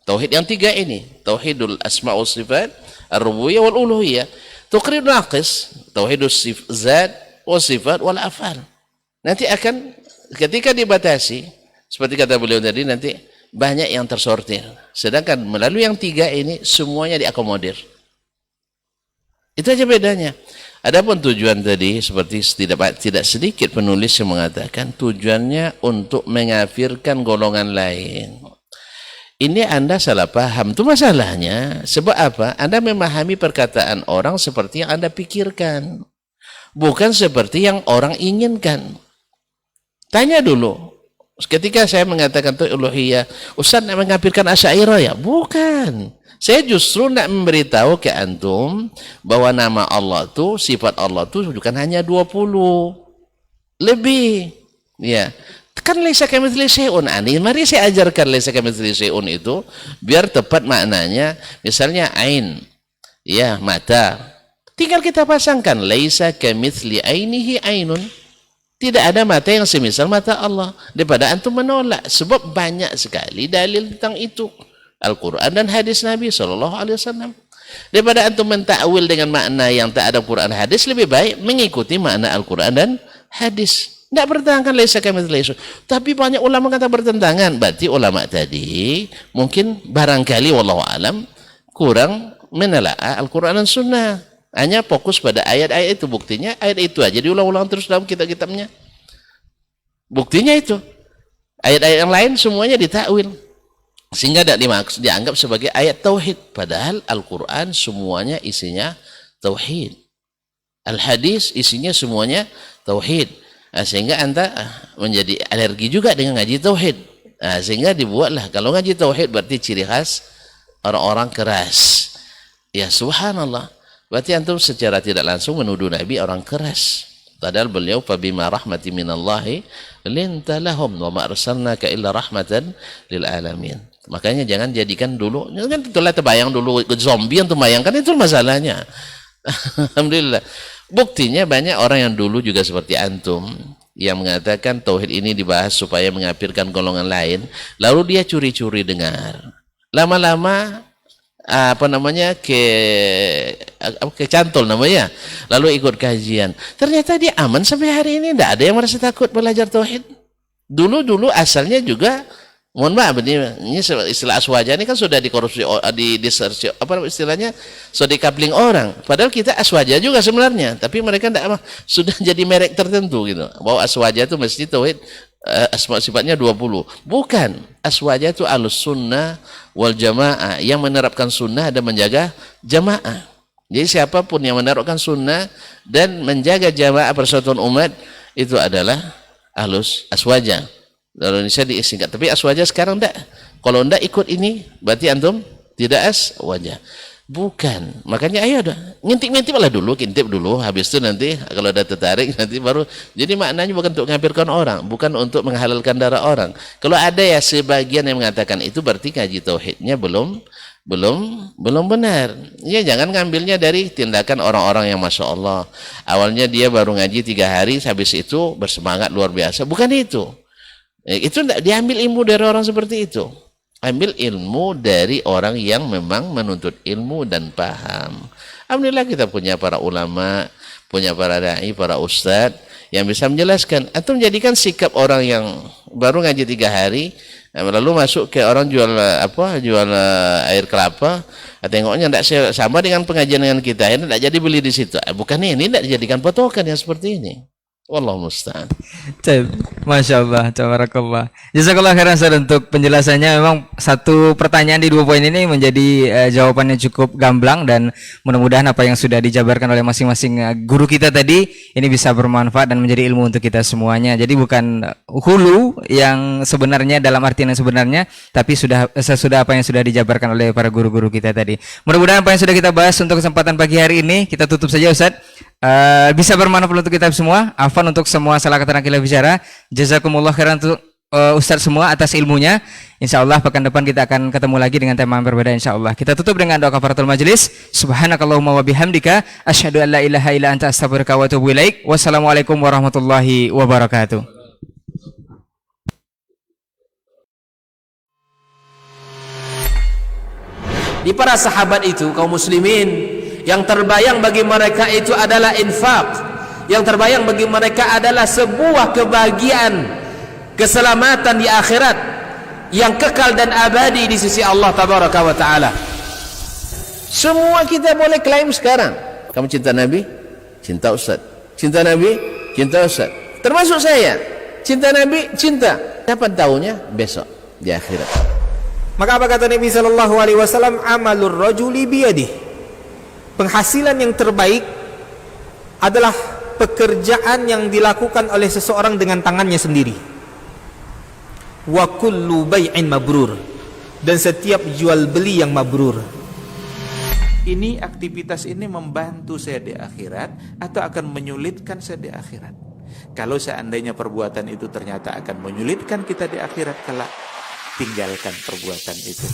tauhid yang 3 ini. Tauhidul asma' wa sifat, ar-rububiyyah wal uluhiyah. Tauhid naqis, tauhidul zat wa sifat wal afal. Nanti akan ketika dibatasi, seperti kata beliau tadi, nanti banyak yang tersortir. Sedangkan melalui yang 3 ini semuanya diakomodir. Itu aja bedanya. Adapun tujuan tadi seperti tidak sedikit penulis yang mengatakan tujuannya untuk mengafirkan golongan lain. Ini Anda salah paham. Itu masalahnya. Sebab apa? Anda memahami perkataan orang seperti yang Anda pikirkan. Bukan seperti yang orang inginkan. Tanya dulu. Ketika saya mengatakan itu uluhiyah, Ustaz nak mengafirkan Asy'ariyah ya? Bukan. Saya justru nak memberitahu ke antum bahwa nama Allah tu, sifat Allah tu bukan hanya 20. Lebih. Ya. Kan laisa kamitslihi syai'un. Mari saya ajarkan laisa kamitslihi syai'un itu biar tepat maknanya. Misalnya ain. Ya, mata. Tinggal kita pasangkan laisa kamitsli ainihi ainun. Tidak ada mata yang semisal mata Allah. Daripada antum menolak. Sebab banyak sekali dalil tentang itu. Al-Quran dan hadis Nabi SAW. Daripada antum mentakwil dengan makna yang tak ada Quran hadis, lebih baik mengikuti makna Al-Quran dan hadis. Tidak bertentangan laisa kamitslihi syai'un. Tapi banyak ulama kata bertentangan. Berarti ulama tadi mungkin barangkali wallahu alam kurang menelaah Al-Quran dan Sunnah. Hanya fokus pada ayat-ayat itu. Buktinya ayat itu aja diulang-ulang terus dalam kitab-kitabnya. Buktinya itu. Ayat-ayat yang lain semuanya ditakwil. Sehingga tidak dianggap sebagai ayat tauhid. Padahal Al-Quran semuanya isinya tauhid. Al-Hadis isinya semuanya tauhid. Sehingga Anda menjadi alergi juga dengan ngaji tauhid. Sehingga dibuatlah. Kalau ngaji tauhid berarti ciri khas orang-orang keras. Ya subhanallah. Berarti antum secara tidak langsung menuduh Nabi orang keras. Padahal beliau fabima rahmati minallahi linta lahum wa ma arsalnaka illa rahmatan lil alamin. Makanya jangan jadikan dulu, kan itulah terbayang dulu zombie yang terbayangkan itu masalahnya. Alhamdulillah. Buktinya banyak orang yang dulu juga seperti antum yang mengatakan tauhid ini dibahas supaya mengafirkan golongan lain, lalu dia curi-curi dengar. Lama-lama kecantol namanya, lalu ikut kajian. Ternyata dia aman sampai hari ini, tidak ada yang merasa takut belajar tauhid. Dulu asalnya juga, mohon maaf, ini istilah aswaja ini kan sudah dikorupsi, istilahnya sudah dikapling orang. Padahal kita aswaja juga sebenarnya, tapi mereka tidak, sudah jadi merek tertentu gitu. Bahwa aswaja itu mesti tauhid asma sifatnya 20. Bukan. Aswaja itu alus sunnah wal jamaah, yang menerapkan sunnah dan menjaga jamaah. Jadi siapapun yang menerapkan sunnah dan menjaga jamaah persatuan umat itu adalah ahlus aswaja. Dalam Indonesia disingkat. Tapi aswaja sekarang enggak. Kalau enggak ikut ini berarti antum tidak aswaja. Bukan. Makanya ayo dah ngintip-ngintip lah dulu, intip dulu, habis itu nanti kalau ada tertarik nanti baru. Jadi maknanya bukan untuk mengkafirkan orang, bukan untuk menghalalkan darah orang. Kalau ada ya sebagian yang mengatakan itu berarti ngaji tauhidnya belum benar. Ya jangan ngambilnya dari tindakan orang-orang yang masya Allah. Awalnya dia baru ngaji 3 hari, habis itu bersemangat luar biasa. Bukan itu. Itu tidak diambil ilmu dari orang seperti itu. Ambil ilmu dari orang yang memang menuntut ilmu dan paham. Alhamdulillah kita punya para ulama, punya para dai, para ustadz yang bisa menjelaskan. Atau menjadikan sikap orang yang baru ngaji 3 hari, lalu masuk ke orang jual air kelapa, tengoknya tidak sama dengan pengajian dengan kita, ini tidak jadi beli di situ. Bukan ini tidak dijadikan patokan yang seperti ini. Wallahu musta'an. Cep, Masya Allah, tabarakallah. Jazakallah khairan Ustaz untuk penjelasannya. Memang satu pertanyaan di 2 poin ini menjadi jawabannya cukup gamblang, dan mudah-mudahan apa yang sudah dijabarkan oleh masing-masing guru kita tadi ini bisa bermanfaat dan menjadi ilmu untuk kita semuanya. Jadi bukan hulu yang sebenarnya dalam artian yang sebenarnya, tapi sesudah apa yang sudah dijabarkan oleh para guru-guru kita tadi. Mudah-mudahan apa yang sudah kita bahas untuk kesempatan pagi hari ini kita tutup saja Ustaz. Bisa bermanfaat untuk kita semua. Afwan untuk semua salah kata dan khilaf bicara. Jazakumullah khairan untuk Ustaz semua atas ilmunya. Insyaallah pekan depan kita akan ketemu lagi dengan tema yang berbeda insyaallah. Kita tutup dengan doa kafaratul majelis. Subhanakallahumma wa bihamdika asyhadu an la ilaha illa anta astaghfiruka wa atubu ilaik. Wassalamualaikum warahmatullahi wabarakatuh. Di para sahabat itu kaum muslimin, yang terbayang bagi mereka itu adalah infak, yang terbayang bagi mereka adalah sebuah kebahagiaan, keselamatan di akhirat yang kekal dan abadi di sisi Allah tabaraka wa taala. Semua kita boleh klaim sekarang. Kamu cinta Nabi? Cinta Ustaz. Cinta Nabi? Cinta Ustaz. Termasuk saya. Cinta Nabi? Cinta. Dapat tahunya besok di akhirat. Maka apa kata Nabi sallallahu alaihi wasallam? Amalur rajuli biyadihi. Penghasilan yang terbaik adalah pekerjaan yang dilakukan oleh seseorang dengan tangannya sendiri. Wa kullu bai'in mabrur, dan setiap jual beli yang mabrur. Ini aktivitas ini membantu saya di akhirat atau akan menyulitkan saya di akhirat? Kalau seandainya perbuatan itu ternyata akan menyulitkan kita di akhirat kelak, tinggalkan perbuatan itu.